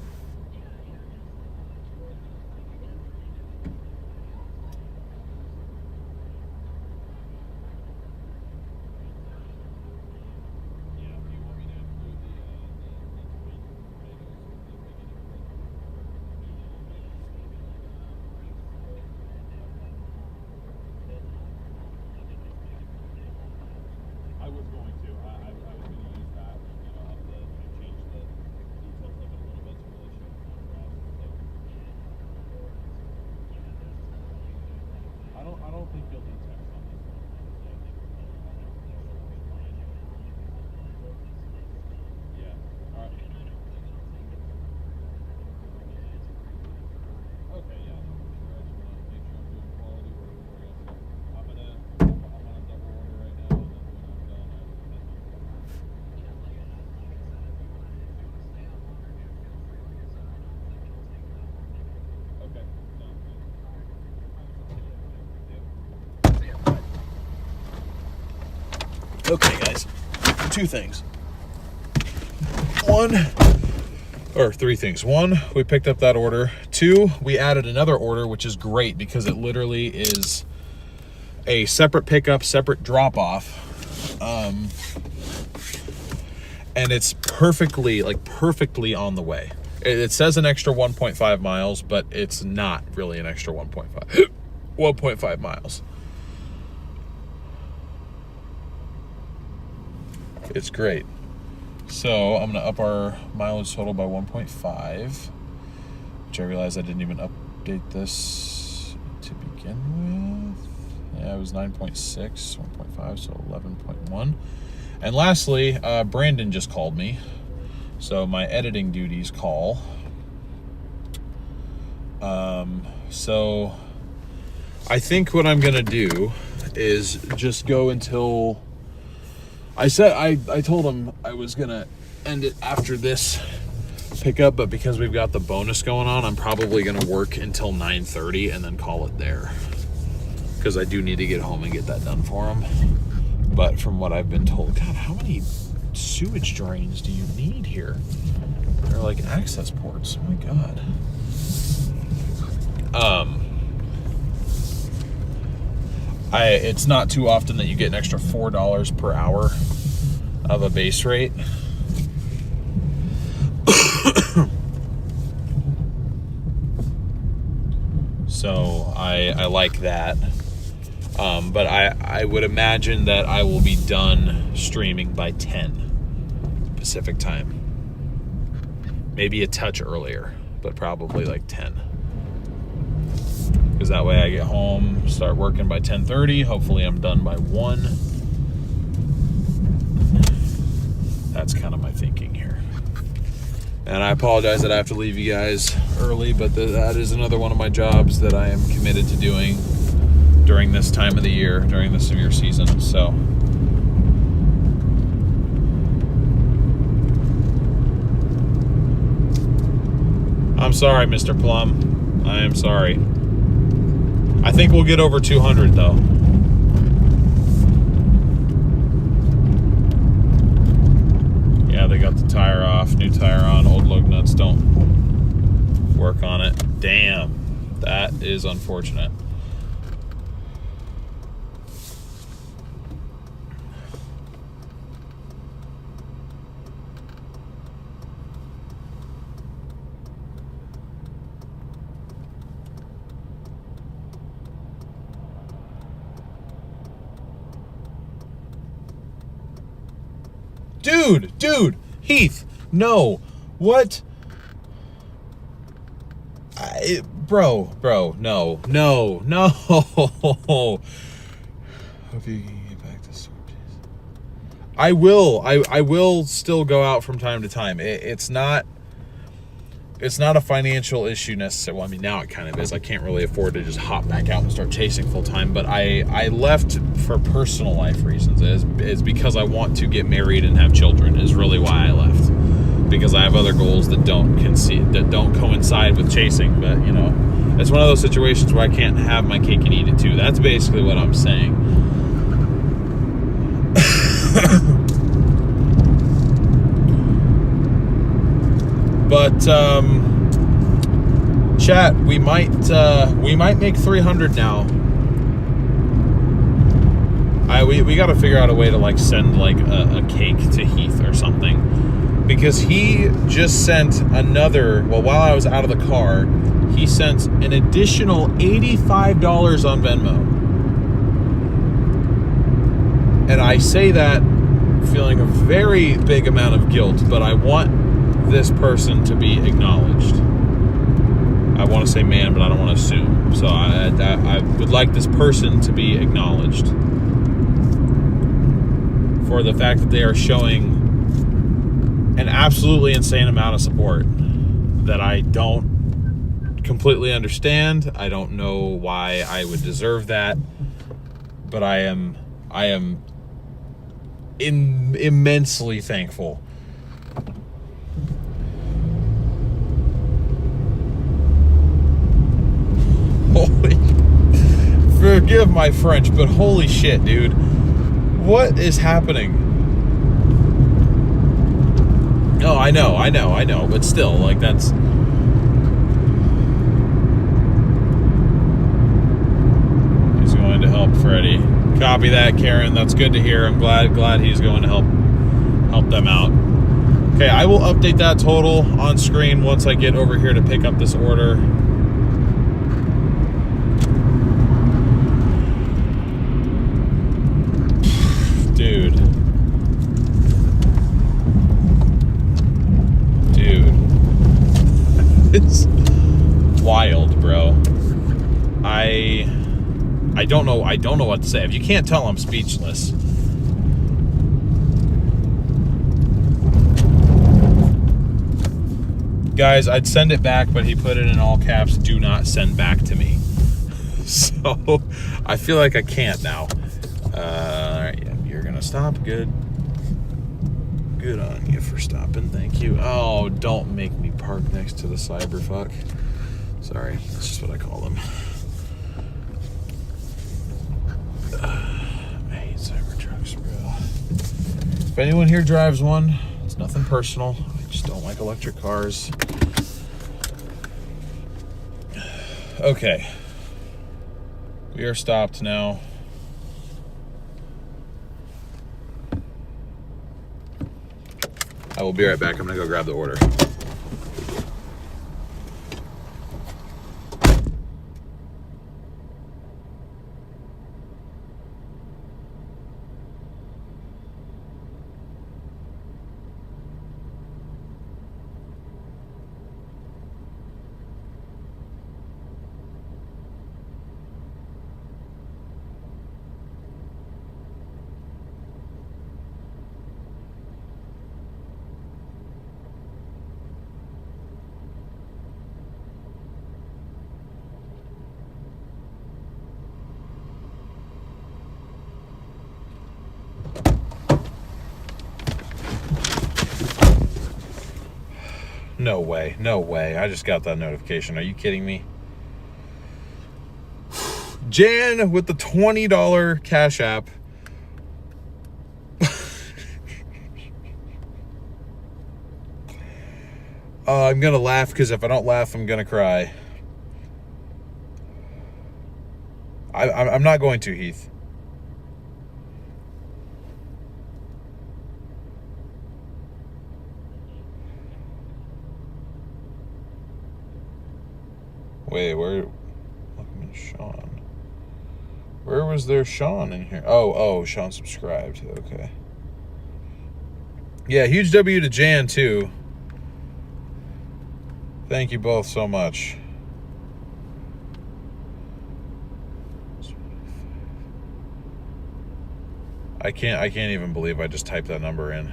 Yeah, do you want me to include the twin tomatoes with the I was going to. I was going to use that, up the change the details of it a little bit to really show contrast. So I don't think you'll need text on this one. Yeah. All right. Okay. Yeah. I just want to make sure I'm doing quality work for you. So I'm on a double order right now, and then when I'm done, I will send you. Okay. Sounds good. Okay, guys. Two things. Three things. One, we picked up that order. Two, we added another order, which is great because it literally is a separate pickup, separate drop-off. And it's perfectly on the way. It says an extra 1.5 miles, but it's not really an extra 1.5 miles. It's great. So I'm gonna up our mileage total by 1.5, which I realized I didn't even update this to begin with. Yeah, it was 9.6, 1.5, so 11.1. And lastly, Brandon just called me. So my editing duties call. So I think what I'm gonna do is just go until I told him I was gonna end it after this pickup, but because we've got the bonus going on, I'm probably gonna work until 9:30 and then call it there. Because I do need to get home and get that done for him. But from what I've been told, God, how many sewage drains do you need here? They're like access ports. Oh my God. It's not too often that you get an extra $4 per hour of a base rate. So I like that. But I would imagine that I will be done streaming by 10 Pacific time. Maybe a touch earlier, but probably like 10. Because that way I get home, start working by 10:30. Hopefully I'm done by 1. That's kind of my thinking here. And I apologize that I have to leave you guys early, but that is another one of my jobs that I am committed to doing during this time of the year, during the severe season. So I'm sorry, Mr. Plum. I am sorry. I think we'll get over 200 though. Yeah, they got the tire off, new tire on, old lug nuts don't work on it. Damn, that is unfortunate. Dude, Heath, no. What? Bro, no. Hope you can get back to sorties. I will still go out from time to time. It's not a financial issue necessarily. Well, I mean, now it kind of is. I can't really afford to just hop back out and start chasing full time. But I left for personal life reasons. Is because I want to get married and have children. Is really why I left. Because I have other goals that don't coincide with chasing. But you know, it's one of those situations where I can't have my cake and eat it too. That's basically what I'm saying. But chat, we might make 300 now. We got to figure out a way to like send like a cake to Heath or something, because he just sent another. Well, while I was out of the car, he sent an additional $85 on Venmo, and I say that feeling a very big amount of guilt, but I want this person to be acknowledged. I want to say man, but I don't want to assume. So I would like this person to be acknowledged for the fact that they are showing an absolutely insane amount of support that I don't completely understand. I don't know why I would deserve that, but I am immensely thankful. Forgive my French, but holy shit, dude. What is happening? Oh, I know, but still, like, that's... He's going to help Freddie. Copy that, Karen. That's good to hear. I'm glad he's going to help them out. Okay, I will update that total on screen once I get over here to pick up this order. Dude. It's wild, bro. I don't know what to say. If you can't tell, I'm speechless. Guys, I'd send it back, but he put it in all caps, do not send back to me. So I feel like I can't now. Alright, yeah, you're gonna stop. Good on you for stopping. Thank you. Oh, don't make me park next to the Cyberfuck. Sorry, that's just what I call them. I hate Cybertrucks, bro. If anyone here drives one, it's nothing personal. I just don't like electric cars. Okay. We are stopped now. I will be right back. I'm gonna go grab the order. No way. No way. I just got that notification. Are you kidding me? Jan with the $20 Cash App. I'm going to laugh because if I don't laugh, I'm going to cry. I'm not going to, Heath. Wait, where? Sean. Where was there Sean in here? Oh, Sean subscribed. Okay. Yeah, huge W to Jan, too. Thank you both so much. I can't even believe I just typed that number in.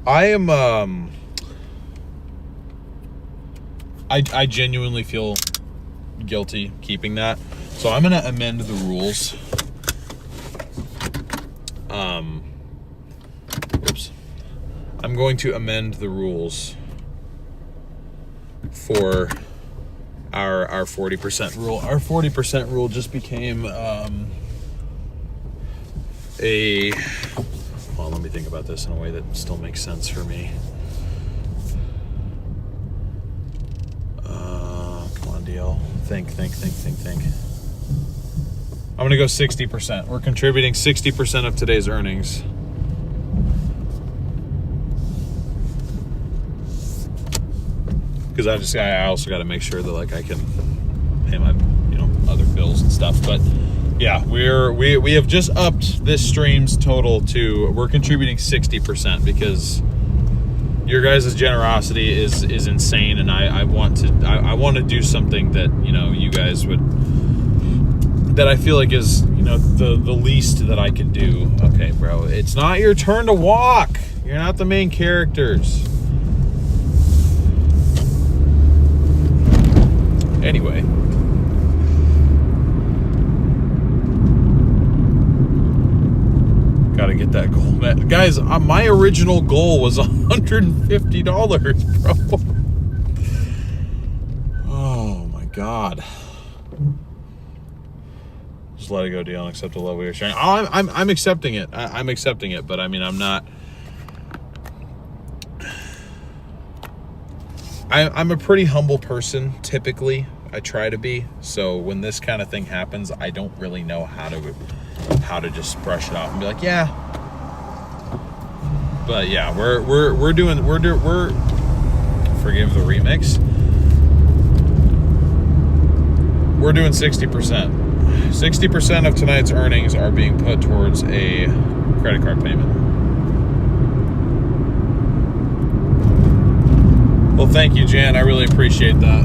I am I genuinely feel guilty keeping that. So I'm gonna amend the rules. Oops. I'm going to amend the rules for our 40% rule. Our 40% rule just became well, let me think about this in a way that still makes sense for me. Come on, DL. Think. I'm gonna go 60%. We're contributing 60% of today's earnings. Because I also got to make sure that like I can pay my other bills and stuff. But yeah, we have just upped this stream's total to, we're contributing 60% because your guys' generosity is insane, and I want to do something that you guys would, that I feel like is the least that I can do. Okay, bro, it's not your turn to walk. You're not the main characters. Anyway, gotta get that goal met. Guys, my original goal was $150, bro. Oh my God. Just let it go, Dion. Accept the love we are sharing. Oh, I'm accepting it. I'm accepting it, but I mean, I'm not. I'm a pretty humble person, typically. I try to be. So when this kind of thing happens, I don't really know how to just brush it off and be like, yeah. But yeah, we're forgive the remix. We're doing 60%. 60% of tonight's earnings are being put towards a credit card payment. Well, thank you, Jan. I really appreciate that.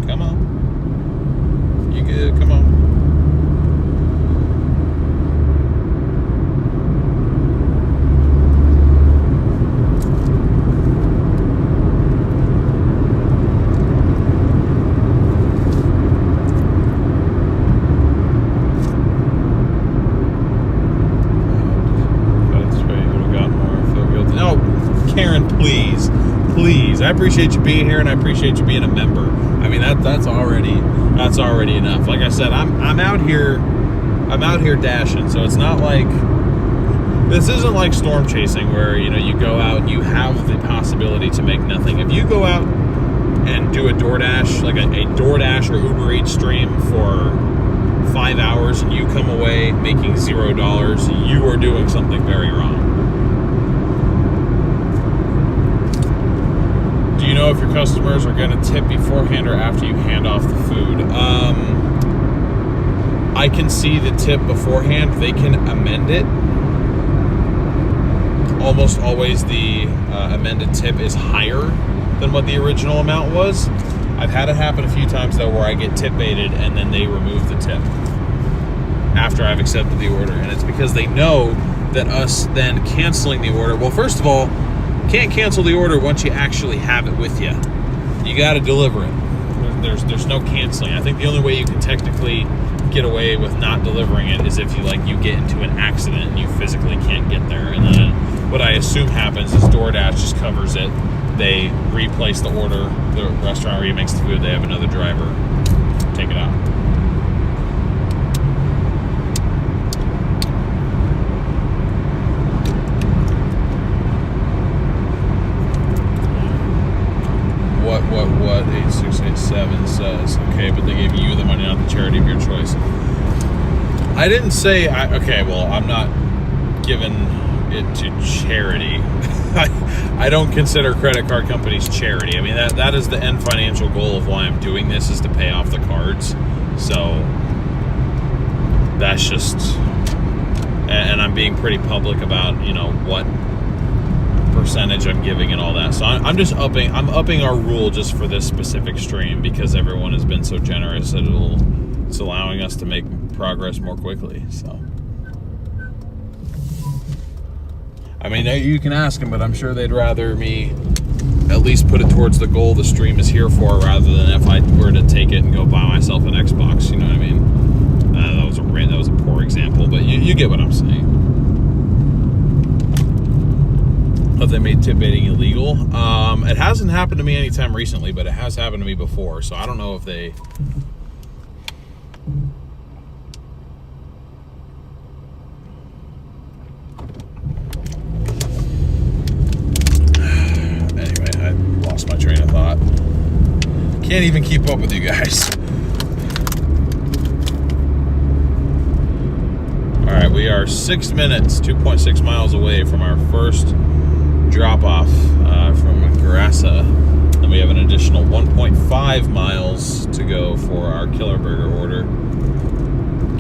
Come on. You good? Come on. Please, I appreciate you being here, and I appreciate you being a member. I mean, that's already enough. Like I said, I'm out here dashing, so it's not like, this isn't like storm chasing where you go out and you have the possibility to make nothing. If you go out and do a DoorDash, like a DoorDash or Uber Eats stream for 5 hours and you come away making $0, you are doing something very wrong. Do you know if your customers are going to tip beforehand or after you hand off the food? I can see the tip beforehand. They can amend it. Almost always the amended tip is higher than what the original amount was. I've had it happen a few times though where I get tip baited and then they remove the tip after I've accepted the order. And it's because they know that us then canceling the order, well, first of all, can't cancel the order once you actually have it with you. You got to deliver it. There's no canceling. I think the only way you can technically get away with not delivering it is if you get into an accident and you physically can't get there. And then what I assume happens is DoorDash just covers it. They replace the order. The restaurant remakes the food. They have another driver take it out. What 8687 says. Okay, but they gave you the money, not the charity of your choice. I didn't say I'm not giving it to charity. I don't consider credit card companies charity. I mean, that is the end financial goal of why I'm doing this, is to pay off the cards. So that's just, and I'm being pretty public about what percentage I'm giving and all that. So I'm just upping our rule just for this specific stream because everyone has been so generous that it's allowing us to make progress more quickly. So I mean, you can ask them, but I'm sure they'd rather me at least put it towards the goal the stream is here for, rather than if I were to take it and go buy myself an Xbox. You know what I mean? That was a poor example, but you get what I'm saying. Have they made tip baiting illegal? It hasn't happened to me anytime recently, but it has happened to me before. So I don't know if they. I lost my train of thought. Can't even keep up with you guys. All right, we are 6 minutes, 2.6 miles away from our first drop-off from Garassa. And we have an additional 1.5 miles to go for our Killer Burger order.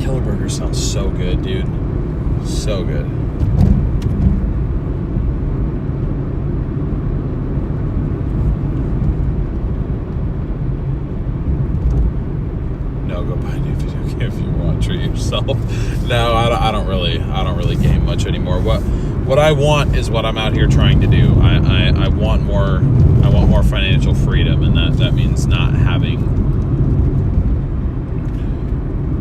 Killer Burger sounds so good, dude. So good. Go buy a new video game if you want. Treat yourself. No, I don't really game much anymore. What I want is what I'm out here trying to do. I want more financial freedom, and that means not having,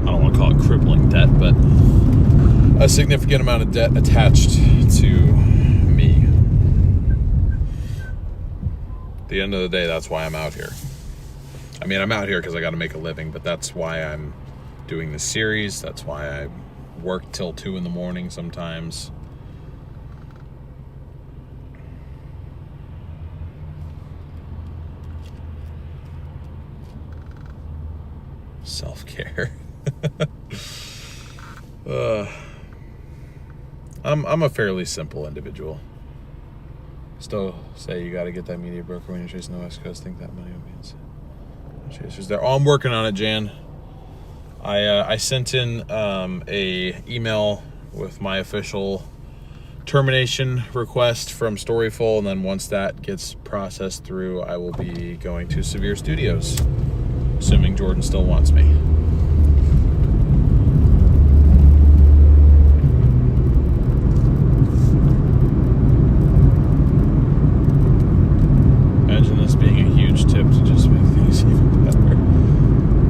I don't want to call it crippling debt, but a significant amount of debt attached to me. At the end of the day, that's why I'm out here. I mean, I'm out here because I got to make a living, but that's why I'm doing this series. That's why I work till 2 in the morning sometimes. Self-care. I'm a fairly simple individual. Still say you got to get that media broker when you're chasing the West Coast. Think that money will be insane. Chasers there. Oh, I'm working on it, Jan. I sent in a email with my official termination request from Storyful, and then once that gets processed through, I will be going to Severe Studios, assuming Jordan still wants me. Imagine this being a huge tip to just make things even better.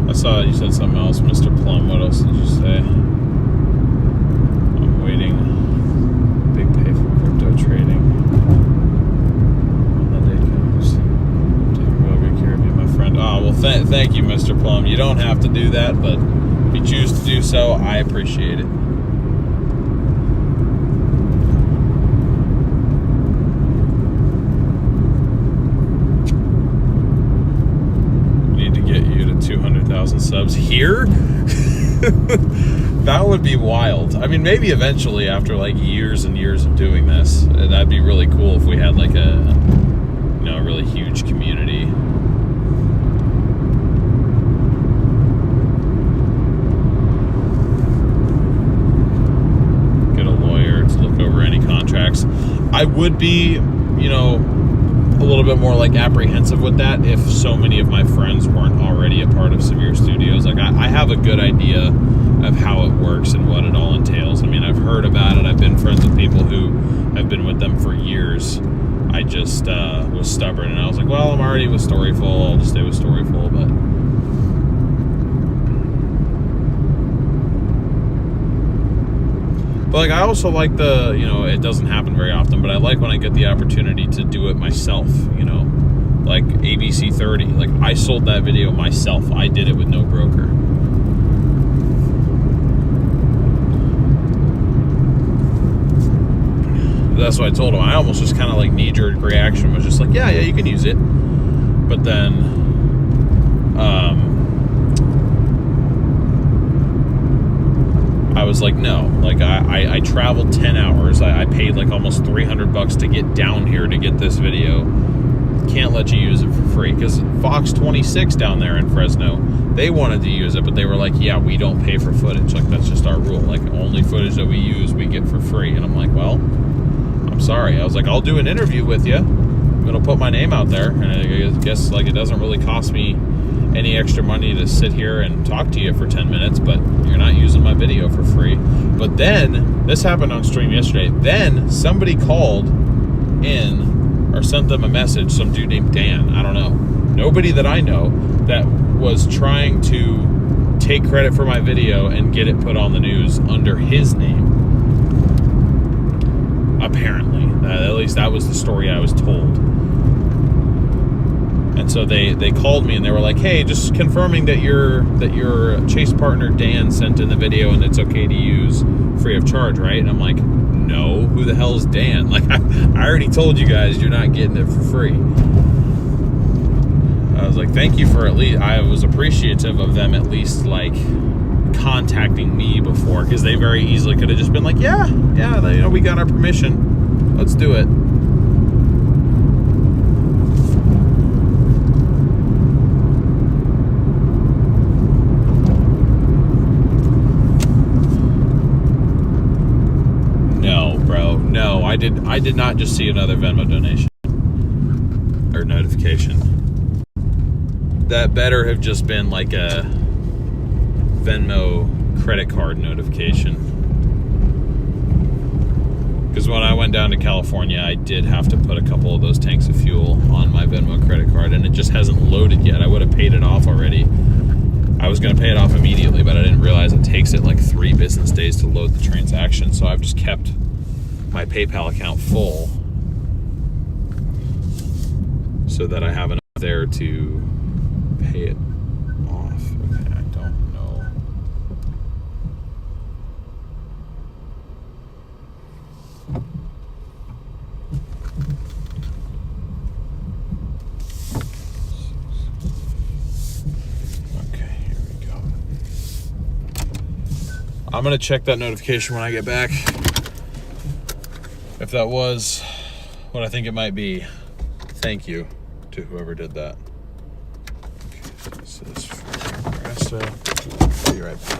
I saw you said something else, Mr. Plum. What else did you say? I'm waiting. Big pay for crypto trading. When that day comes, taking real good care of you, my friend. Oh, well, thank you, Mr. Plum. You don't have to do that, but if you choose to do so, I appreciate it. Get you to 200,000 subs here. That would be wild. I mean, maybe eventually after like years and years of doing this, that'd be really cool if we had like a really huge community. Get a lawyer to look over any contracts. I would be, a little bit more like apprehensive with that if so many of my friends weren't already a part of Severe Studios. Like I have a good idea of how it works and what it all entails. I mean, I've heard about it. I've been friends with people who have been with them for years. I just was stubborn, and I was like, well, I'm already with Storyful. I'll just stay with Storyful. But like, I also like it doesn't happen very often, but I like when I get the opportunity to do it myself, like ABC 30. Like, I sold that video myself. I did it with no broker. That's what I told him. I almost just kind of like knee-jerk reaction was just like, yeah, you can use it. But then, I was like, no. Like, I traveled 10 hours. I paid like almost $300 to get down here to get this video. Can't let you use it for free. Because Fox 26 down there in Fresno, they wanted to use it, but they were like, yeah, we don't pay for footage. Like, that's just our rule. Like, only footage that we use, we get for free. And I'm like, well, I'm sorry. I was like, I'll do an interview with you. It'll put my name out there, and I guess like it doesn't really cost me any extra money to sit here and talk to you for 10 minutes, but you're not using my video for free. But then, this happened on stream yesterday, then somebody called in or sent them a message, some dude named Dan, I don't know. Nobody that I know that was trying to take credit for my video and get it put on the news under his name. Apparently. At least that was the story I was told. And so they called me and they were like, hey, just confirming that your Chase partner Dan sent in the video and it's okay to use free of charge, right? And I'm like, no, who the hell is Dan? Like, I already told you guys you're not getting it for free. I was like, thank you for at least, I was appreciative of them at least like contacting me before, because they very easily could have just been like, yeah, we got our permission, let's do it. No, bro, no, I did not just see another Venmo donation or notification. That better have just been like a Venmo credit card notification. Because when I went down to California, I did have to put a couple of those tanks of fuel on my Venmo credit card, and it just hasn't loaded yet. I would have paid it off already. I was going to pay it off immediately, but I didn't realize it takes it like 3 business days to load the transaction, so I've just kept my PayPal account full so that I have enough there to pay it off. Okay, I don't know. Okay, here we go. I'm gonna check that notification when I get back. If that was what I think it might be, thank you to whoever did that. So this is be right back.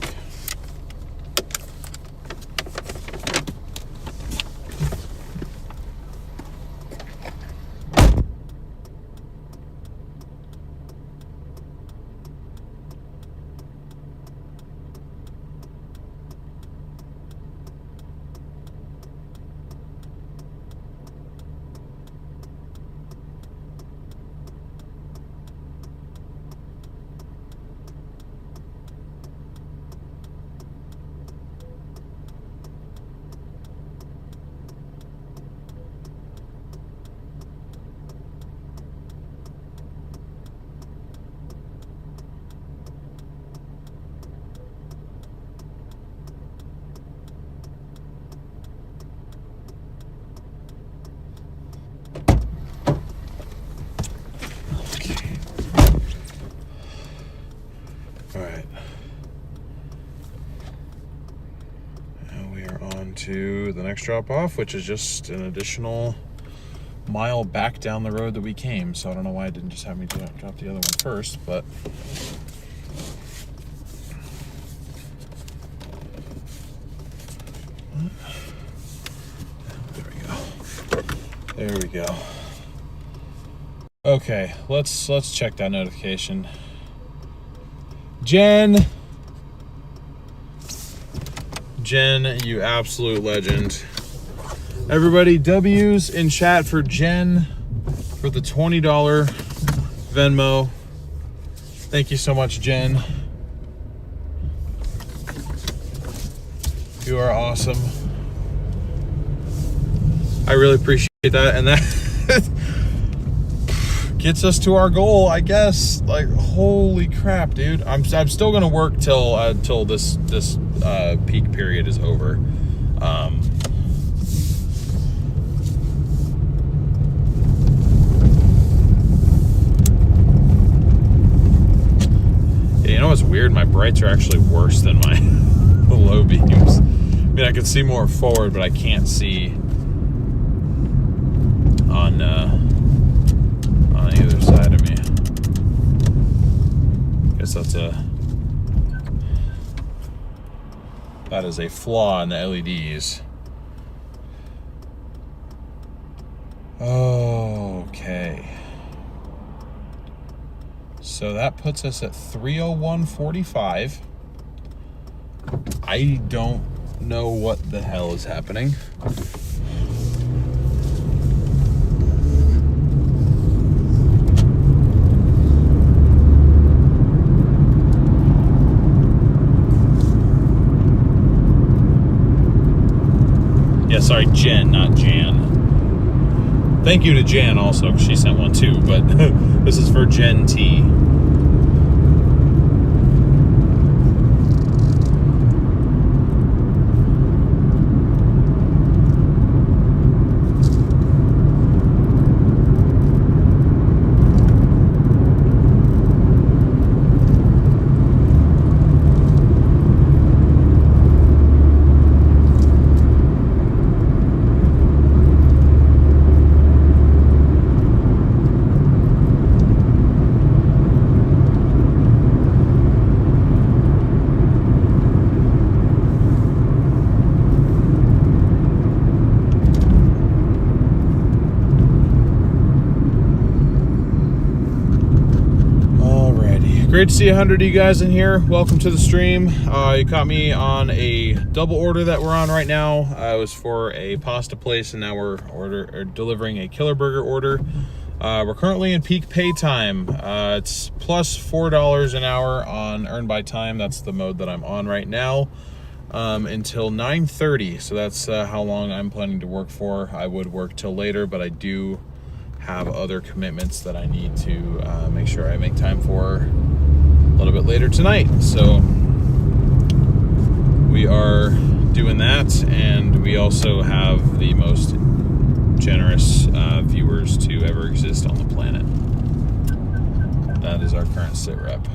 To the next drop off, which is just an additional mile back down the road that we came. So I don't know why it didn't just have me drop the other one first, but there we go. Okay, let's check that notification. Jen, you absolute legend. Everybody, W's in chat for Jen for the $20 Venmo. Thank you so much, Jen. You are awesome. I really appreciate that, and that gets us to our goal, I guess. Like, holy crap, dude! I'm still gonna work till this peak period is over. Yeah, you know what's weird? My brights are actually worse than my low beams. I mean, I can see more forward, but I can't see on either side of me. Guess that is a flaw in the LEDs. Okay. So that puts us at 301.45. I don't know what the hell is happening. Yeah, sorry, Jen, not Jan. Thank you to Jan also, 'cause she sent one too, but this is for Jen T. Great to see 100 of you guys in here. Welcome to the stream. You caught me on a double order that we're on right now. It was for a pasta place, and now we're delivering a Killer Burger order. We're currently in peak pay time. It's plus $4 an hour on earned by time. That's the mode that I'm on right now, until 9:30. So that's how long I'm planning to work for. I would work till later, but I do have other commitments that I need to make sure I make time for a little bit later tonight. So we are doing that, and we also have the most generous viewers to ever exist on the planet. That is our current sit rep.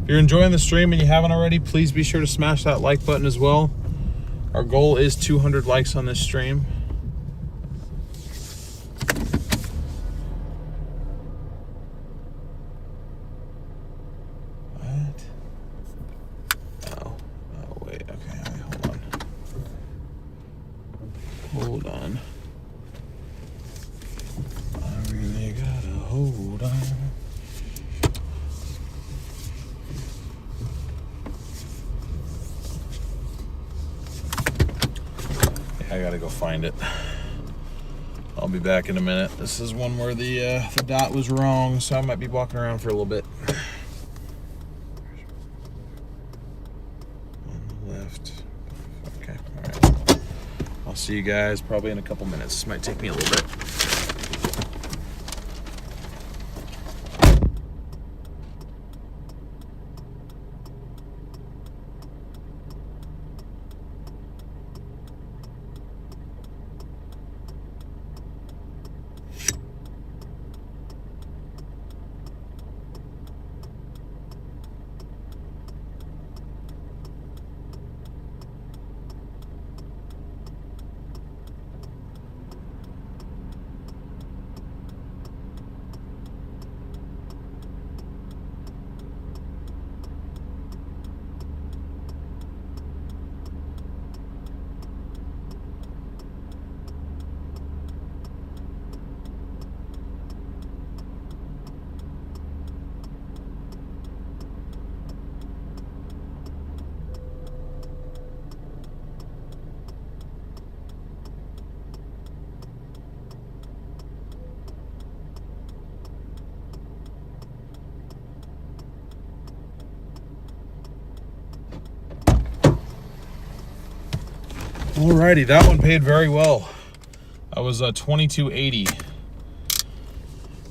If you're enjoying the stream and you haven't already, please be sure to smash that like button as well. Our goal is 200 likes on this stream. What? Oh, wait, okay, hold on. Hold on. I really gotta hold on. I gotta go find it. I'll be back in a minute. This is one where the dot was wrong, so I might be walking around for a little bit. On the left. Okay, all right. I'll see you guys probably in a couple minutes. This might take me a little bit. Alrighty, that one paid very well. I was $22.80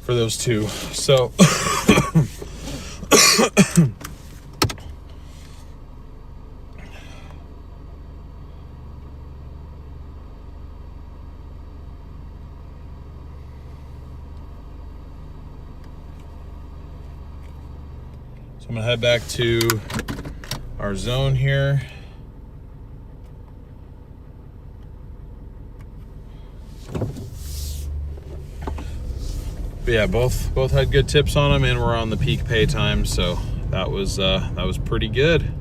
for those two. So I'm gonna head back to our zone here. But yeah, both had good tips on them, and we're on the peak pay time, so that was pretty good.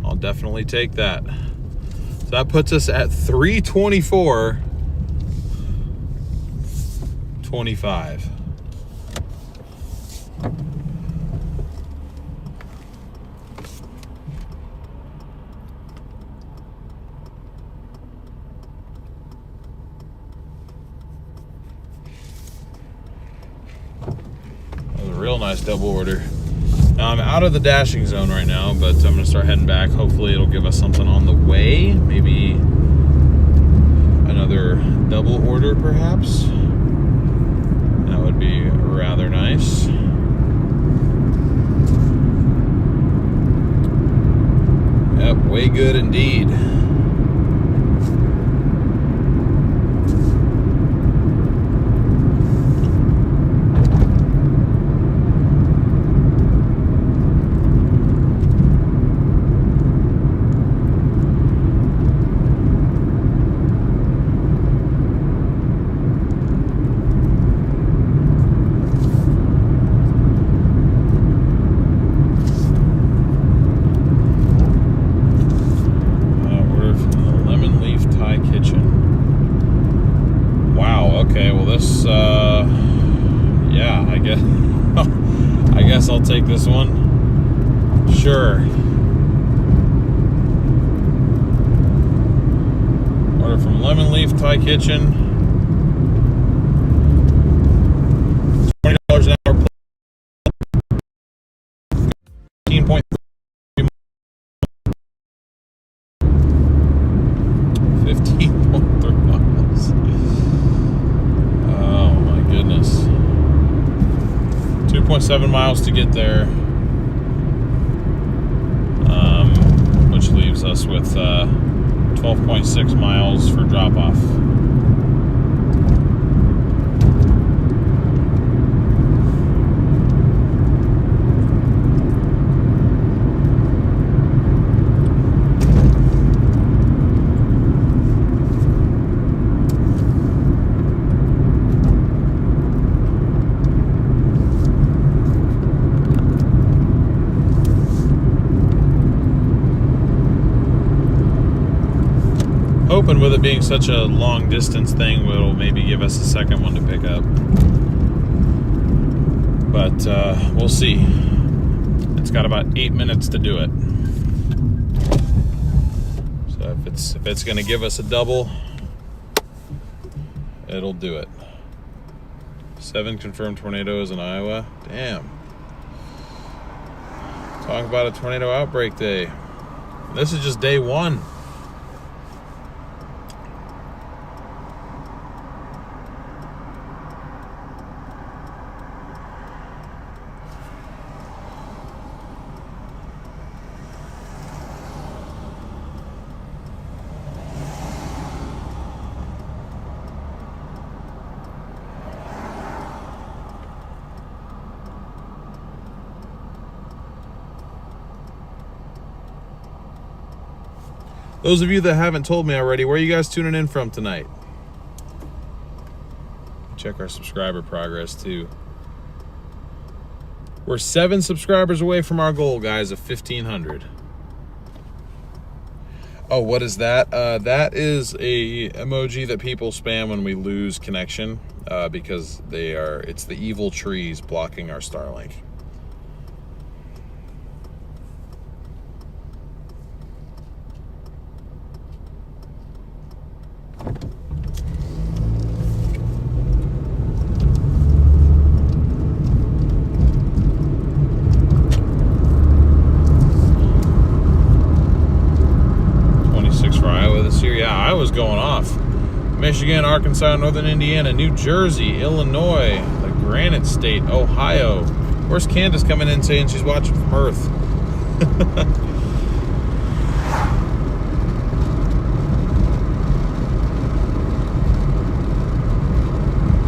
I'll definitely take that. So that puts us at 324.25. Real nice double order. Now I'm out of the dashing zone right now, but I'm gonna start heading back. Hopefully it'll give us something on the way. Maybe another double order perhaps. That would be rather nice. Yep, way good indeed. I'll take this one. Sure. Order from Lemon Leaf Thai Kitchen. $20 an hour. 15.3 miles. Oh my goodness. 2.7 miles to get there, which leaves us with 12.6 miles for drop-off. Hoping with it being such a long distance thing, will maybe give us a second one to pick up. But we'll see. It's got about 8 minutes to do it. So if it's going to give us a double, it'll do it. 7 confirmed tornadoes in Iowa. Damn. Talk about a tornado outbreak day. This is just day 1. Those of you that haven't told me already, where are you guys tuning in from tonight? Check our subscriber progress too. We're 7 subscribers away from our goal, guys, of 1,500. Oh, what is that? That is a emoji that people spam when we lose connection because it's the evil trees blocking our Starlink. Was going off. Michigan, Arkansas, Northern Indiana, New Jersey, Illinois, the Granite State, Ohio. Where's Candace coming in saying she's watching from Earth?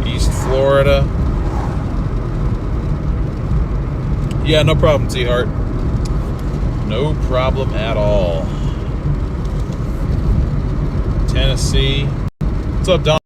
East Florida. Yeah, no problem, T-Heart. No problem at all. Tennessee. What's up, Donna?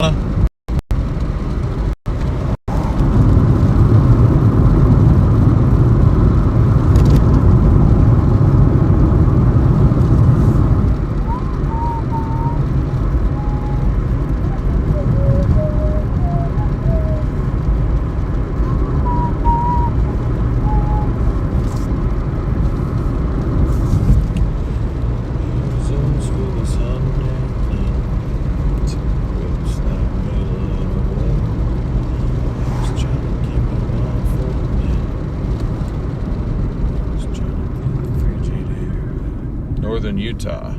southern Utah.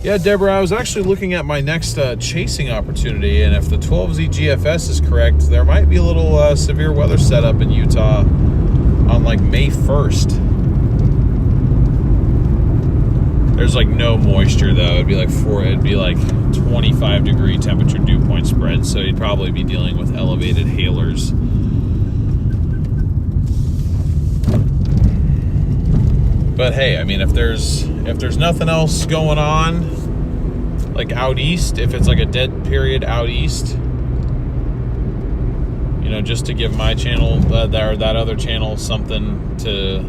Yeah, Deborah, I was actually looking at my next chasing opportunity, and if the 12Z GFS is correct, there might be a little severe weather setup in Utah on like May 1st. There's like no moisture though. It'd be like 25 degree temperature dew point spread, so you'd probably be dealing with elevated hailers. But hey, I mean, if there's nothing else going on, like out east, if it's like a dead period out east, you know, just to give my channel that other channel something to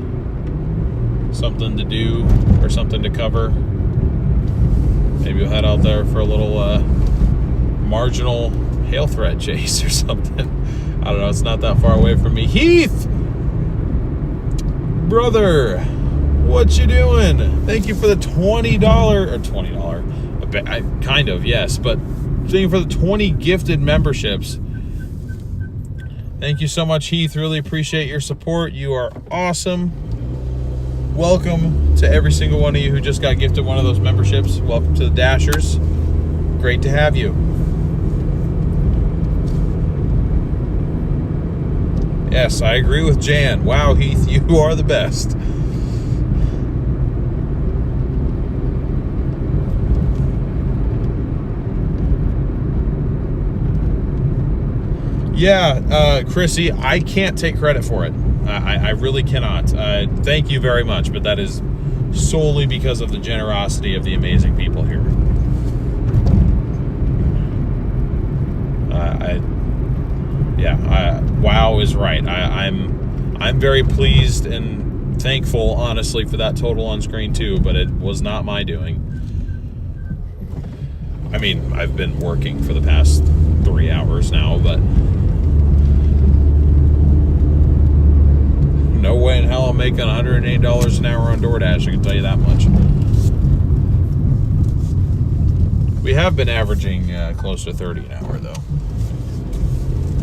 do or something to cover, maybe we'll head out there for a little marginal hail threat chase or something. I don't know. It's not that far away from me. Heath, brother, what you doing? Thank you for the $20 or $20. Kind of, yes, but thank you for the 20 gifted memberships. Thank you so much, Heath. Really appreciate your support. You are awesome. Welcome to every single one of you who just got gifted one of those memberships. Welcome to the Dashers. Great to have you. Yes, I agree with Jan. Wow, Heath, you are the best. Yeah, Chrissy, I can't take credit for it. I really cannot. Thank you very much, but that is solely because of the generosity of the amazing people here. Wow is right. I'm very pleased and thankful, honestly, for that total on screen too, but it was not my doing. I mean, I've been working for the past 3 hours now, but no way in hell I'm making $108 an hour on Doordash, I can tell you that much. We have been averaging close to 30 an hour, though.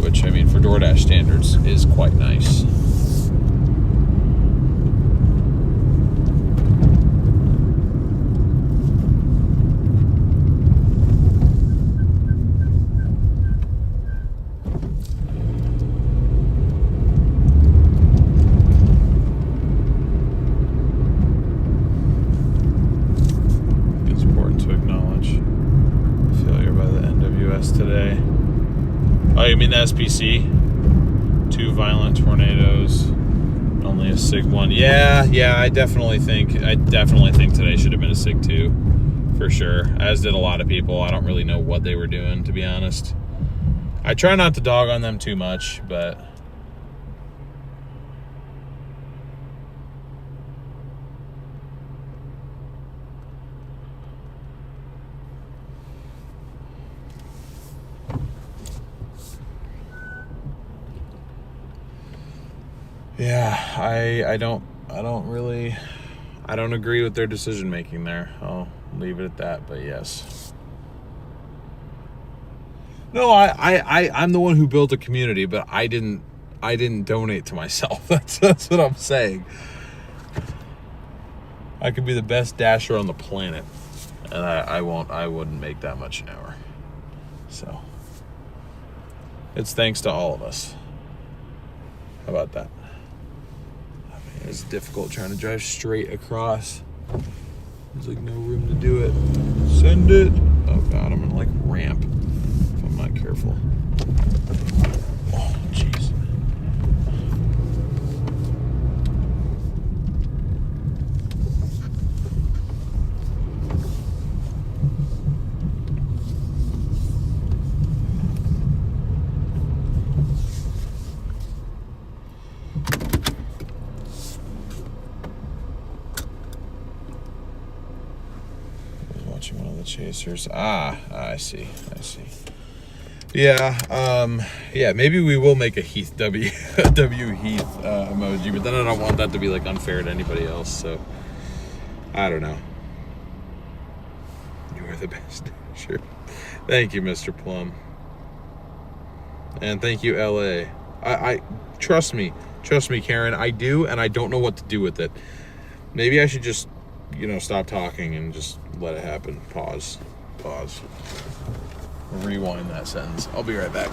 Which, I mean, for Doordash standards, is quite nice. You mean the SPC? 2 violent tornadoes, only a SIG 1. Yeah, I definitely think today should have been a SIG 2 for sure, as did a lot of people. I don't really know what they were doing, to be honest. I try not to dog on them too much, but yeah, I don't agree with their decision making there. I'll leave it at that, but yes. No, I'm the one who built a community, but I didn't donate to myself. That's what I'm saying. I could be the best dasher on the planet, and I wouldn't make that much an hour. So it's thanks to all of us. How about that? It's difficult trying to drive straight across. There's like no room to do it. Send it. Oh God, I'm gonna like ramp if I'm not careful. Oh, jeez. One of the chasers. I see. Yeah, maybe we will make a Heath W Heath emoji, but then I don't want that to be like unfair to anybody else, so I don't know. You are the best. Sure. Thank you, Mr. Plum. And thank you, LA. I trust me, Karen, I do, and I don't know what to do with it. Maybe I should just, stop talking and just let it happen. Pause. Rewind that sentence. I'll be right back.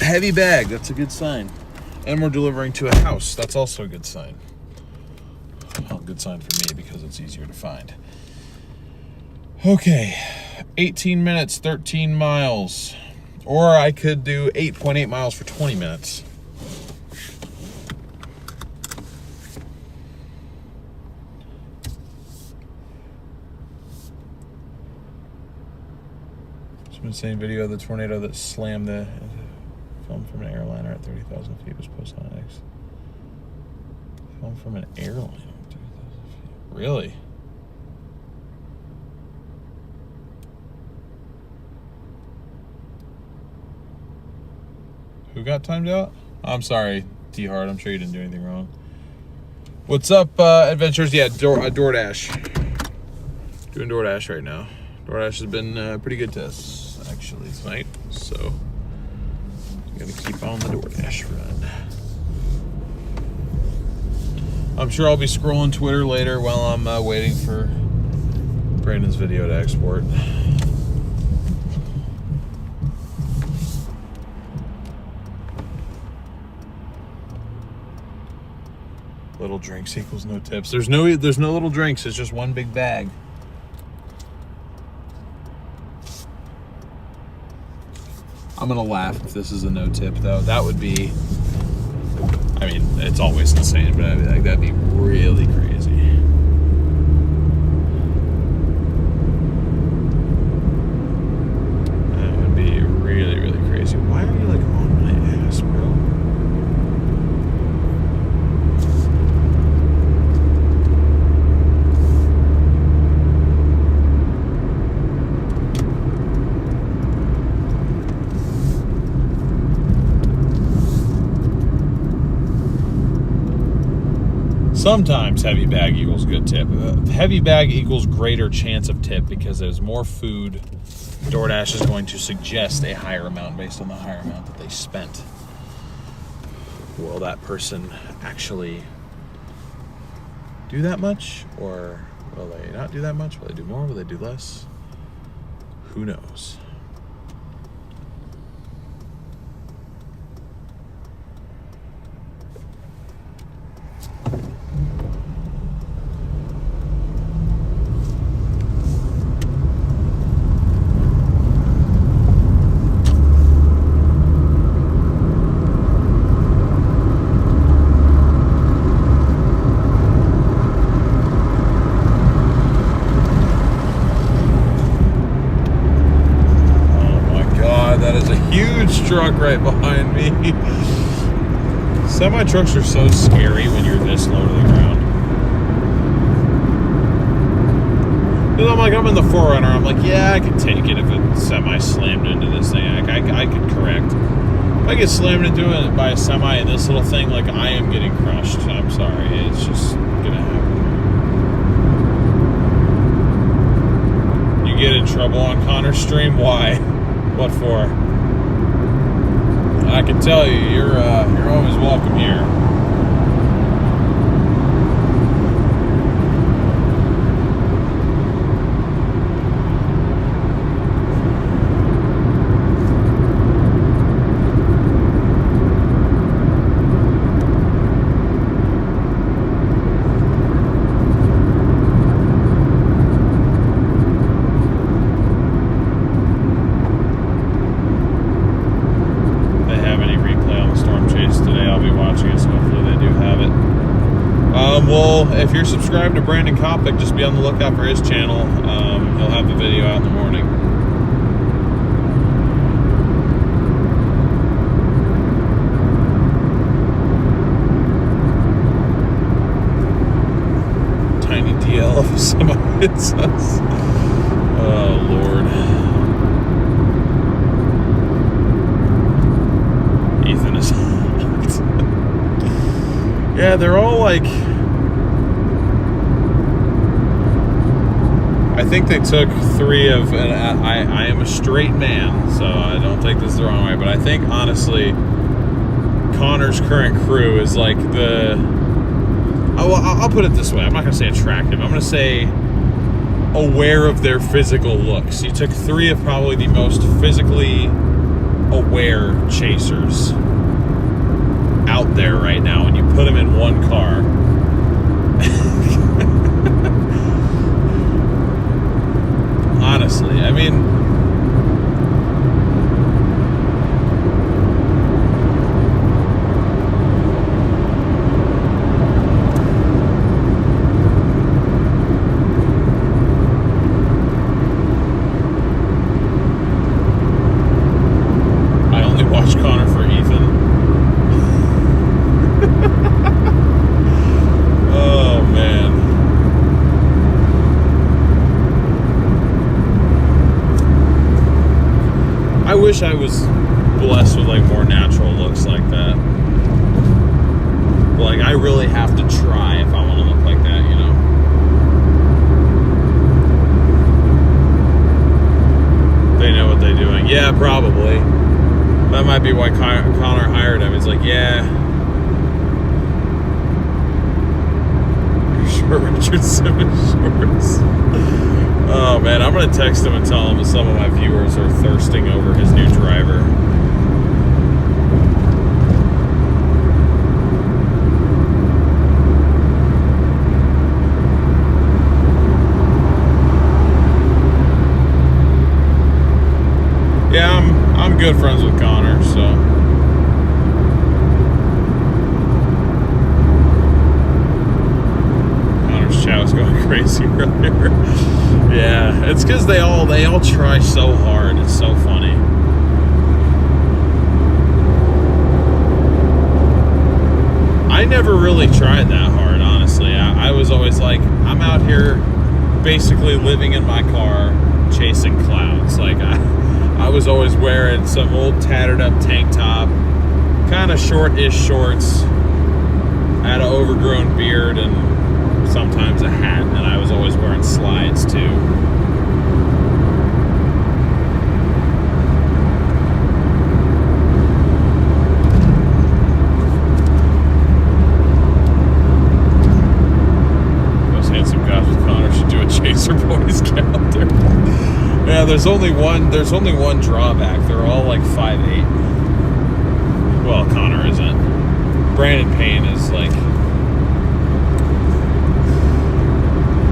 Heavy bag, that's a good sign. And we're delivering to a house, that's also a good sign. Well, good sign for me because it's easier to find. Okay, 18 minutes, 13 miles. Or I could do 8.8 miles for 20 minutes. It's been the same video of the tornado that slammed the film from an airliner at 30,000 feet was posted on X. Film from an airliner at 30,000 feet. Really? Who got timed out? I'm sorry, T-Hard. I'm sure you didn't do anything wrong. What's up, adventures? Yeah, Doordash. Doing Doordash right now. Doordash has been pretty good to us, actually, tonight. So, I'm going to keep on the Doordash run. I'm sure I'll be scrolling Twitter later while I'm waiting for Brandon's video to export. Little drinks equals no tips. There's no little drinks. It's just one big bag. I'm gonna laugh if this is a no tip though. That would be, I mean, it's always insane, but I'd be like, that'd be really crazy. That would be really, really crazy. Why are you like on my ass, bro? Sometimes heavy bag equals good tip. Heavy bag equals greater chance of tip because there's more food. Doordash is going to suggest a higher amount based on the higher amount that they spent. Will that person actually do that much? Or will they not do that much? Will they do more? Will they do less? Who knows? Truck right behind me. Semi trucks are so scary when you're this low to the ground. Because I'm like, I'm in the 4Runner. I'm like, yeah, I could take it if it semi slammed into this thing. I could correct. If I get slammed into it by a semi in this little thing, like I am getting crushed. I'm sorry. It's just gonna happen. You get in trouble on Connor's stream? Why? What for? I can tell you, you're always welcome here. Well, if you're subscribed to Brandon Kopic, just be on the lookout for his channel. He'll have a video out in the morning. Tiny DL if someone hits us. Oh, Lord. Ethan is yeah, they're all like... I think they took 3 of... And I am a straight man, so I don't take this the wrong way, but I think, honestly, Connor's current crew is like the... I'll put it this way. I'm not going to say attractive. I'm going to say aware of their physical looks. You took 3 of probably the most physically aware chasers out there right now, and you put them in one car. Honestly, I mean, I only watch Connor for Ethan. Oh, man. I wish I was blessed with like more natural looks like that. Like, I really have to try if I want to look like that, you know? They know what they're doing. Yeah, probably. That might be why Connor hired him. It's like, yeah. Sure, Richard Simmons shorts. Oh man, I'm gonna text him and tell him that some of my viewers are thirsting over his new driver. Yeah, I'm good friends with Connor, so. Chat was going crazy earlier. Yeah, it's because they all try so hard. It's so funny. I never really tried that hard, honestly. I was always like, I'm out here basically living in my car chasing clouds. Like, I was always wearing some old tattered up tank top, kind of short-ish shorts, had an overgrown beard, and sometimes a hat, and I was always wearing slides too. Those handsome guys with Connor should do a Chaser Boys calendar. Yeah, there's only one drawback. They're all like 5'8". Well, Connor isn't. Brandon Payne is like...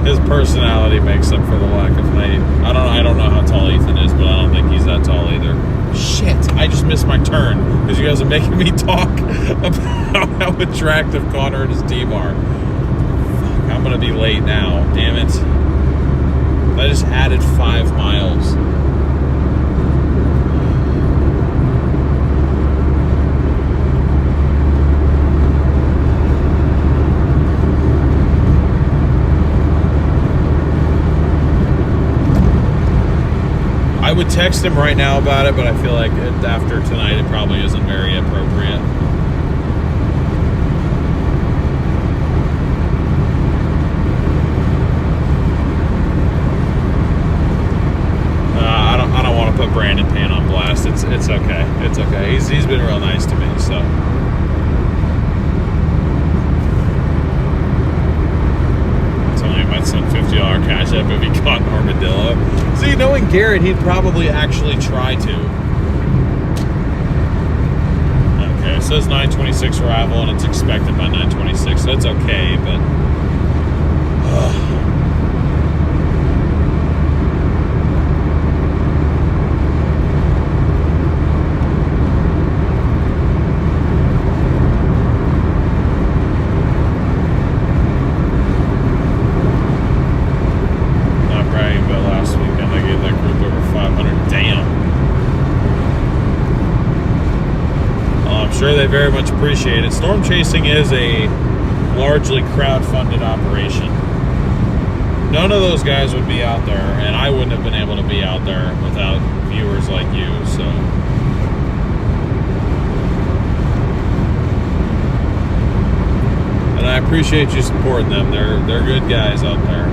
His personality makes up for the lack of height. I don't know how tall Ethan is, but I don't think he's that tall either. Shit, I just missed my turn because you guys are making me talk about how attractive Connor and his team are. Fuck, I'm gonna be late now. Damn it. I just added 5 miles. I would text him right now about it, but I feel like after tonight it probably isn't very appropriate. I don't want to put Brandon Payne on blast. It's okay. It's okay. He's been real nice tip if he caught an armadillo. See, knowing Garrett, he'd probably actually try to. Okay, it says 9:26 arrival, and it's expected by 9:26, so it's okay, but... They very much appreciate it. Storm chasing is a largely crowd-funded operation. None of those guys would be out there, and I wouldn't have been able to be out there without viewers like you. So, and I appreciate you supporting them. They're good guys out there.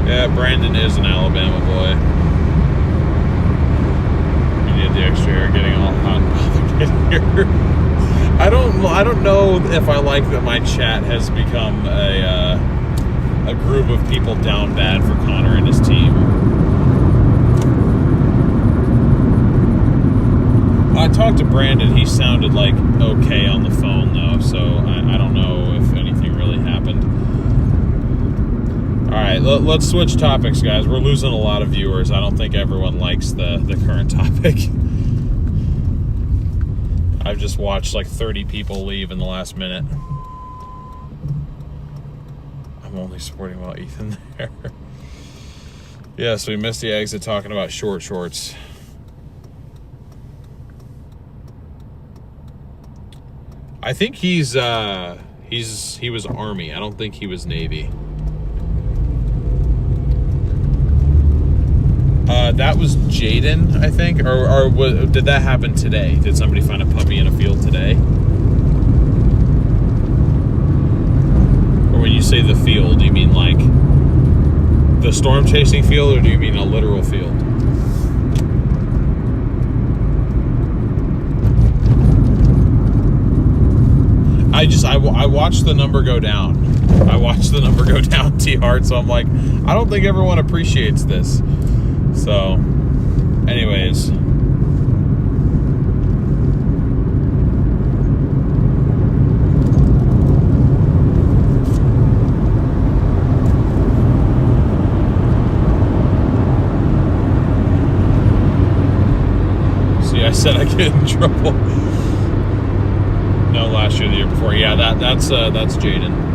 Yeah, Brandon is an Alabama boy. The extra air getting all hot and bothered in here. I don't know if I like that my chat has become a group of people down bad for Connor and his team. I talked to Brandon. He sounded like okay on the phone though, so I don't know if anything really happened. All right, let's switch topics, guys. We're losing a lot of viewers. I don't think everyone likes the current topic. I've just watched like 30 people leave in the last minute. I'm only supporting while Ethan there. Yeah, so we missed the exit talking about short shorts. I think he was Army. I don't think he was Navy. That was Jaden, I think, or did that happen today? Did somebody find a puppy in a field today? Or when you say the field, do you mean like the storm chasing field, or do you mean a literal field? I watched the number go down. I watched the number go down, T-Hart, so I'm like, I don't think everyone appreciates this. So, anyways. See, I said I get in trouble. No, last year, the year before. Yeah, that's Jaden.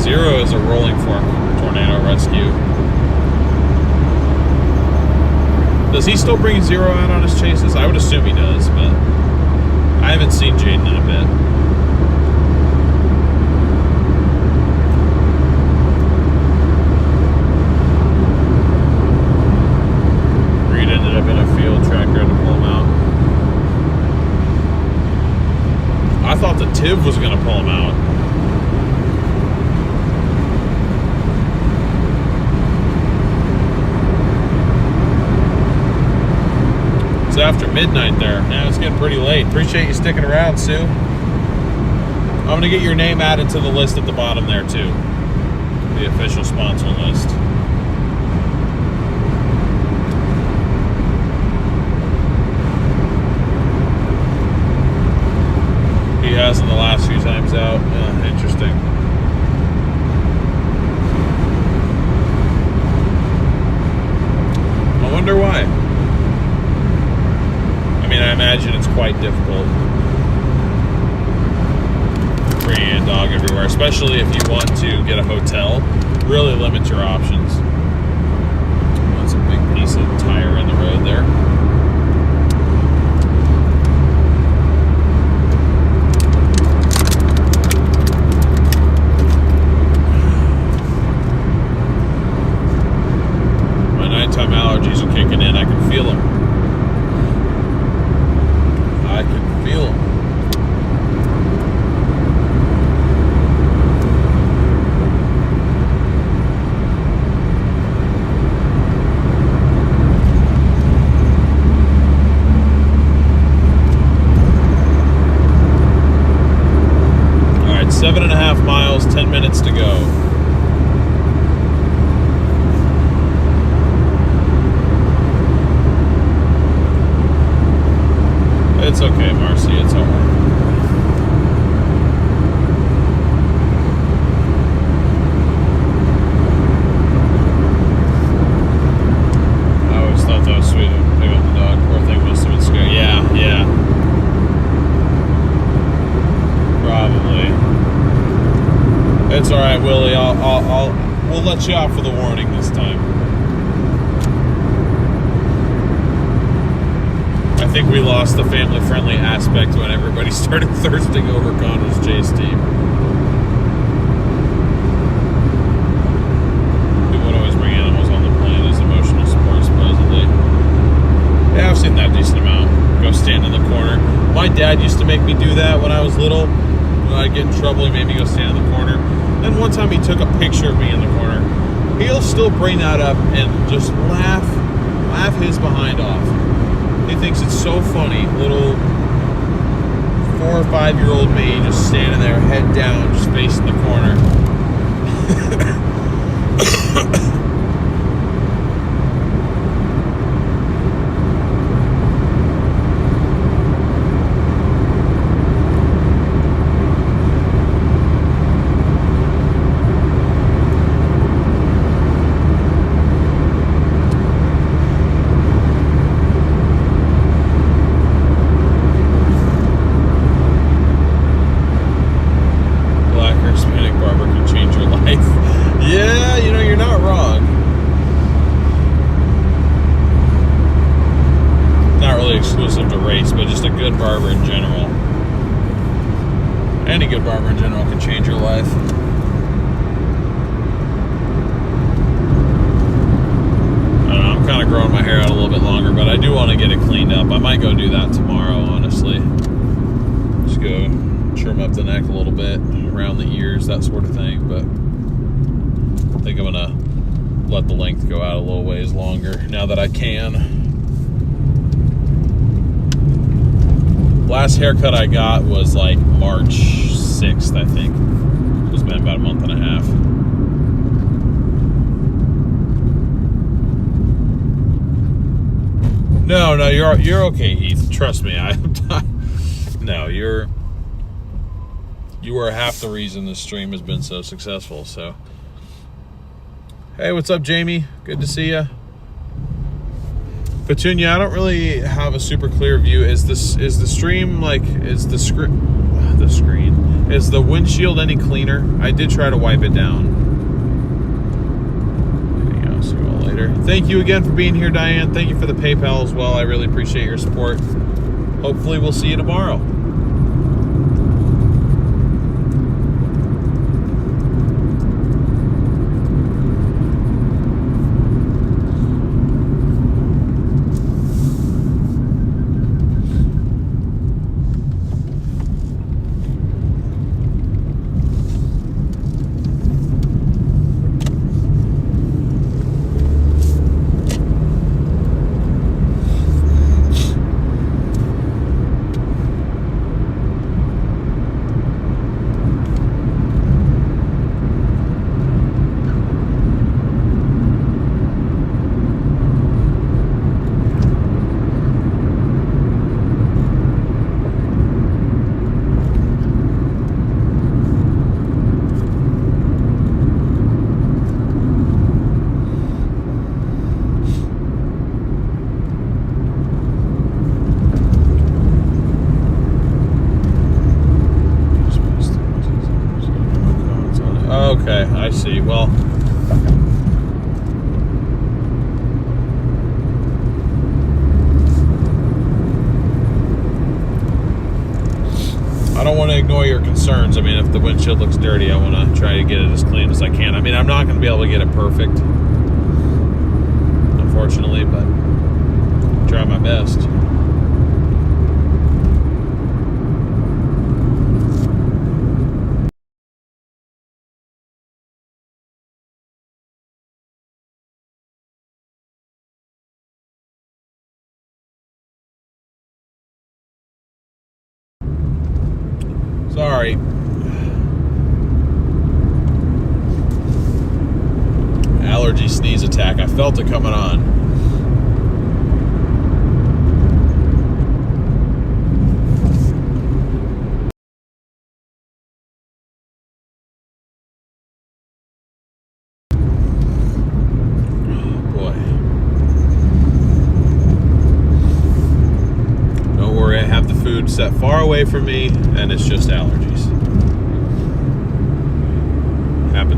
Zero is a rolling form tornado rescue. Does he still bring Zero out on his chases? I would assume he does, but I haven't seen Jaden in a bit. Reed ended up in a field tractor to pull him out. I thought the Tiv was going to pull him out. After midnight there. Yeah, it's getting pretty late. Appreciate you sticking around, Sue. I'm going to get your name added to the list at the bottom there, too. The official sponsor list. He has in the last few times out. Yeah, interesting. I wonder why. I imagine it's quite difficult bringing a dog everywhere, especially if you want to get a hotel. Really limit your options. That's a big piece of tire in the road there. My nighttime allergies are kicking in. I can feel them. I can feel them. right, Willie. We'll let you off with a warning this time. I think we lost the family-friendly aspect when everybody started thirsting over Connor's Chase team. We would always bring animals on the plane as emotional support, supposedly. Yeah, I've seen that decent amount. Go stand in the corner. My dad used to make me do that when I was little. When I'd get in trouble, he made me go stand in the corner. Then one time he took a picture of me in the corner. He'll still bring that up and just laugh his behind off. He thinks it's so funny. Little 4 or 5-year-old me just standing there, head down, just facing the corner. Yeah, you know, you're not wrong. Not really exclusive to race, but just a good barber in general. Any good barber in general can change your life. I don't know, I'm kind of growing my hair out a little bit longer, but I do want to get it cleaned up. I might go do that tomorrow, honestly. Just go trim up the neck a little bit, around the ears, that sort of thing, but I think I'm gonna let the length go out a little ways longer now that I can. Last haircut I got was like March 6th, I think. It's been about a month and a half. No, you're okay, Heath. Trust me. No, you are half the reason this stream has been so successful. So. Hey, what's up, Jamie? Good to see you. Petunia, I don't really have a super clear view. Is the stream like? Is the screen? Is the windshield any cleaner? I did try to wipe it down. There you go. See you all later. Thank you again for being here, Diane. Thank you for the PayPal as well. I really appreciate your support. Hopefully, we'll see you tomorrow. Okay, I see. Well, I don't want to ignore your concerns. I mean, if the windshield looks dirty, I want to try to get it as clean as I can. I mean, I'm not going to be able to get it perfect, unfortunately, but I'll try my best. Sorry. Allergy sneeze attack. I felt it coming on. Oh, boy. Don't worry, I have the food set far away from me, and it's just allergies.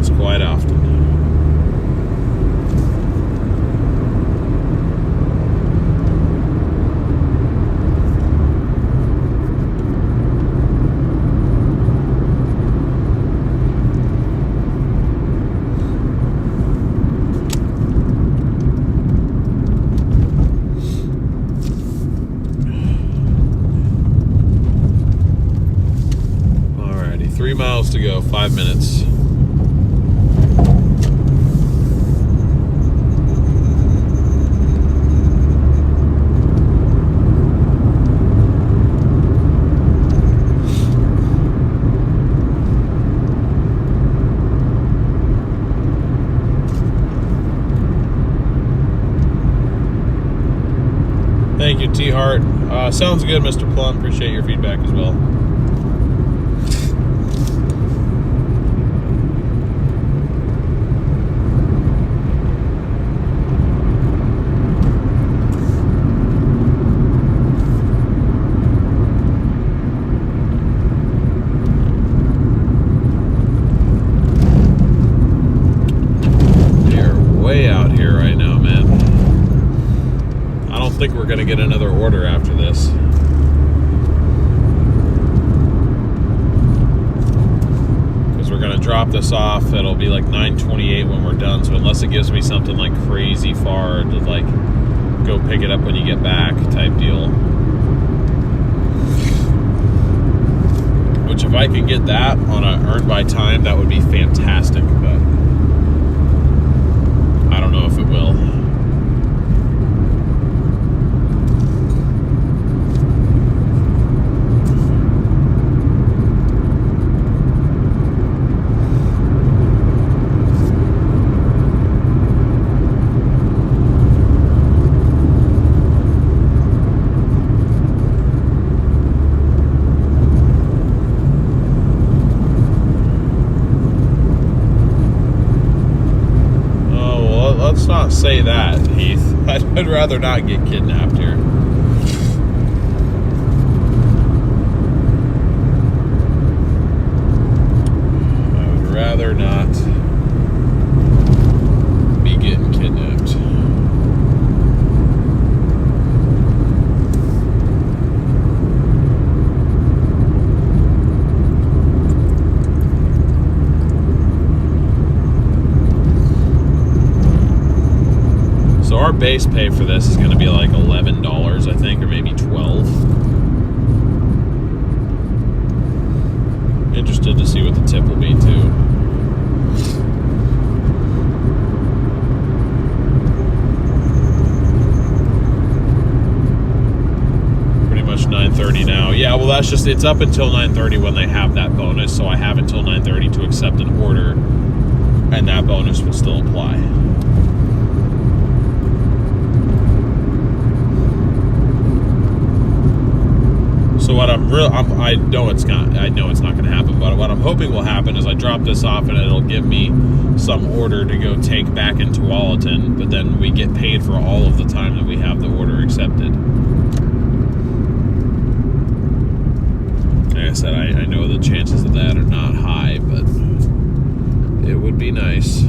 happens quite often. Alrighty, 3 miles to go, 5 minutes. Thank you, T-Hart. Sounds good, Mr. Plum. Appreciate your feedback as well. Way out here right now, man. I don't think we're gonna get another order after this. Because we're gonna drop this off. It'll be like 9:28 when we're done. So unless it gives me something like crazy far to like go pick it up when you get back type deal. Which if I can get that on a earned by time, that would be fantastic. But I don't know if it will. Let's not say that, Heath. I'd rather not get kidnapped here. I would rather not be getting kidnapped. So our base pay for this is going to be like $11, I think, or maybe $12. Interested to see what the tip will be too. Pretty much 9:30 now. Yeah, well that's just, it's up until 9:30 when they have that bonus, so I have until 9:30 to accept an order, and that bonus will still apply. So what I know it's not going to happen, but what I'm hoping will happen is I drop this off and it'll give me some order to go take back into Walleton, but then we get paid for all of the time that we have the order accepted. Like I said, I know the chances of that are not high, but it would be nice.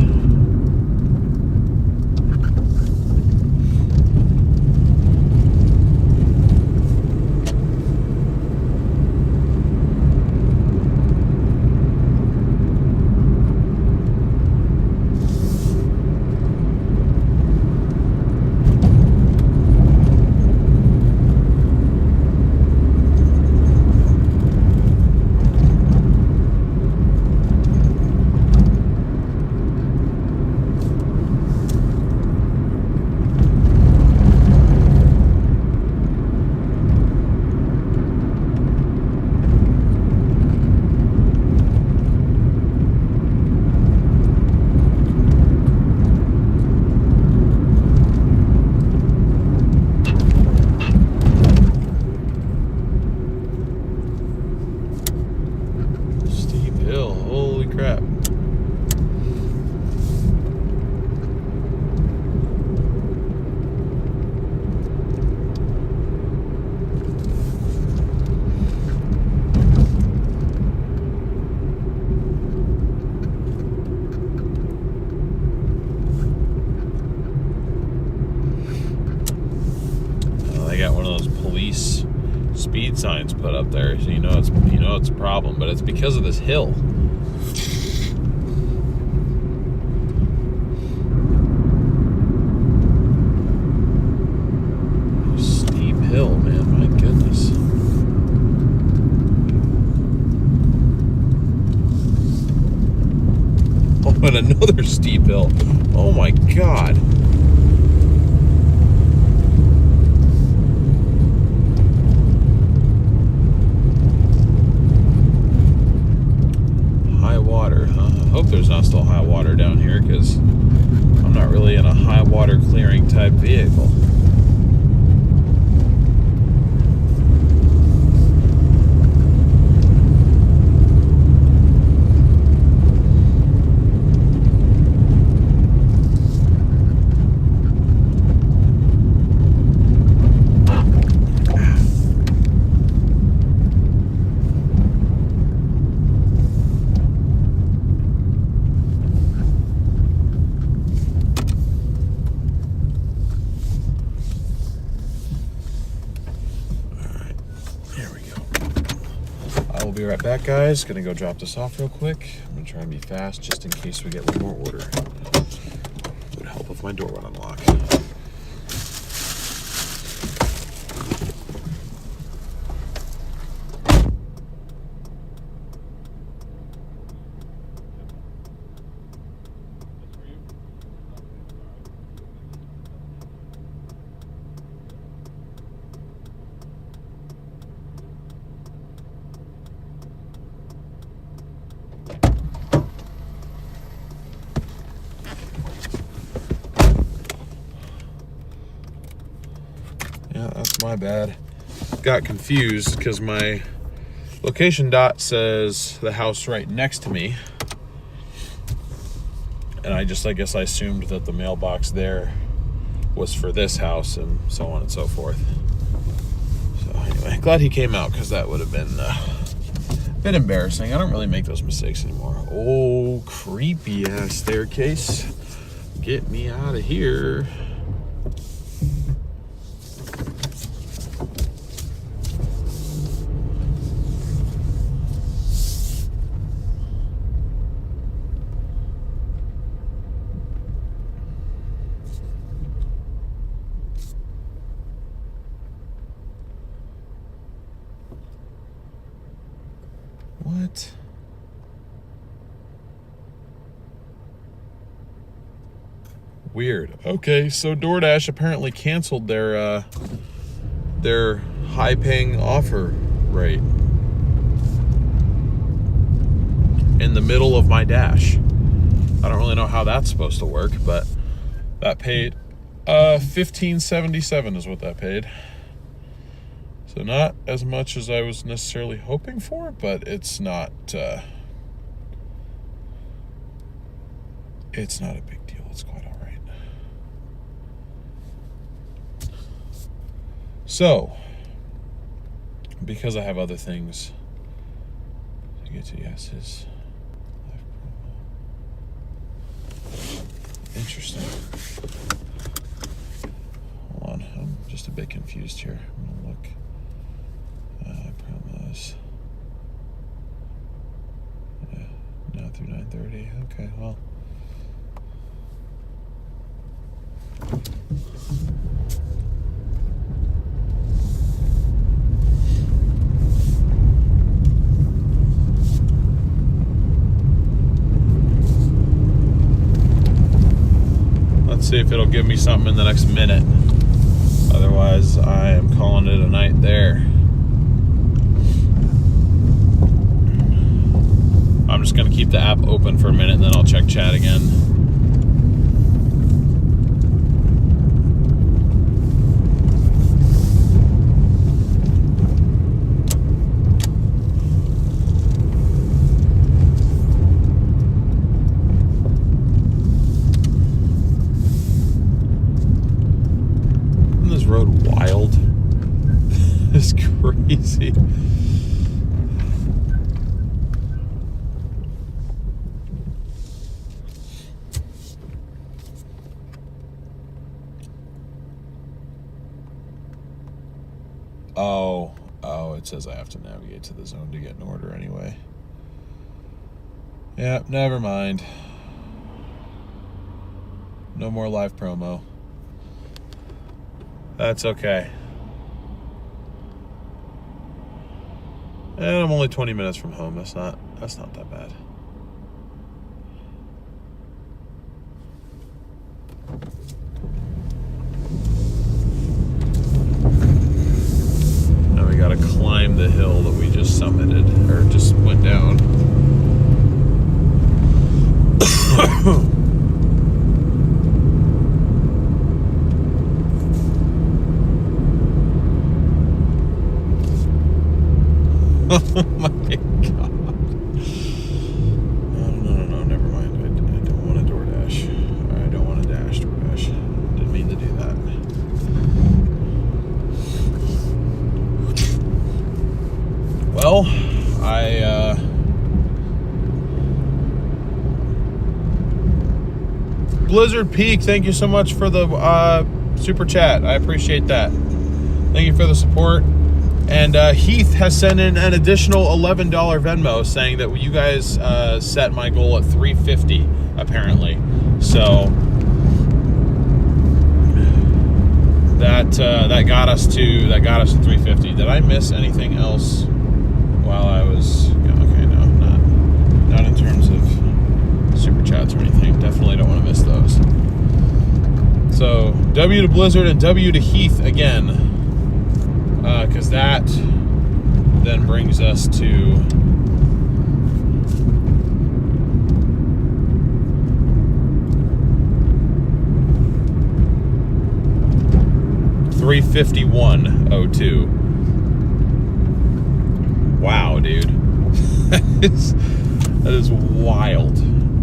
get one of those police speed signs put up there, so you know it's a problem. But it's because of this hill. Steep hill, man. My goodness. Oh, and another steep hill. Oh my God. High water, huh? I hope there's not still high water down here, because I'm not really in a high water clearing type vehicle. Be right back, guys. Gonna go drop this off real quick. I'm gonna try and be fast just in case we get one more order. Would help if my door would unlock. Yeah, that's my bad. Got confused because my location dot says the house right next to me. And I guess I assumed that the mailbox there was for this house and so on and so forth. So anyway, glad he came out, because that would have been a bit embarrassing. I don't really make those mistakes anymore. Oh, creepy ass staircase. Get me out of here. What? Weird. Okay, so Doordash apparently canceled their high-paying offer rate in the middle of my dash. I don't really know how that's supposed to work, but that paid $15.77 is what that paid. So not as much as I was necessarily hoping for, but it's not a big deal. It's quite all right. So, because I have other things to get to, yes, his live promo. Interesting. Hold on, I'm just a bit confused here. I'm gonna look. Promos. Yeah, now through 9:30. Okay, well. Let's see if it'll give me something in the next minute. Otherwise, I am calling it a night there. I'm just going to keep the app open for a minute and then I'll check chat again. Isn't this road wild? It's crazy. Oh, it says I have to navigate to the zone to get an order anyway. Yeah, never mind. No more live promo. That's okay. And I'm only 20 minutes from home. That's not that bad. Now we gotta climb the hill that we just summited, or just went down. Oh my god. No, never mind. I don't want to Doordash. I don't want to dash Doordash. Didn't mean to do that. Well, Blizzard Peak, thank you so much for the super chat. I appreciate that. Thank you for the support. And Heath has sent in an additional $11 Venmo saying that you guys set my goal at $350 apparently. So that got us to $350. Did I miss anything else while I was? Okay, no, not in terms of super chats or anything. Definitely don't want to miss those. So W to Blizzard and W to Heath again. Because that then brings us to $351.02. Wow, dude. That is wild.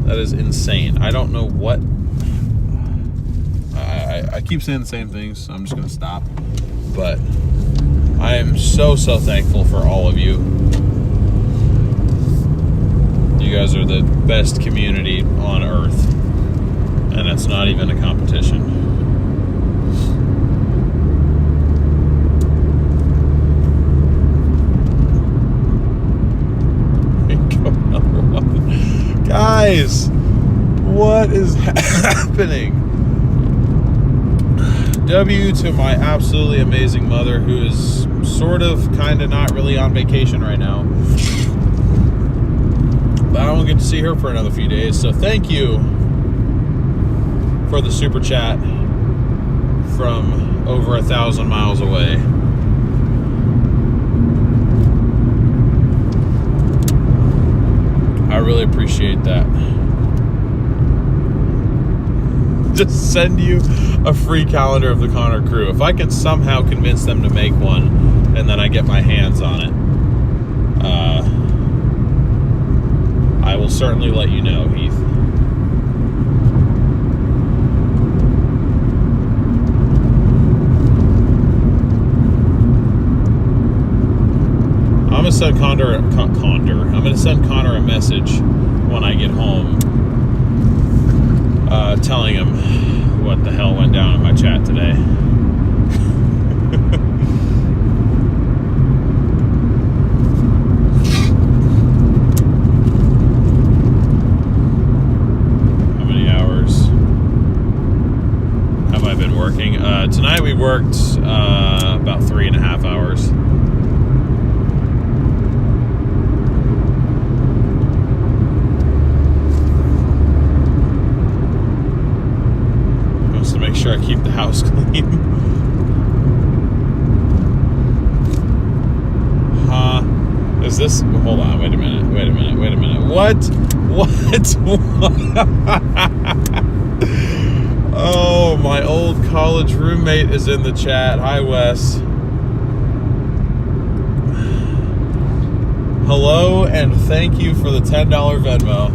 That is insane. I don't know what. I keep saying the same things, so I'm just gonna stop. But I am so thankful for all of you. You guys are the best community on earth, and it's not even a competition. Guys, what is happening? W to my absolutely amazing mother, who is sort of, kind of, not really on vacation right now. But I won't get to see her for another few days. So thank you for the super chat from over 1,000 miles away. I really appreciate that. Just send you a free calendar of the Connor crew. If I can somehow convince them to make one, and then I get my hands on it, I will certainly let you know, Heath. I'm gonna send I'm gonna send Connor a message when I get home, telling him what the hell went down in my chat today. How many hours have I been working? Tonight we worked about 3.5 hours. Make sure I keep the house clean. Is this? Hold on. Wait a minute. What? Oh, my old college roommate is in the chat. Hi, Wes. Hello, and thank you for the $10 Venmo.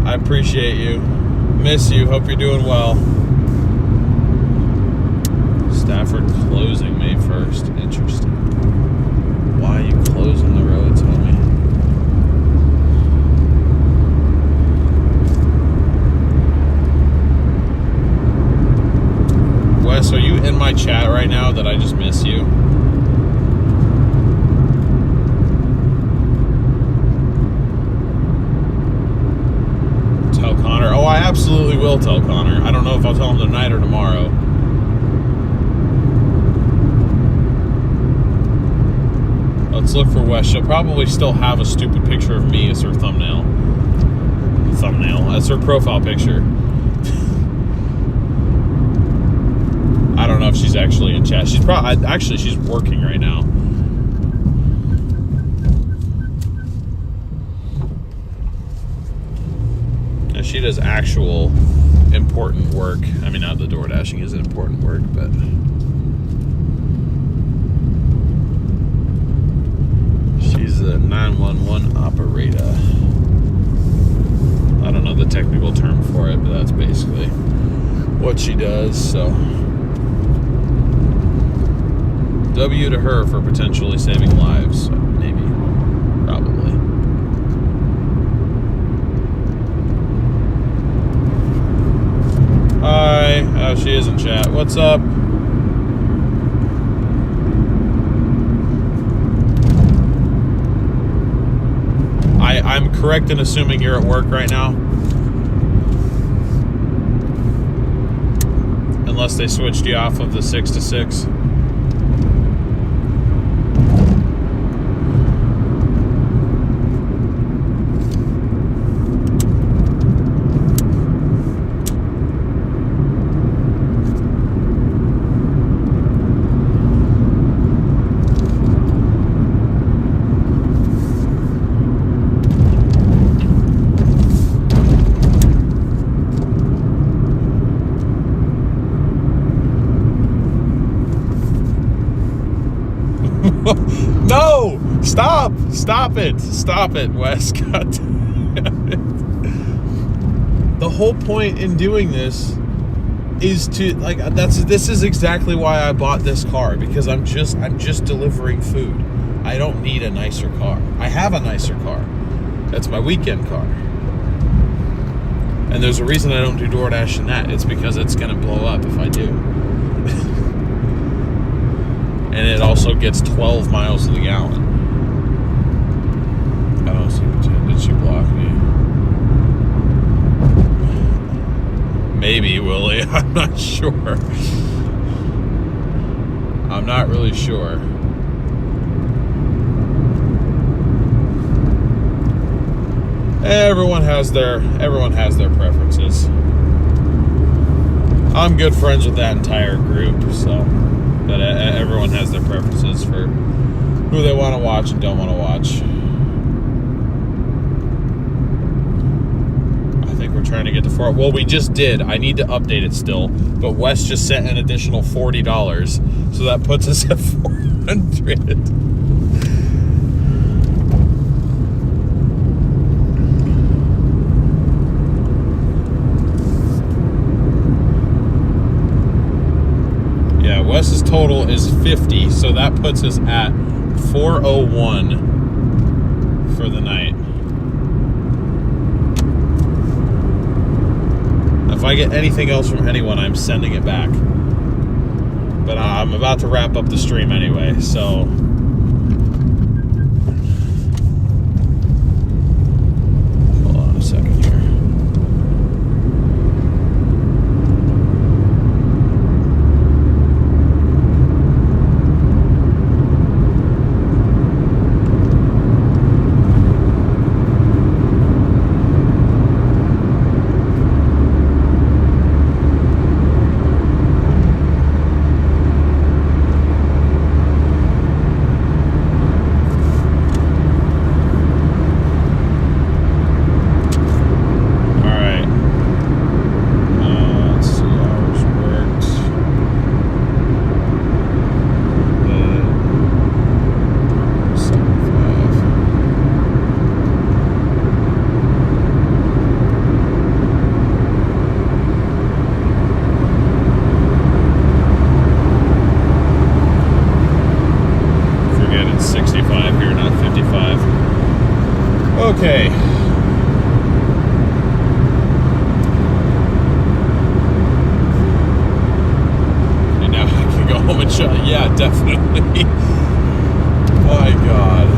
I appreciate you. Miss you. Hope you're doing well. Stafford closing May 1st. Interesting. Why are you closing the roads, homie? Wes, are you in my chat right now that I just miss you? Connor. Oh, I absolutely will tell Connor. I don't know if I'll tell him tonight or tomorrow. Let's look for Wes. She'll probably still have a stupid picture of me as her thumbnail. As her profile picture. I don't know if she's actually in chat. She's probably actually she's working right now. And she does actual important work. I mean, not the Doordashing isn't important work, but she's a 911 operator. I don't know the technical term for it, but that's basically what she does. So, W to her for potentially saving lives. Maybe. Probably. Hi. Oh, she is in chat. What's up? I'm correct in assuming you're at work right now? Unless they switched you off of the 6 to 6. No! Stop it, Wes. God damn it. The whole point in doing this is to this is exactly why I bought this car, because I'm just delivering food. I don't need a nicer car. I have a nicer car. That's my weekend car. And there's a reason I don't do Doordash in that. It's because it's gonna blow up if I do. And it also gets 12 miles to the gallon. I don't see what did she block me? Maybe, Willie. I'm not sure. I'm not really sure. Everyone has their preferences. I'm good friends with that entire group, so. But everyone has their preferences for who they want to watch and don't want to watch. I think we're trying to get to 4. Well, we just did. I need to update it still. But Wes just sent an additional $40. So that puts us at 400. Wes's total is 50, so that puts us at 401 for the night. If I get anything else from anyone, I'm sending it back. But I'm about to wrap up the stream anyway, so. Hold on a second here. Okay. And now I can go home and shut. Yeah, definitely. My God.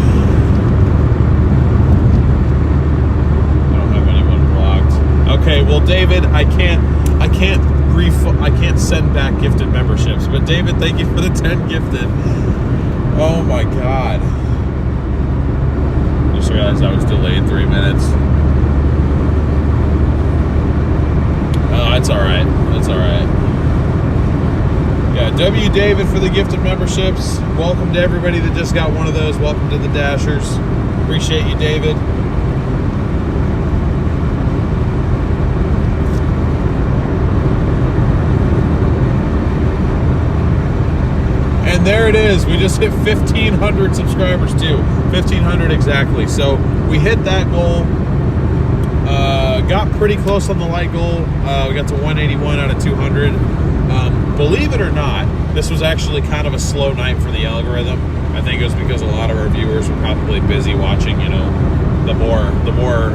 I don't have anyone blocked. Okay, well, David, I can't send back gifted memberships. But David, thank you for the 10 gifted. Oh my God. Just realized I was delayed 3 minutes. Oh, that's all right. That's all right. Yeah, W. David for the gifted memberships. Welcome to everybody that just got one of those. Welcome to the Dashers. Appreciate you, David. And there it is. We just hit 1,500 subscribers too. 1,500 exactly. So we hit that goal. Got pretty close on the like goal. We got to 181 out of 200. Believe it or not, this was actually kind of a slow night for the algorithm. I think it was because a lot of our viewers were probably busy watching, you know, the more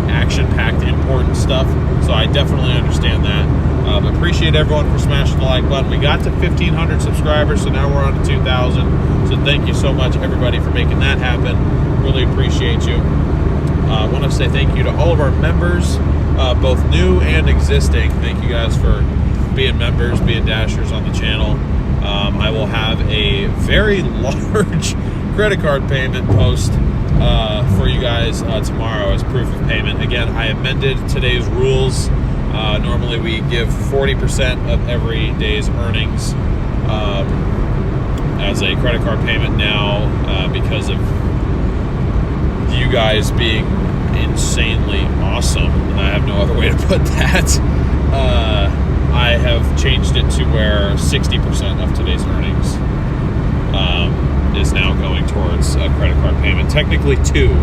action-packed, important stuff. So I definitely understand that. But appreciate everyone for smashing the like button. We got to 1,500 subscribers, so now we're on to 2,000. So thank you so much, everybody, for making that happen. Really appreciate you. I want to say thank you to all of our members, both new and existing. Thank you guys for being members, being Dashers on the channel. I will have a very large credit card payment post for you guys tomorrow as proof of payment. Again, I amended today's rules. Normally we give 40% of every day's earnings as a credit card payment now because of you guys being insanely awesome. I have no other way to put that. I have changed it to where 60% of today's earnings is now going towards a credit card payment. Technically two,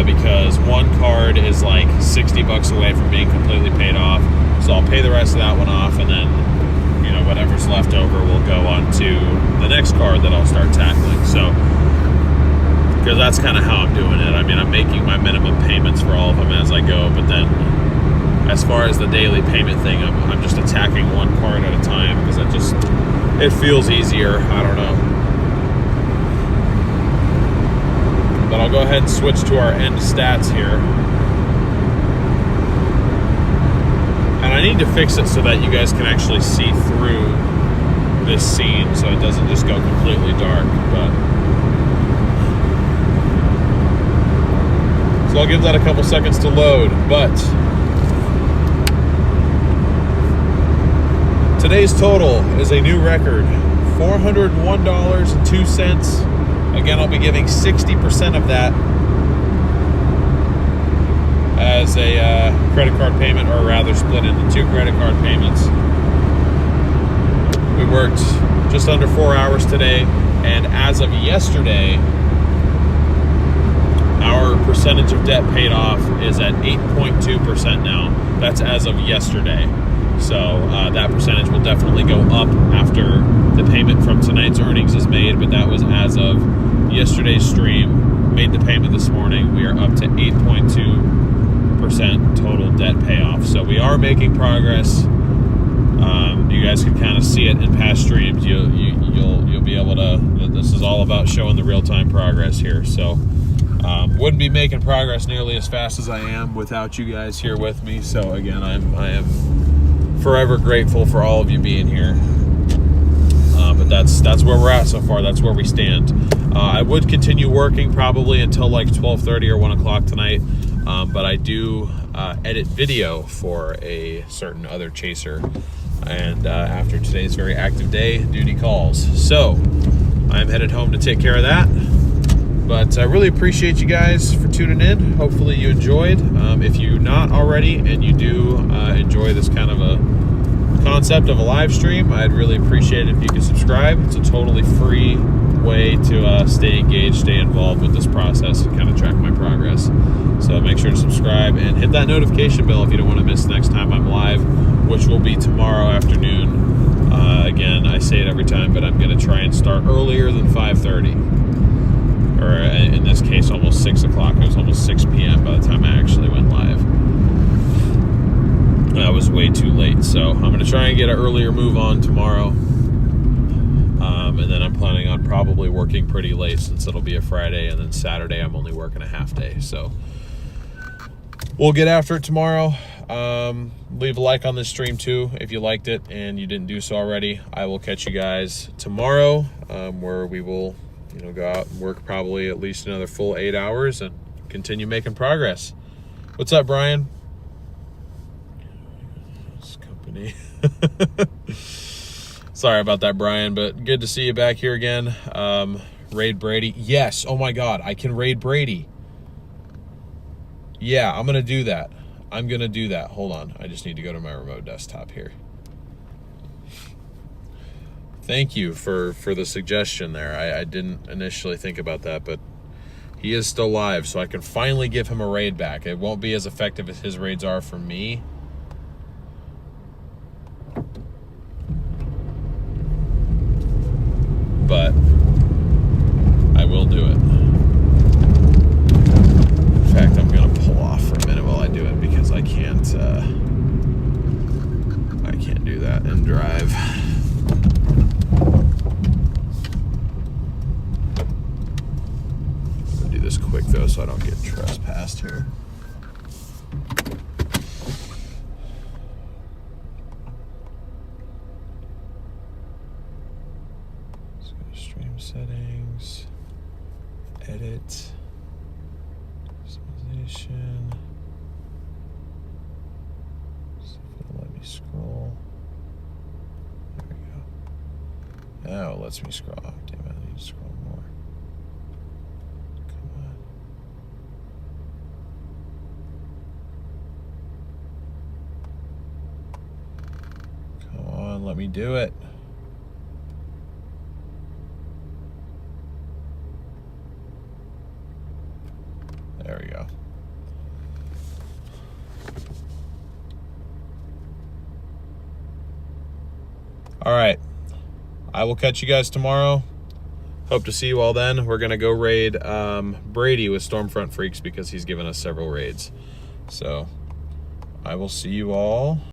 because one card is like $60 away from being completely paid off. So I'll pay the rest of that one off, and then, you know, whatever's left over will go on to the next card that I'll start tackling. So, because that's kind of how I'm doing it. I mean, I'm making my minimum payments for all of them as I go, but then as far as the daily payment thing, I'm just attacking one card at a time because it feels easier. I don't know. But I'll go ahead and switch to our end stats here. And I need to fix it so that you guys can actually see through this scene so it doesn't just go completely dark. So I'll give that a couple seconds to load. But today's total is a new record, $401.02. Again, I'll be giving 60% of that as a credit card payment, or rather split into two credit card payments. We worked just under 4 hours today, and as of yesterday, our percentage of debt paid off is at 8.2% now. That's as of yesterday. So that percentage will definitely go up after the payment from tonight's earnings is made, but that was as of yesterday's stream. Made the payment this morning. We are up to 8.2% total debt payoff. So we are making progress. You guys can kind of see it in past streams. You'll be able to. This is all about showing the real-time progress here. So wouldn't be making progress nearly as fast as I am without you guys here with me. So again, I am forever grateful for all of you being here. But that's where we're at so far. That's where we stand. I would continue working probably until like 12:30 or 1 o'clock tonight. But I do edit video for a certain other chaser. And after today's very active day, duty calls. So I'm headed home to take care of that. But I really appreciate you guys for tuning in. Hopefully you enjoyed. If you're not already and you do enjoy this kind of a concept of a live stream, I'd really appreciate it if you could subscribe. It's a totally free way to stay engaged, stay involved with this process, and kind of track my progress. So make sure to subscribe and hit that notification bell if you don't want to miss the next time I'm live, which will be tomorrow afternoon. Again, I say it every time, but I'm going to try and start earlier than 5:30. Or in this case, almost 6 o'clock. It was almost 6 p.m. by the time I actually went live. That was way too late. So I'm going to try and get an earlier move on tomorrow. And then I'm planning on probably working pretty late since it'll be a Friday. And then Saturday, I'm only working a half day. So we'll get after it tomorrow. Leave a like on this stream too if you liked it and you didn't do so already. I will catch you guys tomorrow, where we will, go out and work probably at least another full 8 hours and continue making progress. What's up, Brian? This company. Sorry about that, Brian, but good to see you back here again. Raid Brady. Yes. Oh my God, I can raid Brady. Yeah, I'm going to do that. Hold on. I just need to go to my remote desktop here. Thank you for the suggestion there. I didn't initially think about that, but he is still live, so I can finally give him a raid back. It won't be as effective as his raids are for me. But I will do it. In fact, I'm going to pull off for a minute while I do it because I can't do that and drive. I'm going to do this quick though so I don't get trespassed here. Let's go to stream settings, edit. Customization. See if it'll let me scroll. There we go. Now it lets me scroll. Oh, damn it, I need to scroll more. Come on, let me do it. There we go. All right. I will catch you guys tomorrow. Hope to see you all then. We're going to go raid Brady with Stormfront Freaks because he's given us several raids. So I will see you all